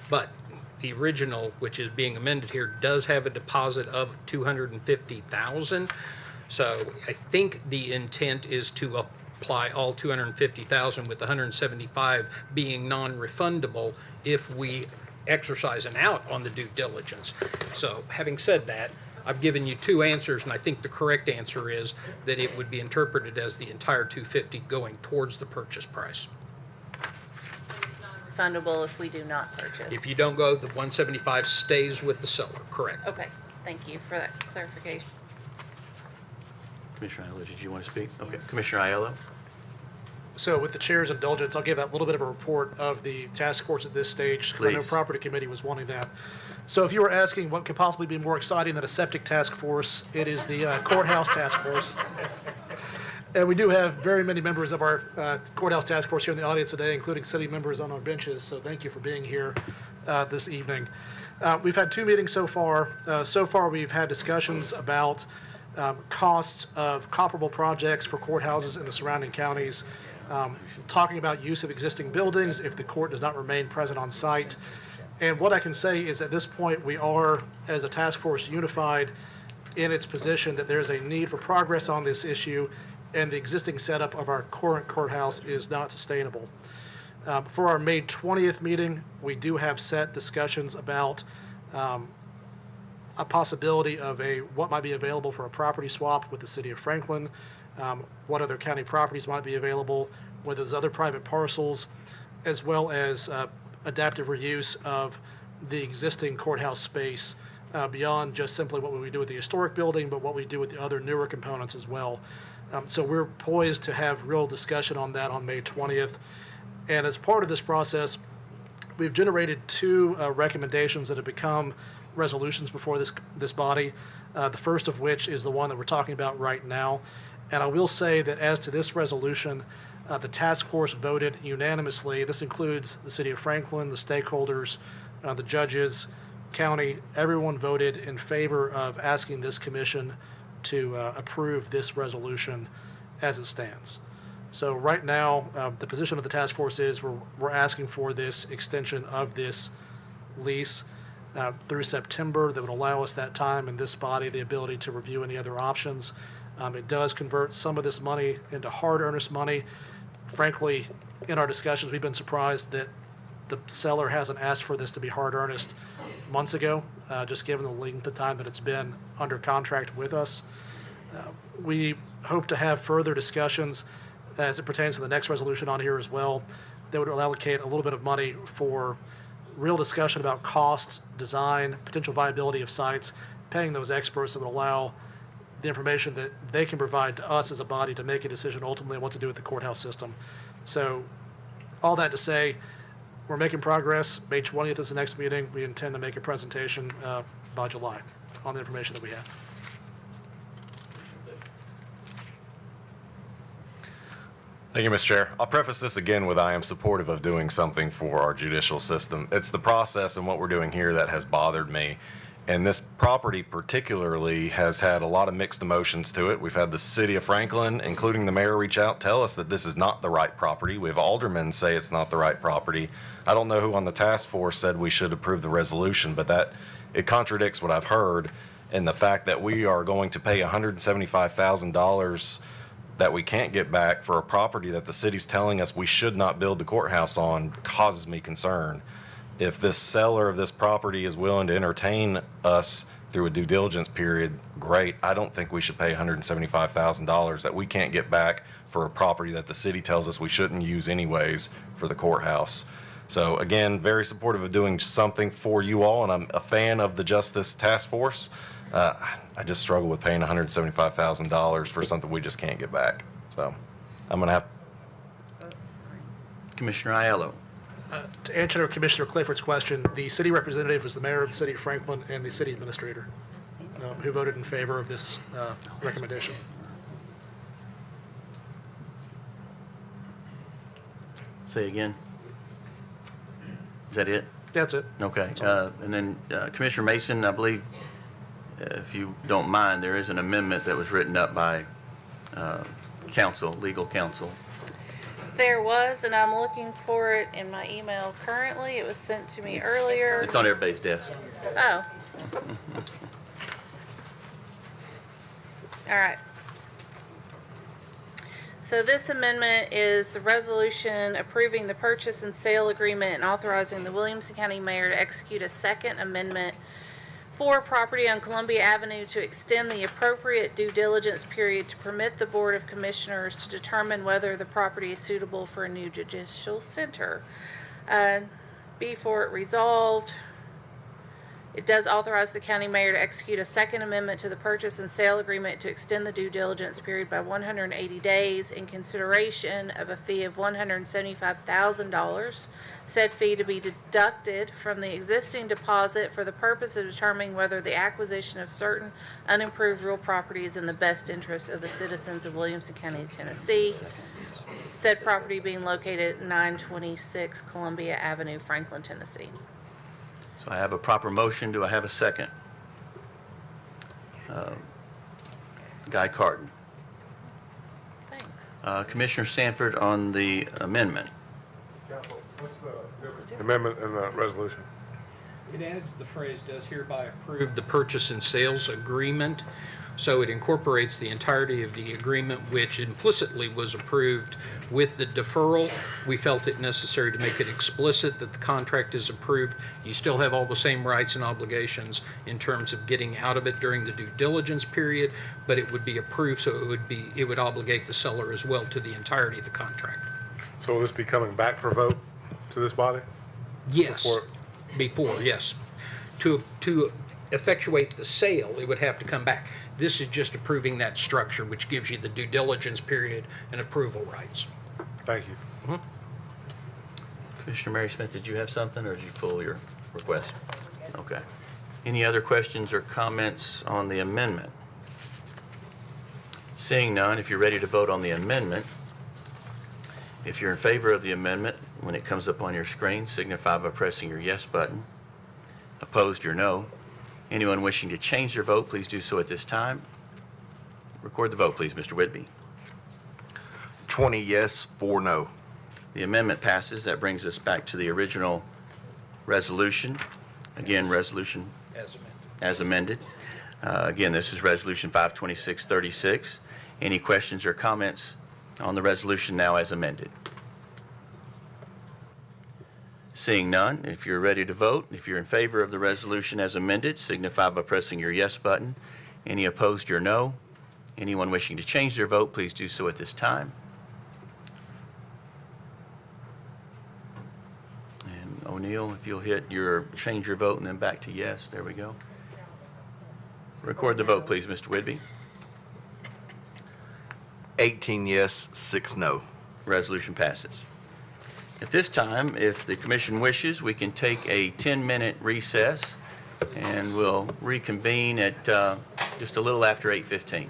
But the original, which is being amended here, does have a deposit of $250,000. So I think the intent is to apply all $250,000 with the $175,000 being non-refundable if we exercise an out on the due diligence. So having said that, I've given you 2 answers, and I think the correct answer is that it would be interpreted as the entire $250,000 going towards the purchase price. Refundable if we do not purchase. If you don't go, the $175,000 stays with the seller, correct? Okay, thank you for that clarification. Commissioner Aiello, did you want to speak? Okay, Commissioner Aiello. So with the chair's indulgence, I'll give that little bit of a report of the task force at this stage, because I know Please. Property Committee was wanting that. So if you were asking what could possibly be more exciting than a septic task force, it is the courthouse task force. And we do have very many members of our courthouse task force here in the audience today, including city members on our benches, so thank you for being here this evening. We've had 2 meetings so far. So far, we've had discussions about costs of comparable projects for courthouses in the surrounding counties, talking about use of existing buildings if the court does not remain present on site. And what I can say is at this point, we are, as a task force, unified in its position that there is a need for progress on this issue, and the existing setup of our current courthouse is not sustainable. For our May 20th meeting, we do have set discussions about a possibility of what might be available for a property swap with the city of Franklin, what other county properties might be available, whether there's other private parcels, as well as adaptive reuse of the existing courthouse space beyond just simply what we do with the historic building, but what we do with the other newer components as well. So we're poised to have real discussion on that on May 20th. And as part of this process, we've generated two recommendations that have become resolutions before this body. The first of which is the one that we're talking about right now. And I will say that as to this resolution, the task force voted unanimously. This includes the city of Franklin, the stakeholders, the judges, county. Everyone voted in favor of asking this commission to approve this resolution as it stands. So right now, the position of the task force is we're asking for this extension of this lease through September that would allow us that time in this body the ability to review any other options. It does convert some of this money into hard earnest money. Frankly, in our discussions, we've been surprised that the seller hasn't asked for this to be hard earnest months ago, just given the length of time that it's been under contract with us. We hope to have further discussions as it pertains to the next resolution on here as well that would allocate a little bit of money for real discussion about costs, design, potential viability of sites, paying those experts that would allow the information that they can provide to us as a body to make a decision ultimately on what to do with the courthouse system. So all that to say, we're making progress. May 20th is the next meeting. We intend to make a presentation by July on the information that we have. Thank you, Mr. Chair. I'll preface this again with I am supportive of doing something for our judicial system. It's the process and what we're doing here that has bothered me. And this property particularly has had a lot of mixed emotions to it. We've had the city of Franklin, including the mayor, reach out, tell us that this is not the right property. We have aldermen say it's not the right property. I don't know who on the task force said we should approve the resolution, but it contradicts what I've heard. And the fact that we are going to pay $175,000 that we can't get back for a property that the city's telling us we should not build the courthouse on causes me concern. If this seller of this property is willing to entertain us through a due diligence period, great. I don't think we should pay $175,000 that we can't get back for a property that the city tells us we shouldn't use anyways for the courthouse. So again, very supportive of doing something for you all, and I'm a fan of the Justice Task Force. I just struggle with paying $175,000 for something we just can't get back. So I'm going to have... Commissioner Aiello. To answer Commissioner Clifford's question, the city representative was the mayor of the city of Franklin and the city administrator who voted in favor of this recommendation. Say again. Is that it? That's it. Okay. And then Commissioner Mason, I believe, if you don't mind, there is an amendment that was written up by legal counsel. There was, and I'm looking for it in my email currently. It was sent to me earlier. It's on everybody's desk. Oh. All right. So this amendment is the resolution approving the purchase and sale agreement and authorizing the Williamson County Mayor to execute a second amendment for property on Columbia Avenue to extend the appropriate due diligence period to permit the Board of Commissioners to determine whether the property is suitable for a new judicial center. Be for it resolved. It does authorize the county mayor to execute a second amendment to the purchase and sale agreement to extend the due diligence period by 180 days in consideration of a fee of $175,000. Said fee to be deducted from the existing deposit for the purpose of determining whether the acquisition of certain unimproved real property is in the best interest of the citizens of Williamson County, Tennessee. Said property being located at 926 Columbia Avenue, Franklin, Tennessee. So I have a proper motion. Do I have a second? Guy Carton. Thanks. Commissioner Sanford on the amendment. What's the amendment and the resolution? It adds the phrase, does hereby approve the purchase and sales agreement. So it incorporates the entirety of the agreement, which implicitly was approved with the deferral. We felt it necessary to make it explicit that the contract is approved. You still have all the same rights and obligations in terms of getting out of it during the due diligence period, but it would be approved, so it would obligate the seller as well to the entirety of the contract. So will this be coming back for vote to this body? Yes. Before, yes. To effectuate the sale, it would have to come back. This is just approving that structure, which gives you the due diligence period and approval rights. Thank you. Commissioner Mary Smith, did you have something, or did you pull your request? Okay. Any other questions or comments on the amendment? Seeing none, if you're ready to vote on the amendment, if you're in favor of the amendment, when it comes up on your screen, signify by pressing your yes button. Opposed, your no. Anyone wishing to change their vote, please do so at this time. Record the vote, please, Mr. Whitby. 20 yes, 4 no. The amendment passes. That brings us back to the original resolution. Again, resolution as amended. Again, this is Resolution 52636. Any questions or comments on the resolution now as amended? Seeing none, if you're ready to vote, if you're in favor of the resolution as amended, signify by pressing your yes button. Any opposed, your no. Anyone wishing to change their vote, please do so at this time. And O'Neill, if you'll hit your change your vote and then back to yes. There we go. Record the vote, please, Mr. Whitby. 18 yes, 6 no. Resolution passes. At this time, if the commission wishes, we can take a 10-minute recess, and we'll reconvene at just a little after 8:15.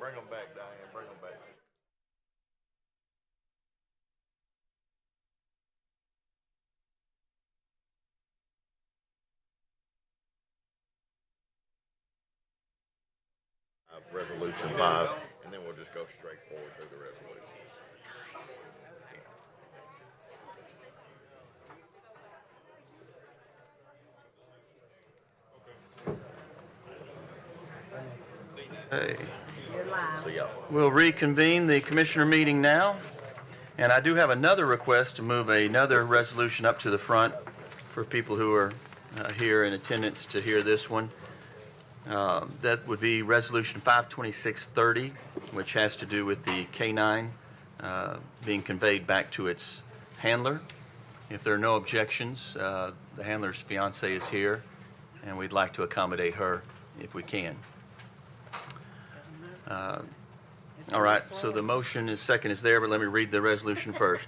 Bring them back, Diane, bring them back. Resolution 5, and then we'll just go straight forward through the resolutions. Hey. See y'all. We'll reconvene the commissioner meeting now. And I do have another request to move another resolution up to the front for people who are here in attendance to hear this one. That would be Resolution 52630, which has to do with the K-9 being conveyed back to its handler. If there are no objections, the handler's fiance is here, and we'd like to accommodate her if we can. All right, so the motion is second is there, but let me read the resolution first.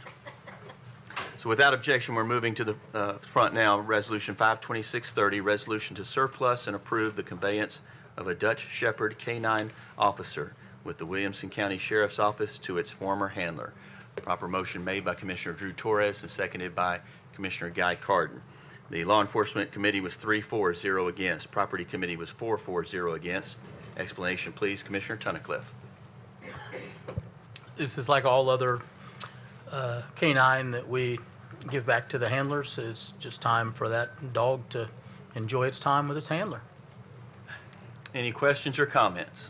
So without objection, we're moving to the front now. Resolution 52630, resolution to surplus and approve the conveyance of a Dutch Shepherd K-9 officer with the Williamson County Sheriff's Office to its former handler. Proper motion made by Commissioner Drew Torres and seconded by Commissioner Guy Carden. The Law Enforcement Committee was 3-4, 0 against. Property Committee was 4-4, 0 against. Explanation, please, Commissioner Tunnicliffe. This is like all other K-9 that we give back to the handlers. It's just time for that dog to enjoy its time with its handler. Any questions or comments?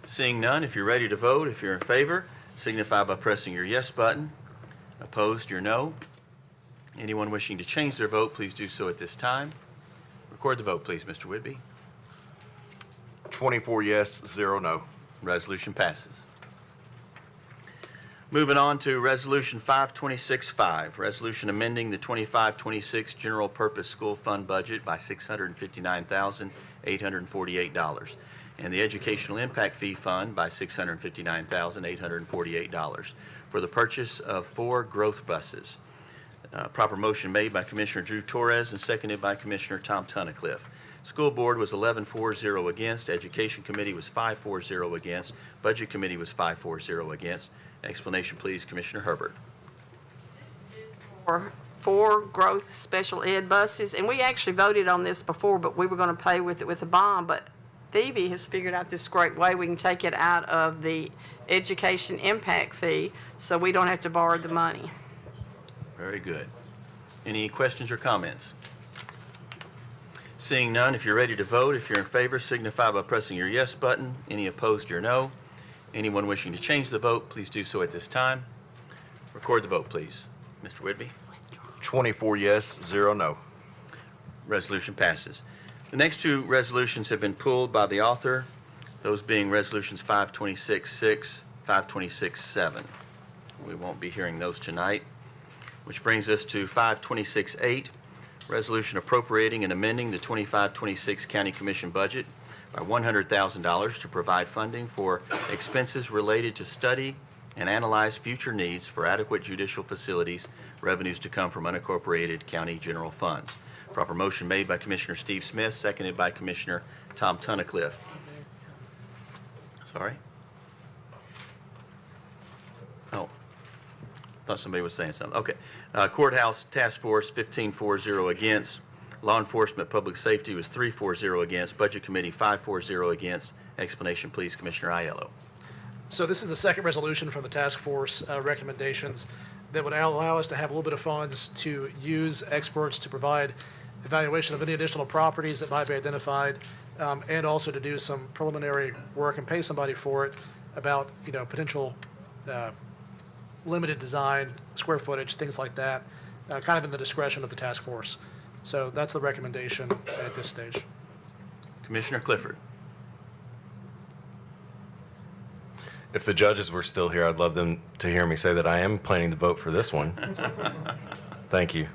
Seeing none, if you're ready to vote, if you're in favor, signify by pressing your yes button. Opposed, your no. Anyone wishing to change their vote, please do so at this time. Record the vote, please, Mr. Whitby. 24 yes, 0 no. Resolution passes. Moving on to Resolution 526-5, resolution amending the 25-26 General Purpose School Fund budget by $659,848, and the Educational Impact Fee Fund by $659,848 for the purchase of 4 growth buses. Proper motion made by Commissioner Drew Torres and seconded by Commissioner Tom Tunnicliffe. School Board was 11-4, 0 against. Education Committee was 5-4, 0 against. Budget Committee was 5-4, 0 against. Explanation, please, Commissioner Herbert. This is for 4 growth special ed buses, and we actually voted on this before, but we were going to pay with it with a bond, but Phoebe has figured out this great way. We can take it out of the education impact fee, so we don't have to borrow the money. Very good. Any questions or comments? Seeing none, if you're ready to vote, if you're in favor, signify by pressing your yes button. Any opposed, your no. Anyone wishing to change the vote, please do so at this time. Record the vote, please. Mr. Whitby? 24 yes, 0 no. Resolution passes. The next 2 resolutions have been pulled by the author, those being Resolutions 526-6, 526-7. We won't be hearing those tonight, which brings us to 526-8, resolution appropriating and amending the 25-26 County Commission budget by $100,000 to provide funding for expenses related to study and analyze future needs for adequate judicial facilities, revenues to come from unincorporated county general funds. Proper motion made by Commissioner Steve Smith, seconded by Commissioner Tom Tunnicliffe. Sorry? Oh, thought somebody was saying something. Okay. Courthouse Task Force, 15-4, 0 against. Law Enforcement Public Safety was 3-4, 0 against. Budget Committee, 5-4, 0 against. Explanation, please, Commissioner Aiello. So this is the second resolution from the task force recommendations that would allow us to have a little bit of funds to use experts to provide evaluation of any additional properties that might be identified, and also to do some preliminary work and pay somebody for it about, potential limited design, square footage, things like that, kind of in the discretion of the task force. So that's the recommendation at this stage. Commissioner Clifford. If the judges were still here, I'd love them to hear me say that I am planning to vote for this one. Thank you.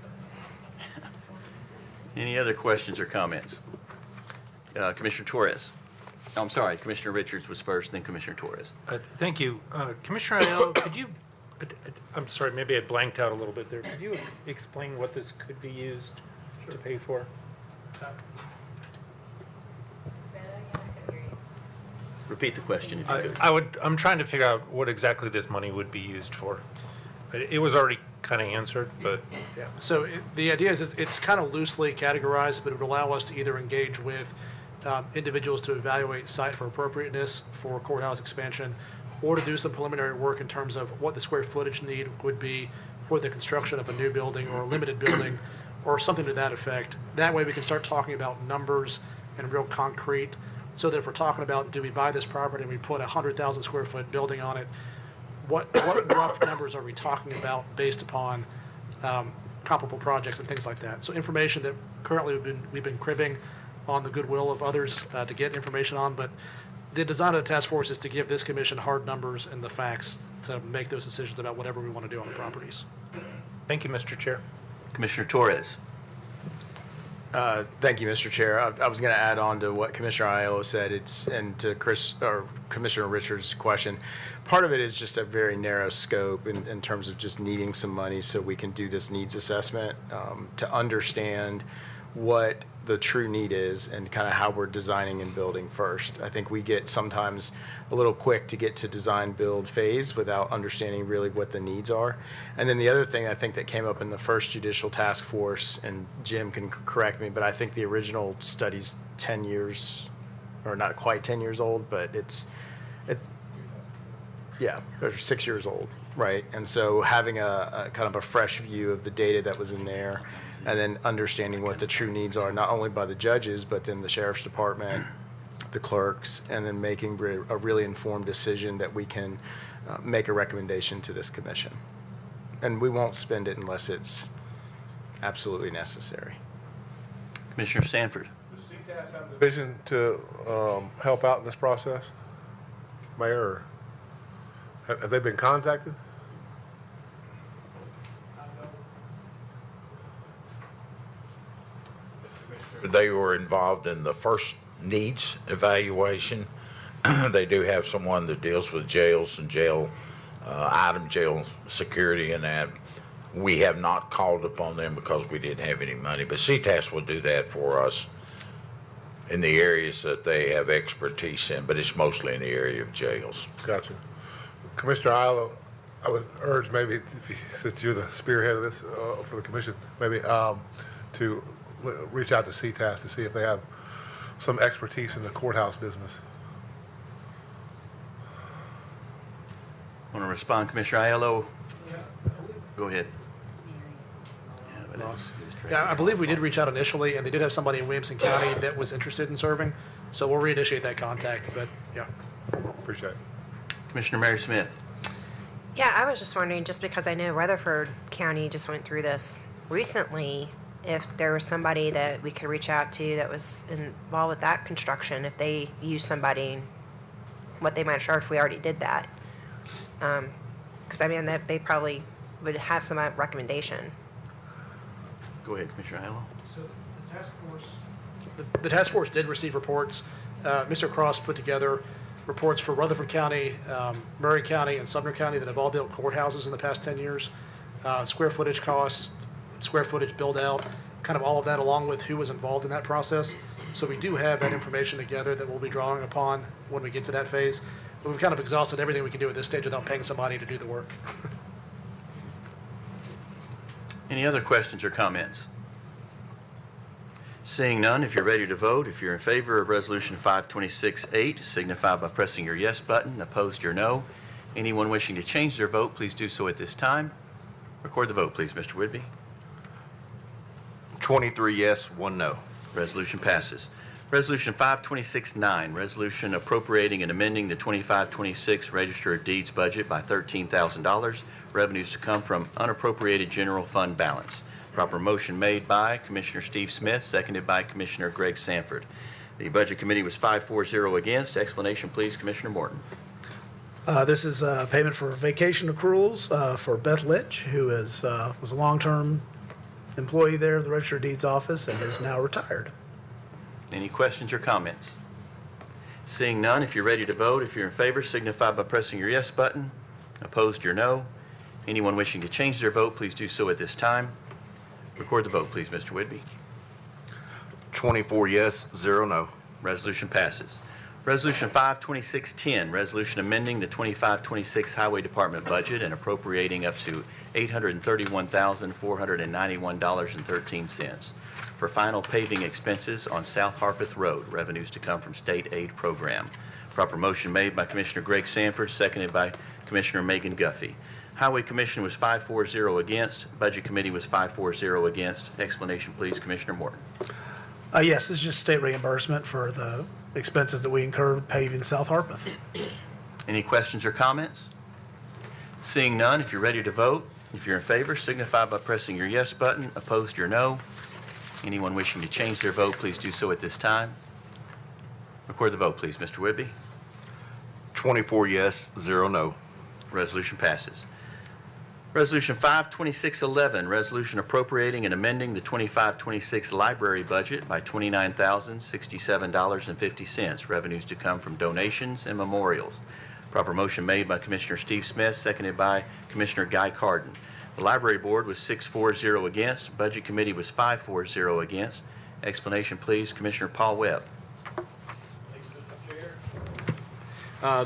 Any other questions or comments? Commissioner Torres. Oh, I'm sorry, Commissioner Richards was first, then Commissioner Torres. Thank you. Commissioner Aiello, could you, I'm sorry, maybe I blanked out a little bit there. Could you explain what this could be used to pay for? repeat the question if you could. I'm trying to figure out what exactly this money would be used for. It was already kind of answered, but. Yeah, so the idea is it's kind of loosely categorized, but it would allow us to either engage with individuals to evaluate site for appropriateness for courthouse expansion, or to do some preliminary work in terms of what the square footage need would be for the construction of a new building or a limited building, or something to that effect. That way we can start talking about numbers and real concrete, so that if we're talking about, do we buy this property and we put a 100,000 square foot building on it, what rough numbers are we talking about based upon comparable projects and things like that. So information that currently we've been cribbing on the goodwill of others to get information on, but the design of the task force is to give this commission hard numbers and the facts to make those decisions about whatever we want to do on the properties. Thank you, Mr. Chair. Commissioner Torres. Thank you, Mr. Chair. I was going to add on to what Commissioner Aiello said. And to Commissioner Richards' question. Part of it is just a very narrow scope in terms of just needing some money so we can do this needs assessment to understand what the true need is and kind of how we're designing and building first. I think we get sometimes a little quick to get to design build phase without understanding really what the needs are. And then the other thing I think that came up in the first judicial task force, and Jim can correct me, but I think the original study's 10 years, or not quite 10 years old, but it's yeah, they're 6 years old, right? And so having a kind of a fresh view of the data that was in there, and then understanding what the true needs are, not only by the judges, but then the sheriff's department, the clerks, and then making a really informed decision that we can make a recommendation to this commission. And we won't spend it unless it's absolutely necessary. Commissioner Sanford. Does CTAS have the vision to help out in this process? Mayor, or have they been contacted? They were involved in the first needs evaluation. They do have someone that deals with jails and jail security and that. We have not called upon them because we didn't have any money, but CTAS will do that for us in the areas that they have expertise in, but it's mostly in the area of jails. Gotcha. Commissioner Aiello, I would urge maybe, since you're the spearhead of this for the commission, maybe to reach out to CTAS to see if they have some expertise in the courthouse business. Want to respond, Commissioner Aiello? Go ahead. Yeah, I believe we did reach out initially, and they did have somebody in Williamson County that was interested in serving, so we'll reinitiate that contact, but yeah. Appreciate it. Commissioner Mary Smith. Yeah, I was just wondering, just because I know Rutherford County just went through this recently, if there was somebody that we could reach out to that was involved with that construction, if they used somebody, what they might charge if we already did that. Because, I mean, they probably would have some recommendation. Go ahead, Commissioner Aiello. So the task force did receive reports. Mr. Cross put together reports for Rutherford County, Murray County, and Sumner County that have all built courthouses in the past 10 years. Square footage costs, square footage build out, kind of all of that along with who was involved in that process. So we do have that information together that we'll be drawing upon when we get to that phase. But we've kind of exhausted everything we can do at this stage without paying somebody to do the work. Any other questions or comments? Seeing none, if you're ready to vote, if you're in favor of Resolution 526-8, signify by pressing your yes button. Opposed, your no. Anyone wishing to change their vote, please do so at this time. Record the vote, please, Mr. Whitby. 23 yes, 1 no. Resolution passes. Resolution 526-9, resolution appropriating and amending the 25-26 Register of Deeds budget by $13,000, revenues to come from unappropriated general fund balance. Proper motion made by Commissioner Steve Smith, seconded by Commissioner Greg Sanford. The Budget Committee was 5-4-0 against. Explanation, please, Commissioner Morton. This is payment for vacation accruals for Beth Lynch, who was a long-term employee there of the Register of Deeds office and is now retired. Any questions or comments? Seeing none, if you're ready to vote, if you're in favor, signify by pressing your yes button. Opposed, your no. Anyone wishing to change their vote, please do so at this time. Record the vote, please, Mr. Whitby. 24 yes, 0 no. Resolution passes. Resolution 52610, resolution amending the 25-26 Highway Department budget and appropriating up to $831,491.13 for final paving expenses on South Harpeth Road, revenues to come from state aid program. Proper motion made by Commissioner Greg Sanford, seconded by Commissioner Megan Guffey. Highway Commission was 5-4-0 against. Budget Committee was 5-4-0 against. Explanation, please, Commissioner Morton. Yes, this is just state reimbursement for the expenses that we incurred paving South Harpeth. Any questions or comments? Seeing none, if you're ready to vote, if you're in favor, signify by pressing your yes button. Opposed, your no. Anyone wishing to change their vote, please do so at this time. Record the vote, please, Mr. Whitby. 24 yes, 0 no. Resolution passes. Resolution 52611, resolution appropriating and amending the 25-26 library budget by $29,067.50, revenues to come from donations and memorials. Proper motion made by Commissioner Steve Smith, seconded by Commissioner Guy Carden. The Library Board was 6-4-0 against. Budget Committee was 5-4-0 against. Explanation, please, Commissioner Paul Webb.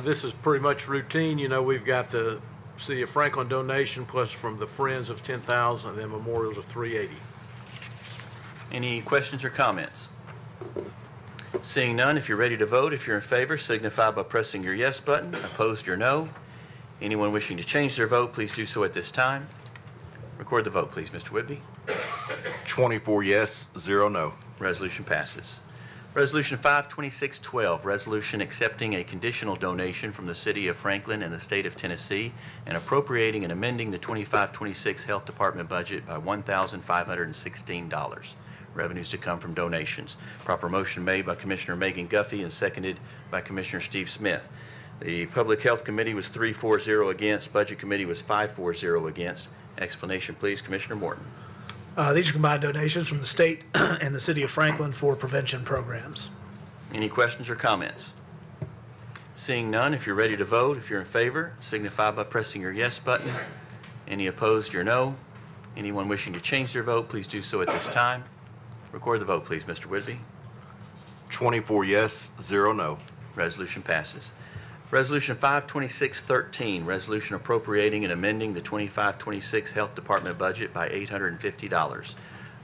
This is pretty much routine. You know, we've got the City of Franklin donation plus from the Friends of 10,000 and then memorials of 380. Any questions or comments? Seeing none, if you're ready to vote, if you're in favor, signify by pressing your yes button. Opposed, your no. Anyone wishing to change their vote, please do so at this time. Record the vote, please, Mr. Whitby. 24 yes, 0 no. Resolution passes. Resolution 52612, resolution accepting a conditional donation from the City of Franklin and the State of Tennessee and appropriating and amending the 25-26 Health Department budget by $1,516. Revenues to come from donations. Proper motion made by Commissioner Megan Guffey and seconded by Commissioner Steve Smith. The Public Health Committee was 3-4-0 against. Budget Committee was 5-4-0 against. Explanation, please, Commissioner Morton. These are combined donations from the state and the city of Franklin for prevention programs. Any questions or comments? Seeing none, if you're ready to vote, if you're in favor, signify by pressing your yes button. Any opposed, your no. Anyone wishing to change their vote, please do so at this time. Record the vote, please, Mr. Whitby. 24 yes, 0 no. Resolution passes. Resolution 52613, resolution appropriating and amending the 25-26 Health Department budget by $850.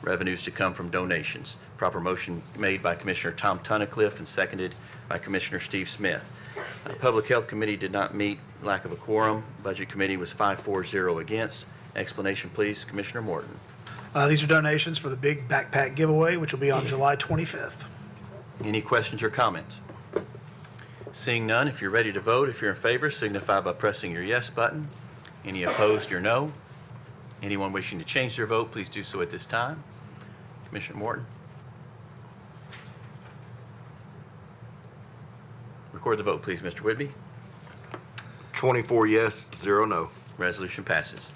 Revenues to come from donations. Proper motion made by Commissioner Tom Tunnicliffe and seconded by Commissioner Steve Smith. Public Health Committee did not meet, lack of a quorum. Budget Committee was 5-4-0 against. Explanation, please, Commissioner Morton. These are donations for the big backpack giveaway, which will be on July 25th. Any questions or comments? Seeing none, if you're ready to vote, if you're in favor, signify by pressing your yes button. Any opposed, your no. Anyone wishing to change their vote, please do so at this time. Commissioner Morton. Record the vote, please, Mr. Whitby. 24 yes, 0 no. Resolution passes.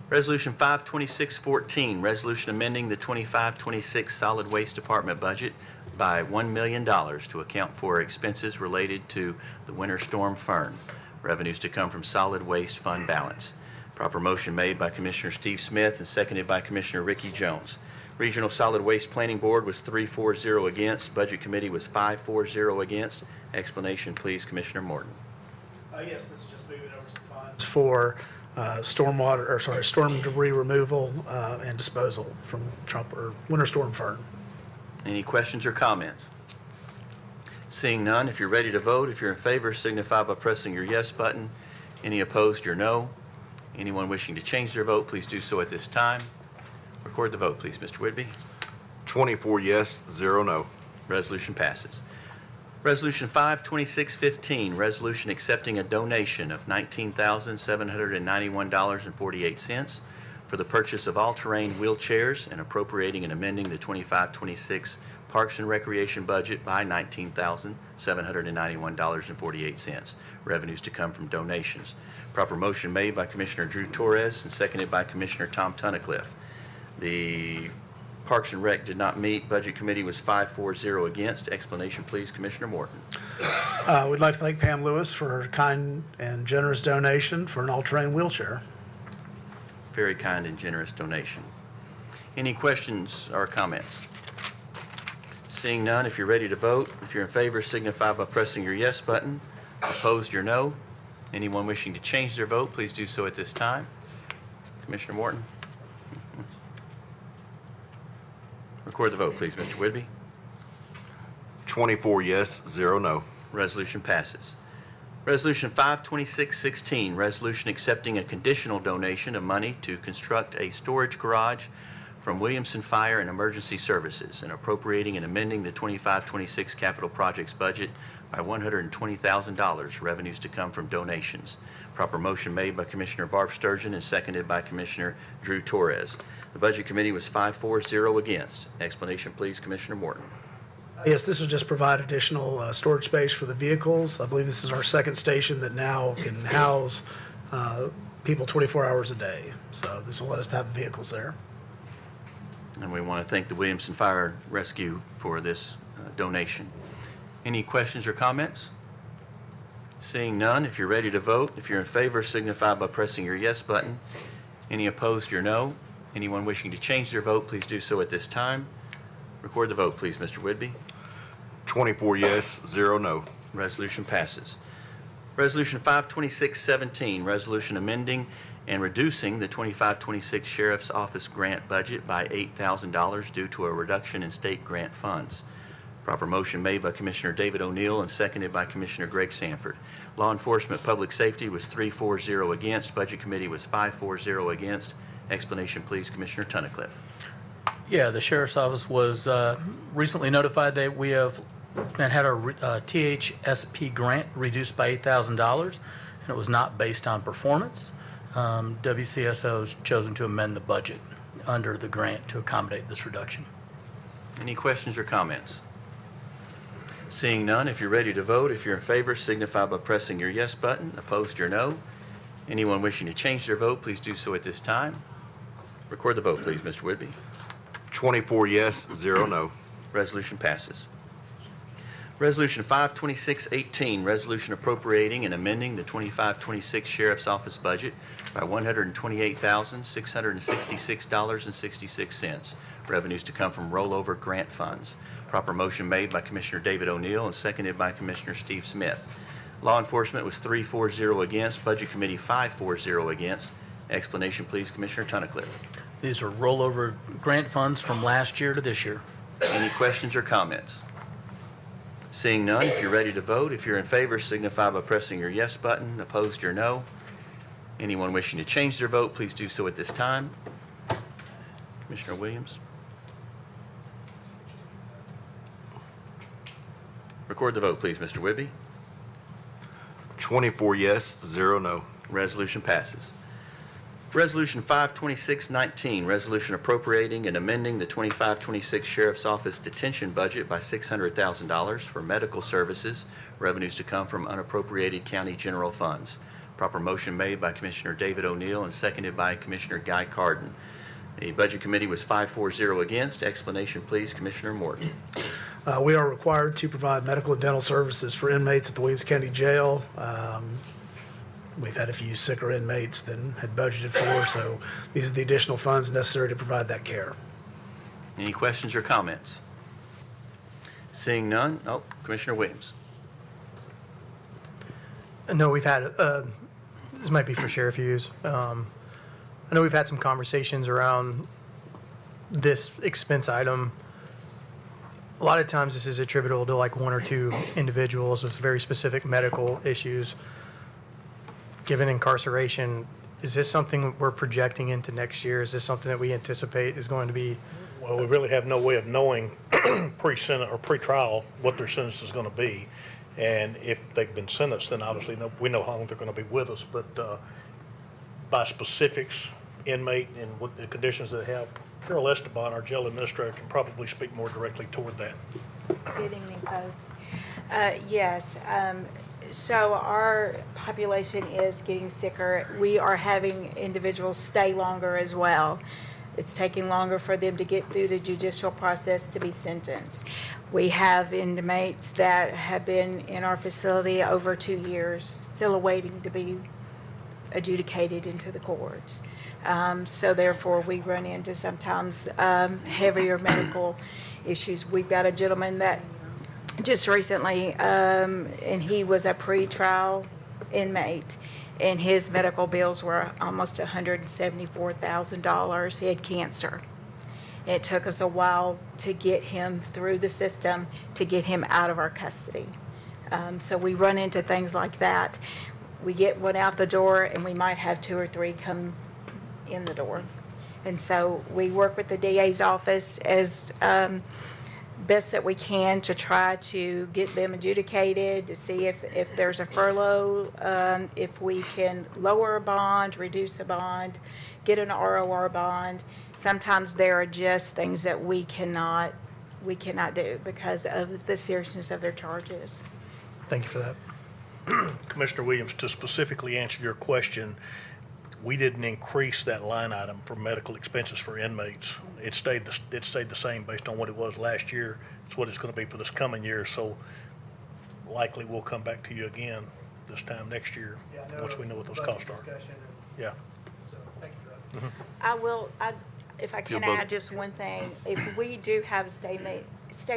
Resolution 52614, resolution amending the 25-26 Solid Waste Department budget by $1 million to account for expenses related to the Winter Storm Fern. Revenues to come from Solid Waste Fund balance. Proper motion made by Commissioner Steve Smith and seconded by Commissioner Ricky Jones. Regional Solid Waste Planning Board was 3-4-0 against. Budget Committee was 5-4-0 against. Explanation, please, Commissioner Morton. Yes, this is just moving over some funds for storm debris removal and disposal from Winter Storm Fern. Any questions or comments? Seeing none, if you're ready to vote, if you're in favor, signify by pressing your yes button. Any opposed, your no. Anyone wishing to change their vote, please do so at this time. Record the vote, please, Mr. Whitby. 24 yes, 0 no. Resolution passes. Resolution 52615, resolution accepting a donation of $19,791.48 for the purchase of all-terrain wheelchairs and appropriating and amending the 25-26 Parks and Recreation budget by $19,791.48. Revenues to come from donations. Proper motion made by Commissioner Drew Torres and seconded by Commissioner Tom Tunnicliffe. The Parks and Rec did not meet. Budget Committee was 5-4-0 against. Explanation, please, Commissioner Morton. We'd like to thank Pam Lewis for her kind and generous donation for an all-terrain wheelchair. Very kind and generous donation. Any questions or comments? Seeing none, if you're ready to vote, if you're in favor, signify by pressing your yes button. Opposed, your no. Anyone wishing to change their vote, please do so at this time. Commissioner Morton. Record the vote, please, Mr. Whidbey. 24 yes, 0 no. Resolution passes. Resolution 52616, resolution accepting a conditional donation of money to construct a storage garage from Williamson Fire and Emergency Services and appropriating and amending the 25-26 capital projects budget by $120,000, revenues to come from donations. Proper motion made by Commissioner Barb Sturgeon and seconded by Commissioner Drew Torres. The Budget Committee was 5-4-0 against. Explanation, please, Commissioner Morton. Yes, this will just provide additional storage space for the vehicles. I believe this is our second station that now can house people 24 hours a day. So this will let us have vehicles there. And we want to thank the Williamson Fire Rescue for this donation. Any questions or comments? Seeing none, if you're ready to vote, if you're in favor, signify by pressing your yes button. Any opposed, your no. Anyone wishing to change their vote, please do so at this time. Record the vote, please, Mr. Whidbey. 24 yes, 0 no. Resolution passes. Resolution 52617, resolution amending and reducing the 25-26 Sheriff's Office grant budget by $8,000 due to a reduction in state grant funds. Proper motion made by Commissioner David O'Neill and seconded by Commissioner Greg Sanford. Law Enforcement Public Safety was 3-4-0 against. Budget Committee was 5-4-0 against. Explanation, please, Commissioner Tunnicliffe. Yeah, the Sheriff's Office was recently notified that we have had our THSP grant reduced by $8,000, and it was not based on performance. WCSO has chosen to amend the budget under the grant to accommodate this reduction. Any questions or comments? Seeing none, if you're ready to vote, if you're in favor, signify by pressing your yes button. Opposed, your no. Anyone wishing to change their vote, please do so at this time. Record the vote, please, Mr. Whidbey. 24 yes, 0 no. Resolution passes. Resolution 52618, resolution appropriating and amending the 25-26 Sheriff's Office budget by $128,666.66. Revenues to come from rollover grant funds. Proper motion made by Commissioner David O'Neill and seconded by Commissioner Steve Smith. Law Enforcement was 3-4-0 against. Budget Committee 5-4-0 against. Explanation, please, Commissioner Tunnicliffe. These are rollover grant funds from last year to this year. Any questions or comments? Seeing none, if you're ready to vote, if you're in favor, signify by pressing your yes button. Opposed, your no. Anyone wishing to change their vote, please do so at this time. Commissioner Williams. Record the vote, please, Mr. Whidbey. 24 yes, 0 no. Resolution passes. Resolution 52619, resolution appropriating and amending the 25-26 Sheriff's Office detention budget by $600,000 for medical services, revenues to come from unappropriated county general funds. Proper motion made by Commissioner David O'Neill and seconded by Commissioner Guy Carden. The Budget Committee was 5-4-0 against. Explanation, please, Commissioner Morton. We are required to provide medical and dental services for inmates at the Williams County Jail. We've had a few sicker inmates than had budgeted for, so these are the additional funds necessary to provide that care. Any questions or comments? Seeing none, Commissioner Williams. No, we've had, this might be for Sheriff Hughes. I know we've had some conversations around this expense item. A lot of times this is attributable to like one or two individuals with very specific medical issues. Given incarceration, is this something we're projecting into next year? Is this something that we anticipate is going to be? Well, we really have no way of knowing pre-sentence or pre-trial what their sentence is going to be. And if they've been sentenced, then obviously we know how long they're going to be with us. But by specifics, inmate and what the conditions they have, Carol Esteban, our jail administrator, can probably speak more directly toward that. Good evening, folks. Yes. So our population is getting sicker. We are having individuals stay longer as well. It's taking longer for them to get through the judicial process to be sentenced. We have inmates that have been in our facility over 2 years, still awaiting to be adjudicated into the courts. So therefore, we run into sometimes heavier medical issues. We've got a gentleman that just recently, and he was a pretrial inmate, and his medical bills were almost $174,000. He had cancer. It took us a while to get him through the system, to get him out of our custody. So we run into things like that. We get one out the door, and we might have 2 or 3 come in the door. And so we work with the DA's office as best that we can to try to get them adjudicated, to see if there's a furlough, if we can lower a bond, reduce a bond, get an ROR bond. Sometimes there are just things that we cannot do because of the seriousness of their charges. Thank you for that. Commissioner Williams, to specifically answer your question, we didn't increase that line item for medical expenses for inmates. It stayed the same based on what it was last year. It's what it's going to be for this coming year. So likely we'll come back to you again this time next year once we know what those costs are. Yeah. So thank you for that. If I can add just one thing, if we do have state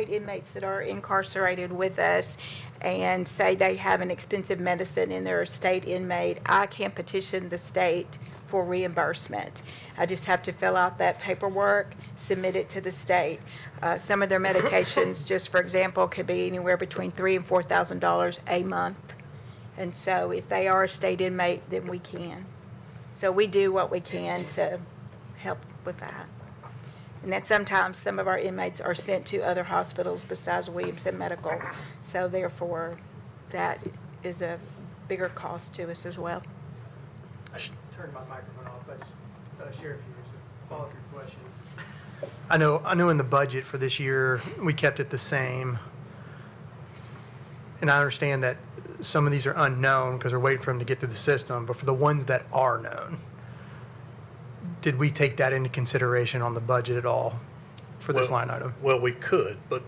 inmates that are incarcerated with us and say they have an expensive medicine and they're a state inmate, I can petition the state for reimbursement. I just have to fill out that paperwork, submit it to the state. Some of their medications, just for example, could be anywhere between $3,000 and $4,000 a month. And so if they are a state inmate, then we can. So we do what we can to help with that. And that sometimes some of our inmates are sent to other hospitals besides Williamson Medical. So therefore, that is a bigger cost to us as well. I should turn my microphone off, but Sheriff, here's a follow-up your question. I know in the budget for this year, we kept it the same. And I understand that some of these are unknown because we're waiting for them to get through the system, but for the ones that are known, did we take that into consideration on the budget at all for this line item? Well, we could, but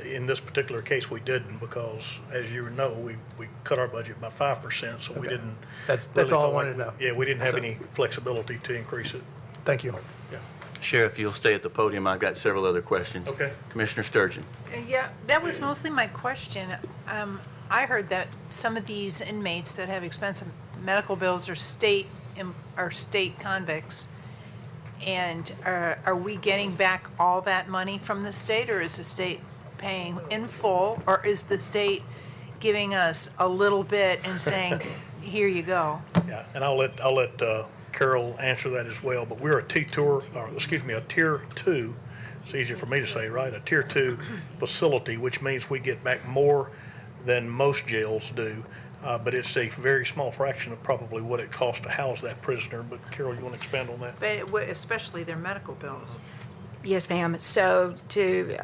in this particular case, we didn't because, as you know, we cut our budget by 5%, so we didn't. That's all I wanted to know. Yeah, we didn't have any flexibility to increase it. Thank you. Yeah. Sheriff, you'll stay at the podium. I've got several other questions. Okay. Commissioner Sturgeon. Yeah, that was mostly my question. I heard that some of these inmates that have expensive medical bills are state convicts. And are we getting back all that money from the state, or is the state paying in full, or is the state giving us a little bit and saying, here you go? Yeah, and I'll let Carol answer that as well, but we're a tier 2, it's easier for me to say, right? A tier 2 facility, which means we get back more than most jails do. But it's a very small fraction of probably what it costs to house that prisoner. But Carol, you want to expand on that? But especially their medical bills. Yes, ma'am. So to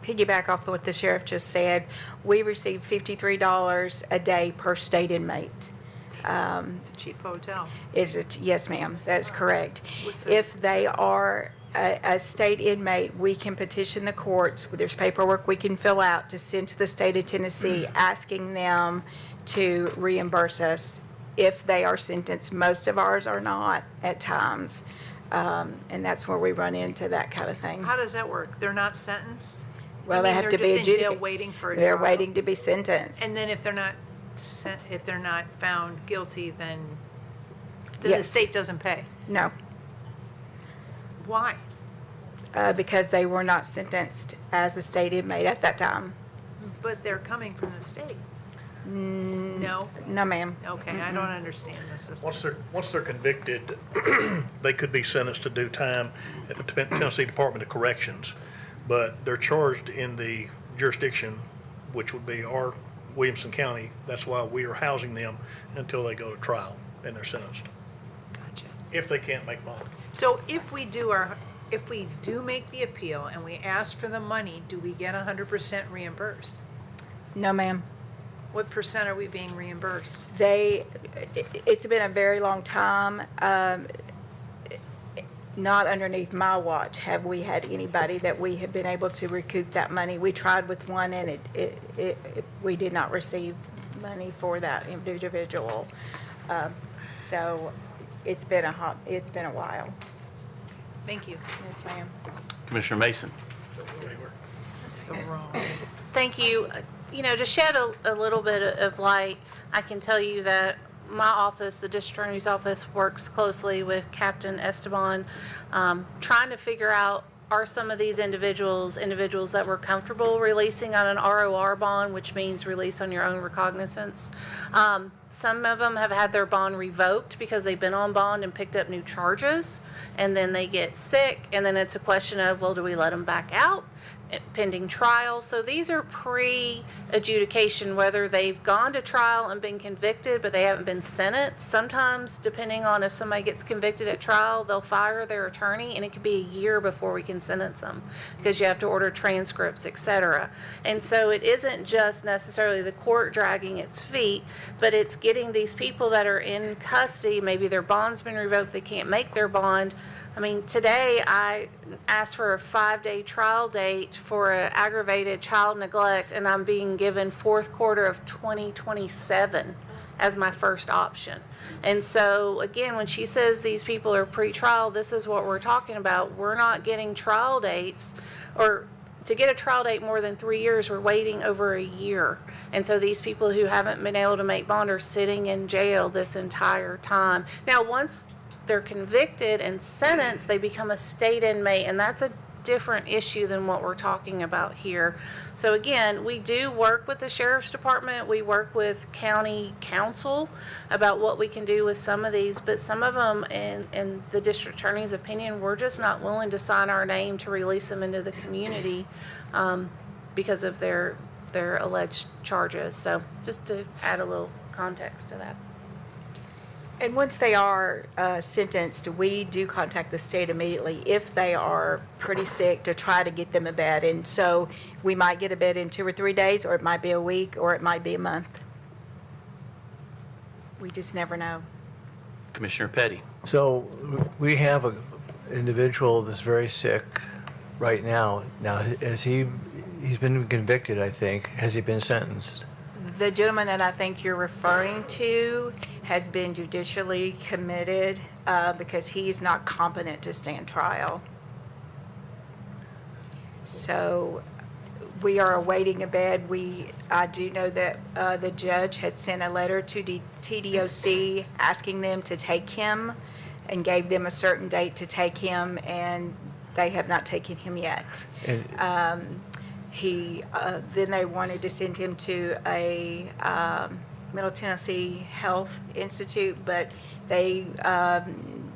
piggyback off what the sheriff just said, we receive $53 a day per state inmate. It's a cheap hotel. Yes, ma'am. That's correct. If they are a state inmate, we can petition the courts. There's paperwork we can fill out to send to the state of Tennessee asking them to reimburse us if they are sentenced. Most of ours are not at times, and that's where we run into that kind of thing. How does that work? They're not sentenced? Well, they have to be They're just in jail adjudicated. waiting for a They're trial. waiting to be sentenced. And then if they're not found guilty, then the Yes. state doesn't pay? No, Why? because they were not sentenced as a state inmate at that time. But they're coming from the state. No? No, ma'am. Okay, I don't understand this. Once they're convicted, they could be sentenced to do time at the Tennessee Department of Corrections, but they're charged in the jurisdiction, which would be our Williamson County. That's why we are housing them until they go to trial and they're sentenced. Gotcha. If they can't make bond. So if we do make the appeal and we ask for the money, do we get 100% reimbursed? No, ma'am. What percent are we being reimbursed? It's been a very long time. Not underneath my watch have we had anybody that we have been able to recoup that money. We tried with one and we did not receive money for that individual. So it's been a while. Thank you. Yes, ma'am. Commissioner Mason. So wrong. Thank you. You know, to shed a little bit of light, I can tell you that my office, the district attorney's office, works closely with Captain Esteban, trying to figure out, are some of these individuals that were comfortable releasing on an ROR bond, which means release on your own recognizance. Some of them have had their bond revoked because they've been on bond and picked up new charges, and then they get sick, and then it's a question of, well, do we let them back out pending trial? So these are pre-adjudication, whether they've gone to trial and been convicted, but they haven't been sentenced. Sometimes, depending on if somebody gets convicted at trial, they'll fire their attorney, and it could be a year before we can sentence them because you have to order transcripts, etc. And so it isn't just necessarily the court dragging its feet, but it's getting these people that are in custody, maybe their bond's been revoked, they can't make their bond. I mean, today I asked for a 5-day trial date for an aggravated child neglect, and I'm being given fourth quarter of 2027 as my first option. And so, again, when she says these people are pre-trial, this is what we're talking about. We're not getting trial dates, or to get a trial date more than 3 years, we're waiting over a year. And so these people who haven't been able to make bond are sitting in jail this entire time. Now, once they're convicted and sentenced, they become a state inmate, and that's a different issue than what we're talking about here. So again, we do work with the sheriff's department, we work with county council about what we can do with some of these, but some of them, in the district attorney's opinion, we're just not willing to sign our name to release them into the community because of their alleged charges. So just to add a little context to that. And once they are sentenced, we do contact the state immediately if they are pretty sick to try to get them a bed. And so we might get a bed in 2 or 3 days, or it might be a week, or it might be a month. We just never know. Commissioner Petty. So we have an individual that's very sick right now. Now, he's been convicted, I think. Has he been sentenced? The gentleman that I think you're referring to has been judicially committed because he's not competent to stand trial. So we are awaiting a bed. I do know that the judge had sent a letter to the TDOC asking them to take him and gave them a certain date to take him, and they have not taken him yet. Then they wanted to send him to a Middle Tennessee Health Institute, but they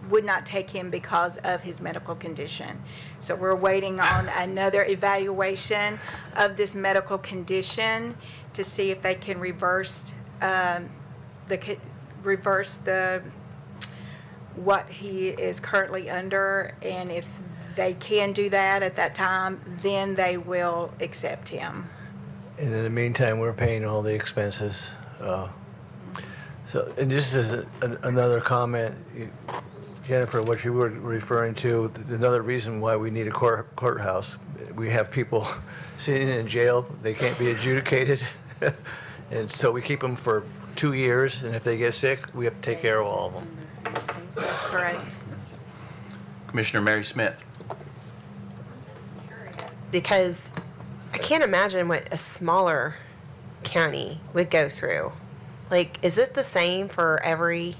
would not take him because of his medical condition. So we're waiting on another evaluation of this medical condition to see if they can reverse what he is currently under, and if they can do that at that time, then they will accept him. And in the meantime, we're paying all the expenses. And just as another comment, Jennifer, what you were referring to, another reason why we need a courthouse. We have people sitting in jail, they can't be adjudicated, and so we keep them for 2 years, and if they get sick, we have to take care of all of them. That's correct. Commissioner Mary Smith. Because I can't imagine what a smaller county would go through. Like, is it the same for every?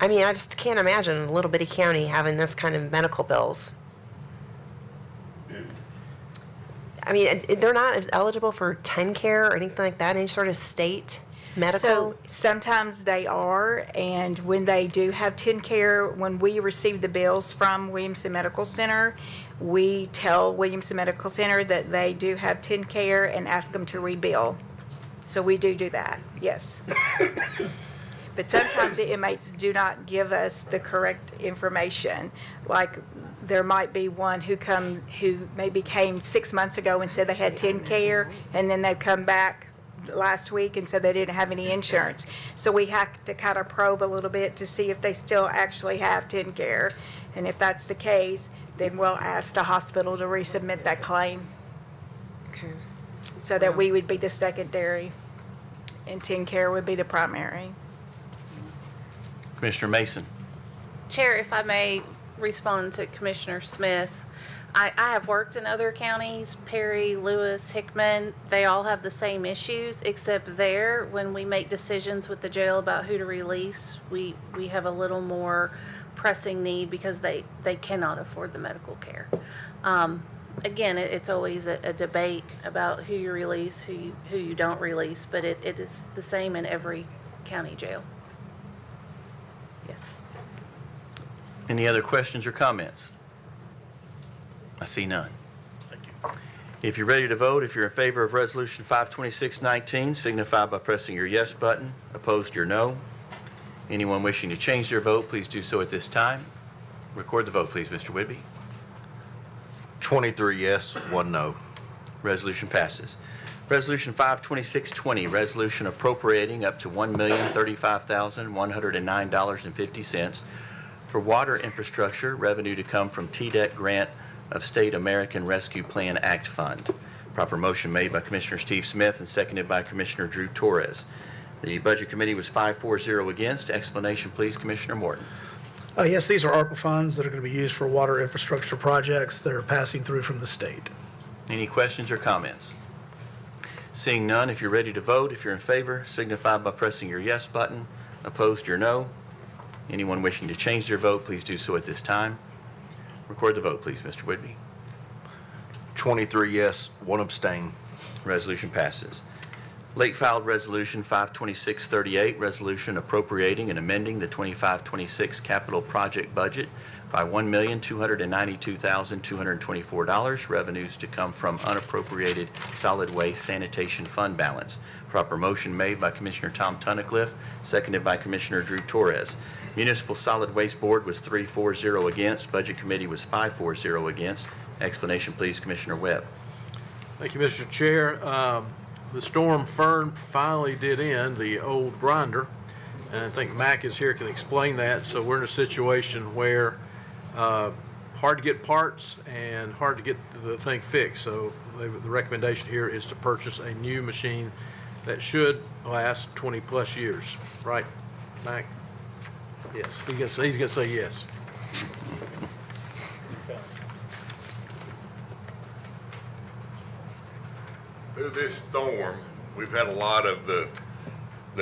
I mean, I just can't imagine a little bitty county having this kind of medical bills. I mean, they're not eligible for TennCare or anything like that, any sort of state medical? So sometimes they are, and when they do have TennCare, when we receive the bills from Williamson Medical Center, we tell Williamson Medical Center that they do have TennCare and ask them to rebill. So we do that, yes. But sometimes the inmates do not give us the correct information. Like, there might be one who maybe came 6 months ago and said they had TennCare, and then they've come back last week and said they didn't have any insurance. So we have to kind of probe a little bit to see if they still actually have TennCare. And if that's the case, then we'll ask the hospital to resubmit that claim. Okay. So that we would be the secondary and TennCare would be the primary. Commissioner Mason. Chair, if I may respond to Commissioner Smith. I have worked in other counties, Perry, Lewis, Hickman. They all have the same issues, except there, when we make decisions with the jail about who to release, we have a little more pressing need because they cannot afford the medical care. Again, it's always a debate about who you release, who you don't release, but it is the same in every county jail. Yes. Any other questions or comments? I see none. Thank you. If you're ready to vote, if you're in favor of Resolution 52619, signify by pressing your yes button. Opposed, your no. Anyone wishing to change their vote, please do so at this time. Record the vote, please, Mr. Whitby. 23 yes, 1 no. Resolution passes. Resolution 52620, resolution appropriating up to $1,035,109.50 for water infrastructure revenue to come from TDEC grant of State American Rescue Plan Act Fund. Proper motion made by Commissioner Steve Smith and seconded by Commissioner Drew Torres. The Budget Committee was 5-4-0 against. Explanation, please, Commissioner Morton. Yes, these are ARPA funds that are going to be used for water infrastructure projects that are passing through from the state. Any questions or comments? Seeing none, if you're ready to vote, if you're in favor, signify by pressing your yes button. Opposed, your no. Anyone wishing to change their vote, please do so at this time. Record the vote, please, Mr. Whitby. 23 yes, 1 abstain. Resolution passes. Late filed resolution 52638, resolution appropriating and amending the 25-26 capital project budget by $1,292,224, revenues to come from unappropriated solid waste sanitation fund balance. Proper motion made by Commissioner Tom Tunnicliffe, seconded by Commissioner Drew Torres. Municipal Solid Waste Board was 3-4-0 against. Budget Committee was 5-4-0 against. Explanation, please, Commissioner Webb. Thank you, Mr. Chair. The storm Fern finally did end, the old grinder, and I think Mac is here, can explain that. So we're in a situation where hard to get parts and hard to get the thing fixed. So the recommendation here is to purchase a new machine that should last 20-plus years. Right, Mac? Yes, he's gonna say yes. Through this storm, we've had a lot of the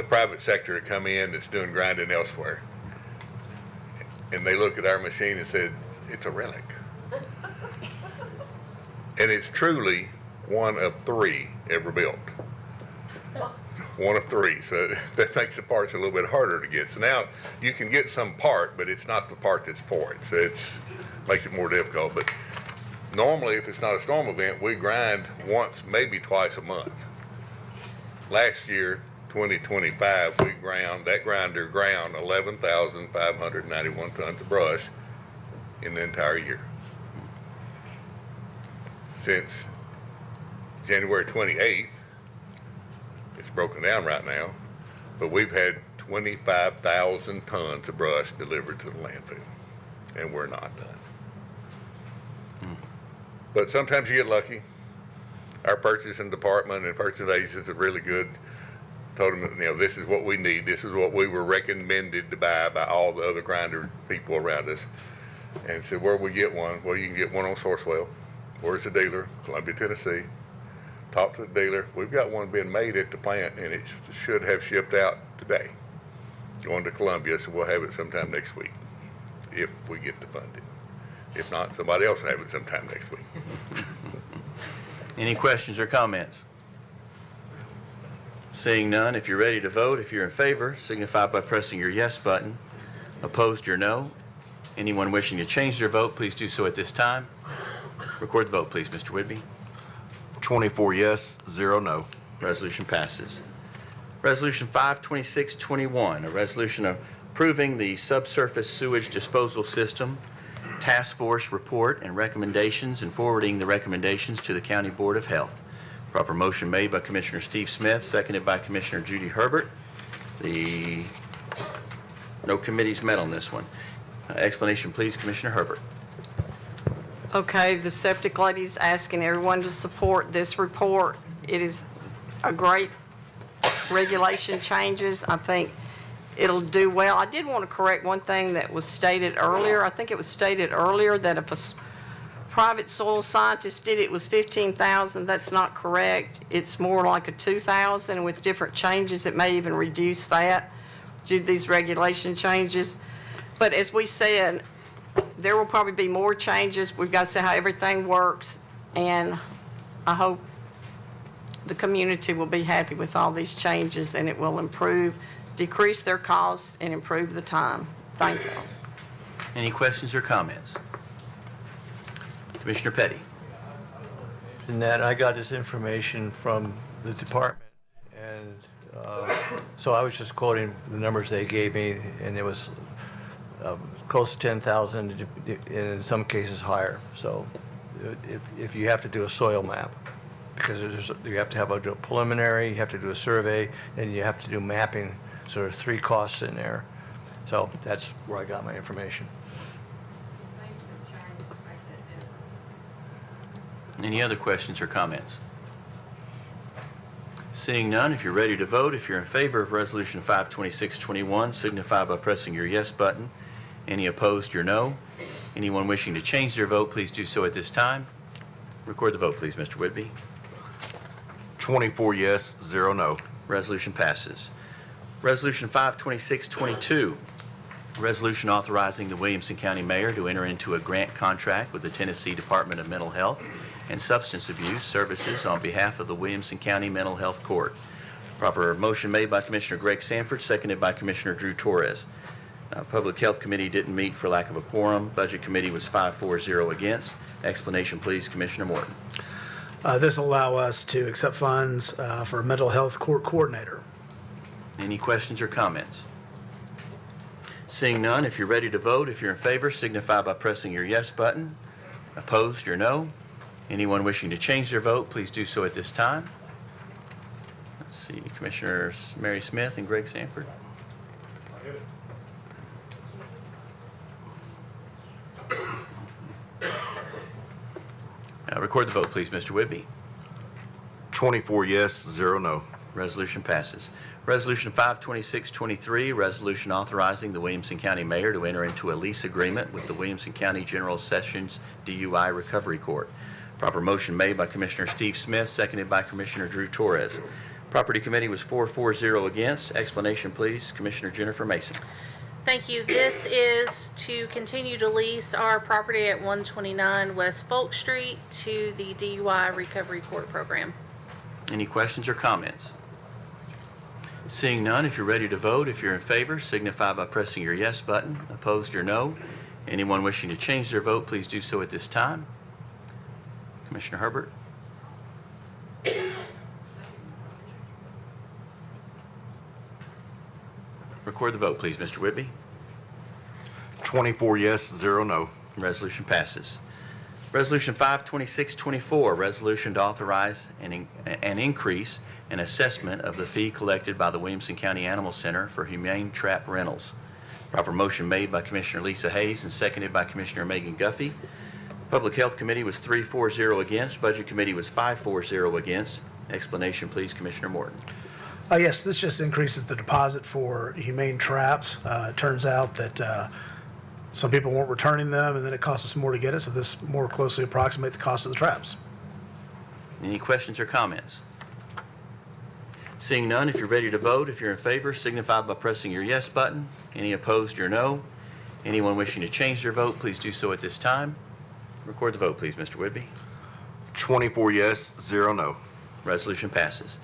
private sector to come in that's doing grinding elsewhere. And they look at our machine and said, it's a relic. And it's truly one of 3 ever built. One of 3, so that makes the parts a little bit harder to get. So now you can get some part, but it's not the part that's for it. So it makes it more difficult. But normally, if it's not a storm event, we grind once, maybe twice a month. Last year, 2025, that grinder ground 11,591 tons of brush in the entire year. Since January 28th, it's broken down right now, but we've had 25,000 tons of brush delivered to the landfill, and we're not done. But sometimes you get lucky. Our purchasing department and purchasing agents are really good. Told them, this is what we need. This is what we were recommended to buy by all the other grinder people around us. And said, where we get one? Well, you can get one on Sourcewell. Where's the dealer? Columbia, Tennessee. Talk to the dealer. We've got one being made at the plant, and it should have shipped out today. Going to Columbia, so we'll have it sometime next week, if we get the funding. If not, somebody else will have it sometime next week. Any questions or comments? Seeing none, if you're ready to vote, if you're in favor, signify by pressing your yes button. Opposed, your no. Anyone wishing to change their vote, please do so at this time. Record the vote, please, Mr. Whitby. 24 yes, 0 no. Resolution passes. Resolution 52621, a resolution approving the subsurface sewage disposal system task force report and recommendations and forwarding the recommendations to the County Board of Health. Proper motion made by Commissioner Steve Smith, seconded by Commissioner Judy Herbert. No committees met on this one. Explanation, please, Commissioner Herbert. Okay, the septic lady's asking everyone to support this report. It is a great regulation changes. I think it'll do well. I did want to correct one thing that was stated earlier. I think it was stated earlier that if a private soil scientist did it was 15,000. That's not correct. It's more like a 2,000. With different changes, it may even reduce that due to these regulation changes. But as we said, there will probably be more changes. We've got to see how everything works, and I hope the community will be happy with all these changes, and it will improve, decrease their costs, and improve the time. Thank you. Any questions or comments? Commissioner Petty. And that I got this information from the department, and so I was just quoting the numbers they gave me, and it was close to 10,000, and in some cases higher. So if you have to do a soil map, because you have to have a preliminary, you have to do a survey, and you have to do mapping, so there are 3 costs in there. So that's where I got my information. Any other questions or comments? Seeing none, if you're ready to vote, if you're in favor of Resolution 52621, signify by pressing your yes button. Any opposed, your no. Anyone wishing to change their vote, please do so at this time. Record the vote, please, Mr. Whitby. 24 yes, 0 no. Resolution passes. Resolution 52622, resolution authorizing the Williamson County Mayor to enter into a grant contract with the Tennessee Department of Mental Health and Substance Abuse Services on behalf of the Williamson County Mental Health Court. Proper motion made by Commissioner Greg Sanford, seconded by Commissioner Drew Torres. Public Health Committee didn't meet for lack of a quorum. Budget Committee was 5-4-0 against. Explanation, please, Commissioner Morton. This will allow us to accept funds for a mental health court coordinator. Any questions or comments? Seeing none, if you're ready to vote, if you're in favor, signify by pressing your yes button. Opposed, your no. Anyone wishing to change their vote, please do so at this time. Let's see, Commissioners Mary Smith and Greg Sanford. Record the vote, please, Mr. Whitby. 24 yes, 0 no. Resolution passes. Resolution 52623, resolution authorizing the Williamson County Mayor to enter into a lease agreement with the Williamson County General Sessions DUI Recovery Court. Proper motion made by Commissioner Steve Smith, seconded by Commissioner Drew Torres. Property Committee was 4-4-0 against. Explanation, please, Commissioner Jennifer Mason. Thank you. This is to continue to lease our property at 129 West Folk Street to the DUI Recovery Court program. Any questions or comments? Seeing none, if you're ready to vote, if you're in favor, signify by pressing your yes button. Opposed, your no. Anyone wishing to change their vote, please do so at this time. Commissioner Herbert. Record the vote, please, Mr. Whitby. 24 yes, 0 no. Resolution passes. Resolution 52624, resolution to authorize an increase in assessment of the fee collected by the Williamson County Animal Center for humane trap rentals. Proper motion made by Commissioner Lisa Hayes and seconded by Commissioner Megan Guffey. Public Health Committee was 3-4-0 against. Budget Committee was 5-4-0 against. Explanation, please, Commissioner Morton. Yes, this just increases the deposit for humane traps. It turns out that some people weren't returning them, and then it costs us more to get it, so this more closely approximates the cost of the traps. Any questions or comments? Seeing none, if you're ready to vote, if you're in favor, signify by pressing your yes button. Any opposed, your no. Anyone wishing to change their vote, please do so at this time. Record the vote, please, Mr. Whitby. 24 yes, 0 no. Resolution passes.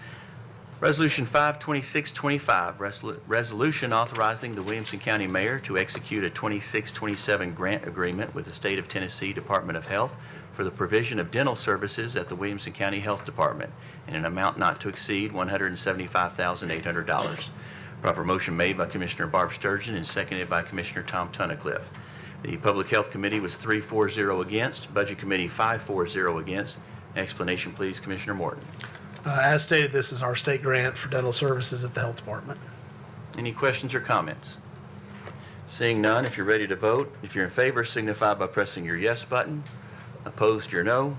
Resolution 52625, resolution authorizing the Williamson County Mayor to execute a 2627 grant agreement with the State of Tennessee Department of Health for the provision of dental services at the Williamson County Health Department in an amount not to exceed $175,800. Proper motion made by Commissioner Barb Sturgeon and seconded by Commissioner Tom Tunnicliffe. The Public Health Committee was 3-4-0 against. Budget Committee 5-4-0 against. Explanation, please, Commissioner Morton. As stated, this is our state grant for dental services at the health department. Any questions or comments? Seeing none, if you're ready to vote, if you're in favor, signify by pressing your yes button. Opposed, your no.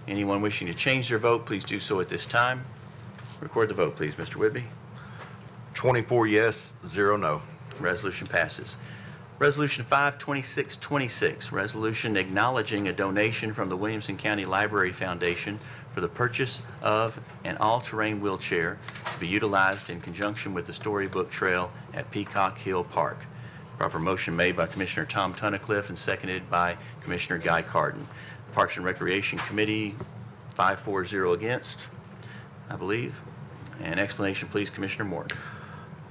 Anyone wishing to change their vote, please do so at this time. Record the vote, please, Mr. Whitby. 24 yes, 0 no. Resolution passes. Resolution 52626, resolution acknowledging a donation from the Williamson County Library Foundation for the purchase of an all-terrain wheelchair to be utilized in conjunction with the Storybook Trail at Peacock Hill Park. Proper motion made by Commissioner Tom Tunnicliffe and seconded by Commissioner Guy Carden. Parks and Recreation Committee, 5-4-0 against, I believe. And explanation, please, Commissioner Morton.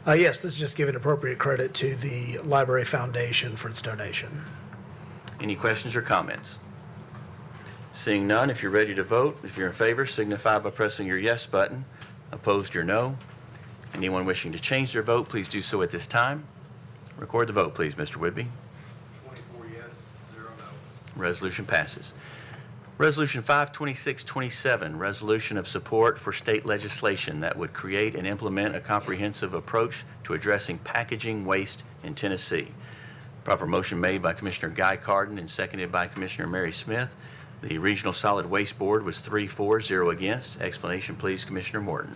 Yes, this is just giving appropriate credit to the Library Foundation for its donation. Any questions or comments? Seeing none, if you're ready to vote, if you're in favor, signify by pressing your yes button. Opposed, your no. Anyone wishing to change their vote, please do so at this time. Record the vote, please, Mr. Whitby. 24 yes, 0 no. Resolution passes. Resolution 52627, resolution of support for state legislation that would create and implement a comprehensive approach to addressing packaging waste in Tennessee. Proper motion made by Commissioner Guy Carden and seconded by Commissioner Mary Smith. The Regional Solid Waste Board was 3-4-0 against. Explanation, please, Commissioner Morton.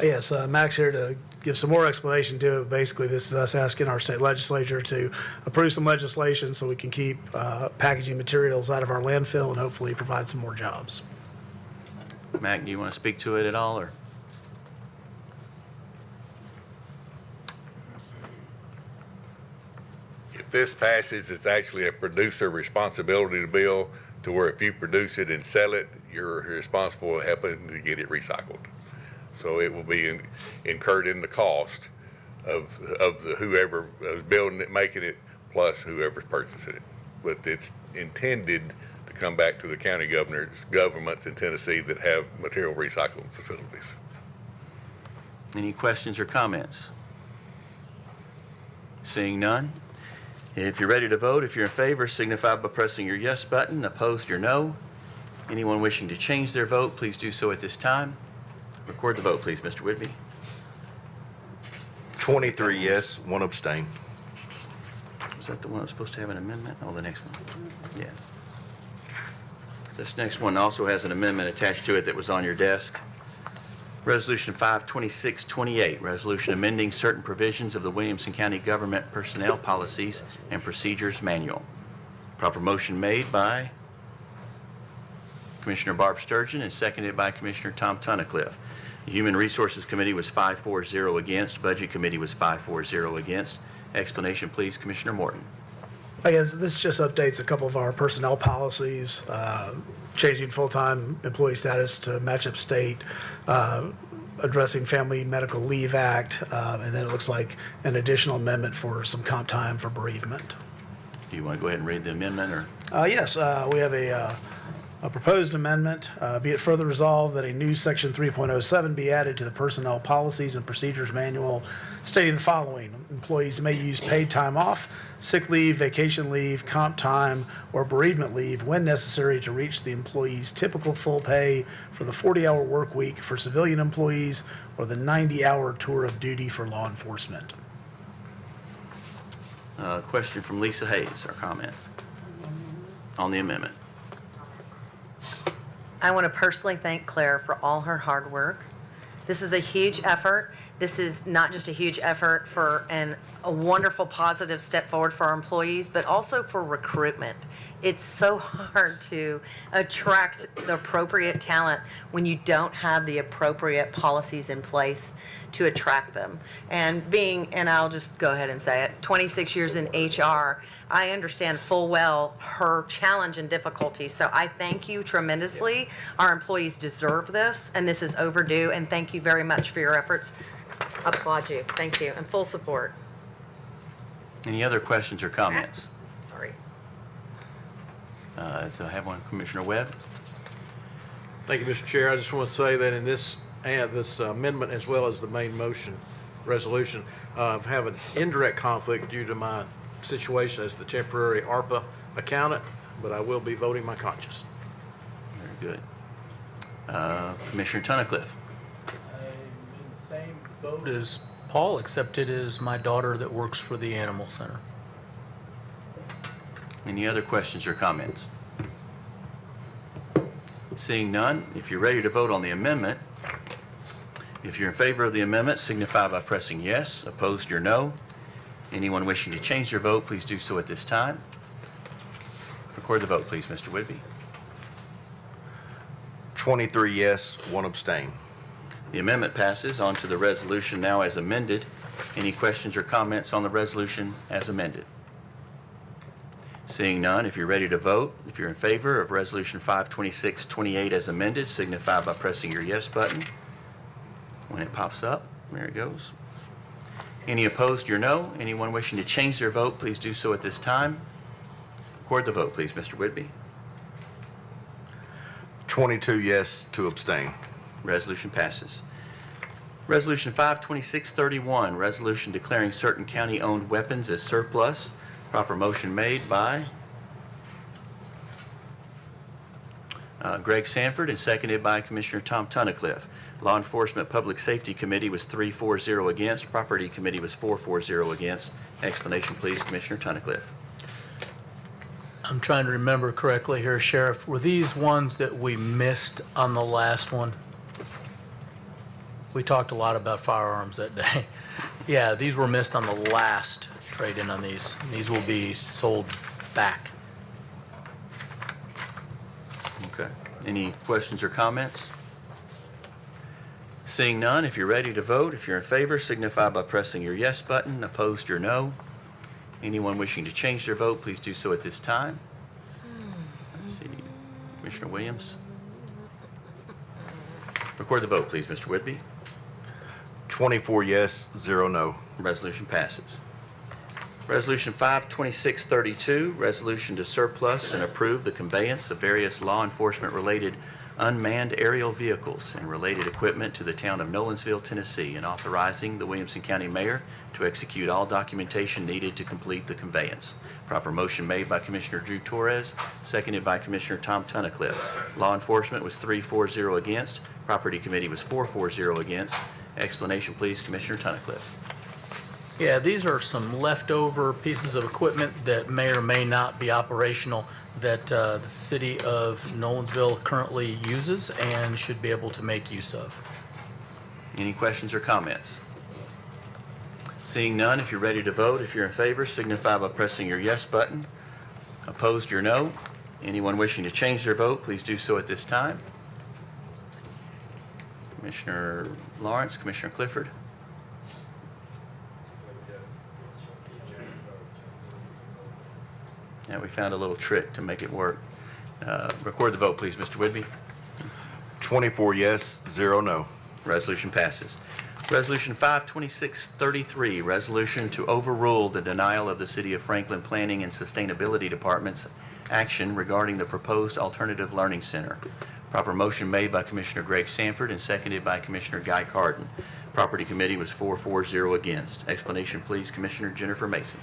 Yes, Max here to give some more explanation to it. Basically, this is us asking our state legislature to approve some legislation so we can keep packaging materials out of our landfill and hopefully provide some more jobs. Mac, do you want to speak to it at all, or? If this passes, it's actually a producer responsibility to bill, to where if you produce it and sell it, you're responsible for helping to get it recycled. So it will be incurred in the cost of the whoever is building it, making it, plus whoever's purchasing it. But it's intended to come back to the county governments in Tennessee that have material recycling facilities. Any questions or comments? Seeing none. If you're ready to vote, if you're in favor, signify by pressing your yes button. Opposed, your no. Anyone wishing to change their vote, please do so at this time. Record the vote, please, Mr. Whitby. 23 yes, 1 abstain. Was that the one that was supposed to have an amendment? Oh, the next one. Yeah. This next one also has an amendment attached to it that was on your desk. Resolution 52628, resolution amending certain provisions of the Williamson County Government Personnel Policies and Procedures Manual. Proper motion made by Commissioner Barb Sturgeon and seconded by Commissioner Tom Tunnicliffe. The Human Resources Committee was 5-4-0 against. Budget Committee was 5-4-0 against. Explanation, please, Commissioner Morton. I guess this just updates a couple of our personnel policies, changing full-time employee status to match up state, addressing Family Medical Leave Act, and then it looks like an additional amendment for some comp time for bereavement. Do you want to go ahead and read the amendment, or? Yes, we have a proposed amendment. Be it further resolved that a new section 3.07 be added to the Personnel Policies and Procedures Manual stating the following. Employees may use paid time off, sick leave, vacation leave, comp time, or bereavement leave when necessary to reach the employee's typical full pay for the 40-hour work week for civilian employees or the 90-hour tour of duty for law enforcement. Question from Lisa Hayes, or comment on the amendment. I want to personally thank Claire for all her hard work. This is a huge effort. This is not just a huge effort for a wonderful positive step forward for our employees, but also for recruitment. It's so hard to attract the appropriate talent when you don't have the appropriate policies in place to attract them. And I'll just go ahead and say it, 26 years in HR, I understand full well her challenge and difficulty. So I thank you tremendously. Our employees deserve this, and this is overdue, and thank you very much for your efforts. I applaud you. Thank you, and full support. Any other questions or comments? Sorry. So I have one, Commissioner Webb. Thank you, Mr. Chair. I just want to say that in this amendment, as well as the main motion resolution, have an indirect conflict due to my situation as the temporary ARPA accountant, but I will be voting my conscience. Very good. Commissioner Tunnicliffe. I'm in the same boat as Paul, except it is my daughter that works for the Animal Center. Any other questions or comments? Seeing none, if you're ready to vote on the amendment, if you're in favor of the amendment, signify by pressing yes. Opposed, your no. Anyone wishing to change their vote, please do so at this time. Record the vote, please, Mr. Whitby. 23 yes, 1 abstain. The amendment passes. On to the resolution now as amended. Any questions or comments on the resolution as amended? Seeing none, if you're ready to vote, if you're in favor of Resolution 52628 as amended, signify by pressing your yes button. When it pops up, there it goes. Any opposed, your no. Anyone wishing to change their vote, please do so at this time. Record the vote, please, Mr. Whitby. 22 yes, 2 abstain. Resolution passes. Resolution 52631, resolution declaring certain county-owned weapons as surplus. Proper motion made by Greg Sanford and seconded by Commissioner Tom Tunnicliffe. Law Enforcement Public Safety Committee was 3-4-0 against. Property Committee was 4-4-0 against. Explanation, please, Commissioner Tunnicliffe. I'm trying to remember correctly here, Sheriff. Were these ones that we missed on the last one? We talked a lot about firearms that day. Yeah, these were missed on the last trade-in on these. These will be sold back. Okay. Any questions or comments? Seeing none, if you're ready to vote, if you're in favor, signify by pressing your yes button. Opposed, your no. Anyone wishing to change their vote, please do so at this time. Let's see. Commissioner Williams. Record the vote, please, Mr. Whitby. 24 yes, 0 no. Resolution passes. Resolution 52632, resolution to surplus and approve the conveyance of various law enforcement-related unmanned aerial vehicles and related equipment to the town of Nolensville, Tennessee, and authorizing the Williamson County Mayor to execute all documentation needed to complete the conveyance. Proper motion made by Commissioner Drew Torres, seconded by Commissioner Tom Tunnicliffe. Law enforcement was 3-4-0 against. Property Committee was 4-4-0 against. Explanation, please, Commissioner Tunnicliffe. Yeah, these are some leftover pieces of equipment that may or may not be operational that the city of Nolensville currently uses and should be able to make use of. Any questions or comments? Seeing none, if you're ready to vote, if you're in favor, signify by pressing your yes button. Opposed, your no. Anyone wishing to change their vote, please do so at this time. Commissioner Lawrence, Commissioner Clifford. Yeah, we found a little trick to make it work. Record the vote, please, Mr. Whitby. 24 yes, 0 no. Resolution passes. Resolution 52633, resolution to overrule the denial of the City of Franklin Planning and Sustainability Department's action regarding the proposed alternative learning center. Proper motion made by Commissioner Greg Sanford and seconded by Commissioner Guy Carden. Property Committee was 4-4-0 against. Explanation, please, Commissioner Jennifer Mason.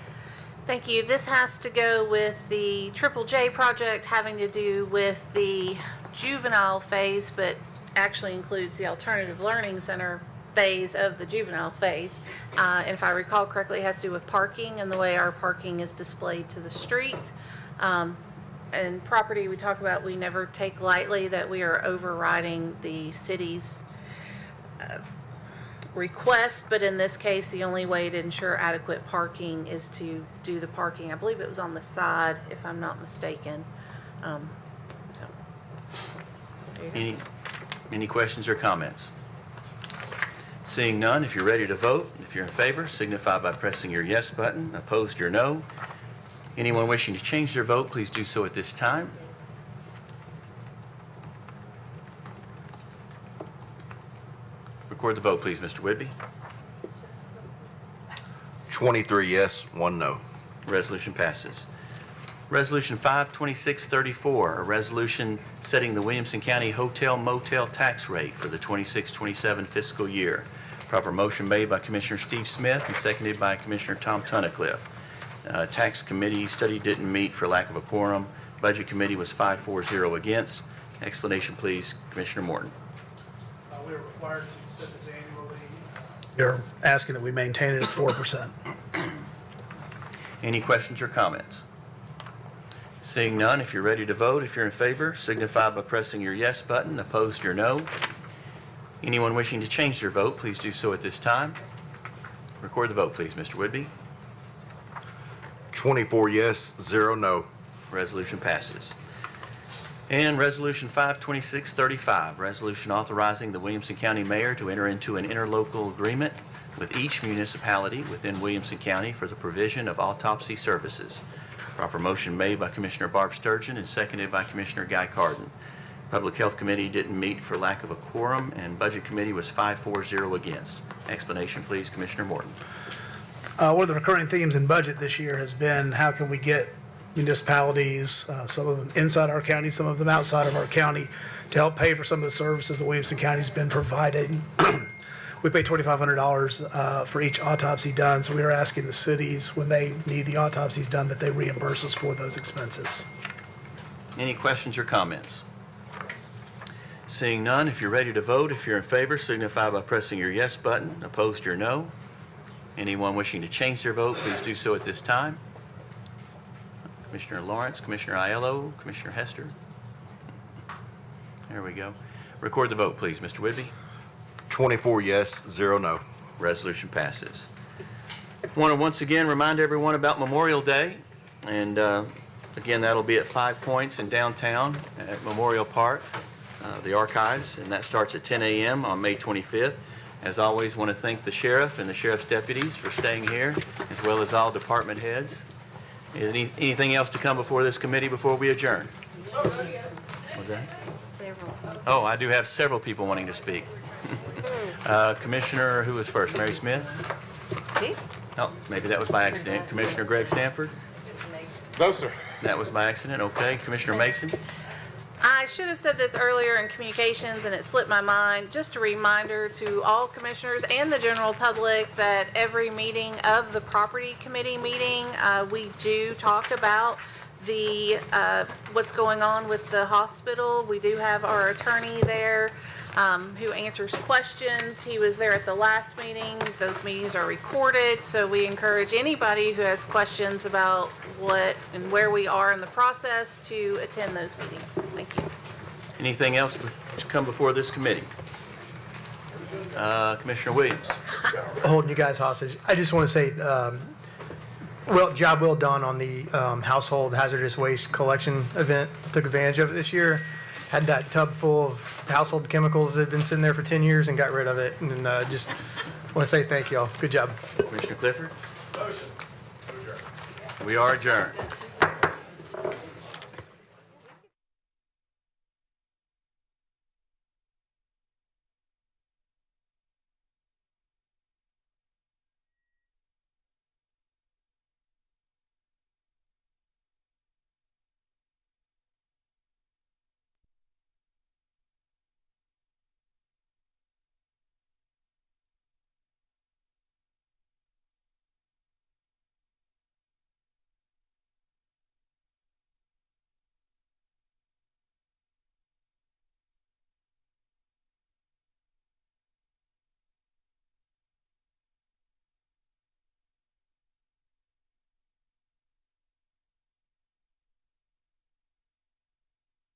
Thank you. This has to go with the Triple J project having to do with the juvenile phase, but actually includes the alternative learning center phase of the juvenile phase. And if I recall correctly, it has to do with parking and the way our parking is displayed to the street. And property we talk about, we never take lightly that we are overriding the city's request, but in this case, the only way to ensure adequate parking is to do the parking. I believe it was on the side, if I'm not mistaken. So, there you go. Any questions or comments? Seeing none, if you're ready to vote, if you're in favor, signify by pressing your yes button. Opposed, your no. Anyone wishing to change their vote, please do so at this time. Record the vote, please, Mr. Whitby. 23 yes, 1 no. Resolution passes. Resolution 52634, a resolution setting the Williamson County Hotel Motel tax rate for the 26-27 fiscal year. Proper motion made by Commissioner Steve Smith and seconded by Commissioner Tom Tunnicliffe. Tax Committee study didn't meet for lack of a quorum. Budget Committee was 5-4-0 against. Explanation, please, Commissioner Morton. We are required to set this annually. You're asking that we maintain it at 4%. Any questions or comments? Seeing none, if you're ready to vote, if you're in favor, signify by pressing your yes button. Opposed, your no. Anyone wishing to change their vote, please do so at this time. Record the vote, please, Mr. Whitby. 24 yes, 0 no. Resolution passes. And Resolution 52635, resolution authorizing the Williamson County Mayor to enter into an interlocal agreement with each municipality within Williamson County for the provision of autopsy services. Proper motion made by Commissioner Barb Sturgeon and seconded by Commissioner Guy Carden. Public Health Committee didn't meet for lack of a quorum, and Budget Committee was 5-4-0 against. Explanation, please, Commissioner Morton. One of the recurring themes in budget this year has been how can we get municipalities, some of them inside our county, some of them outside of our county, to help pay for some of the services that Williamson County's been providing. We pay $2,500 for each autopsy done, so we are asking the cities, when they need the autopsies done, that they reimburse us for those expenses. Any questions or comments? Seeing none, if you're ready to vote, if you're in favor, signify by pressing your yes button. Opposed, your no. Anyone wishing to change their vote, please do so at this time. Commissioner Lawrence, Commissioner Aiello, Commissioner Hester. There we go. Record the vote, please, Mr. Whitby. 24 yes, 0 no. Resolution passes. I want to once again remind everyone about Memorial Day. And again, that'll be at 5 Points in downtown at Memorial Park, the Archives, and that starts at 10 a.m. on May 25th. As always, want to thank the sheriff and the sheriff's deputies for staying here, as well as all department heads. Is anything else to come before this committee before we adjourn? What's that? Several. Oh, I do have several people wanting to speak. Commissioner, who was first? Mary Smith? Me? Oh, maybe that was by accident. Commissioner Greg Sanford? No, sir. That was by accident. Okay. Commissioner Mason? I should have said this earlier in communications and it slipped my mind. Just a reminder to all commissioners and the general public that every meeting of the property committee meeting, we do talk about the what's going on with the hospital. We do have our attorney there who answers questions. He was there at the last meeting. Those meetings are recorded, so we encourage anybody who has questions about what and where we are in the process to attend those meetings. Thank you. Anything else to come before this committee? Commissioner Williams? Holding you guys hostage. I just want to say, job well done on the household hazardous waste collection event. Took advantage of it this year. Had that tub full of household chemicals that had been sitting there for 10 years and got rid of it. And just want to say thank y'all. Good job. Commissioner Clifford? We are adjourned.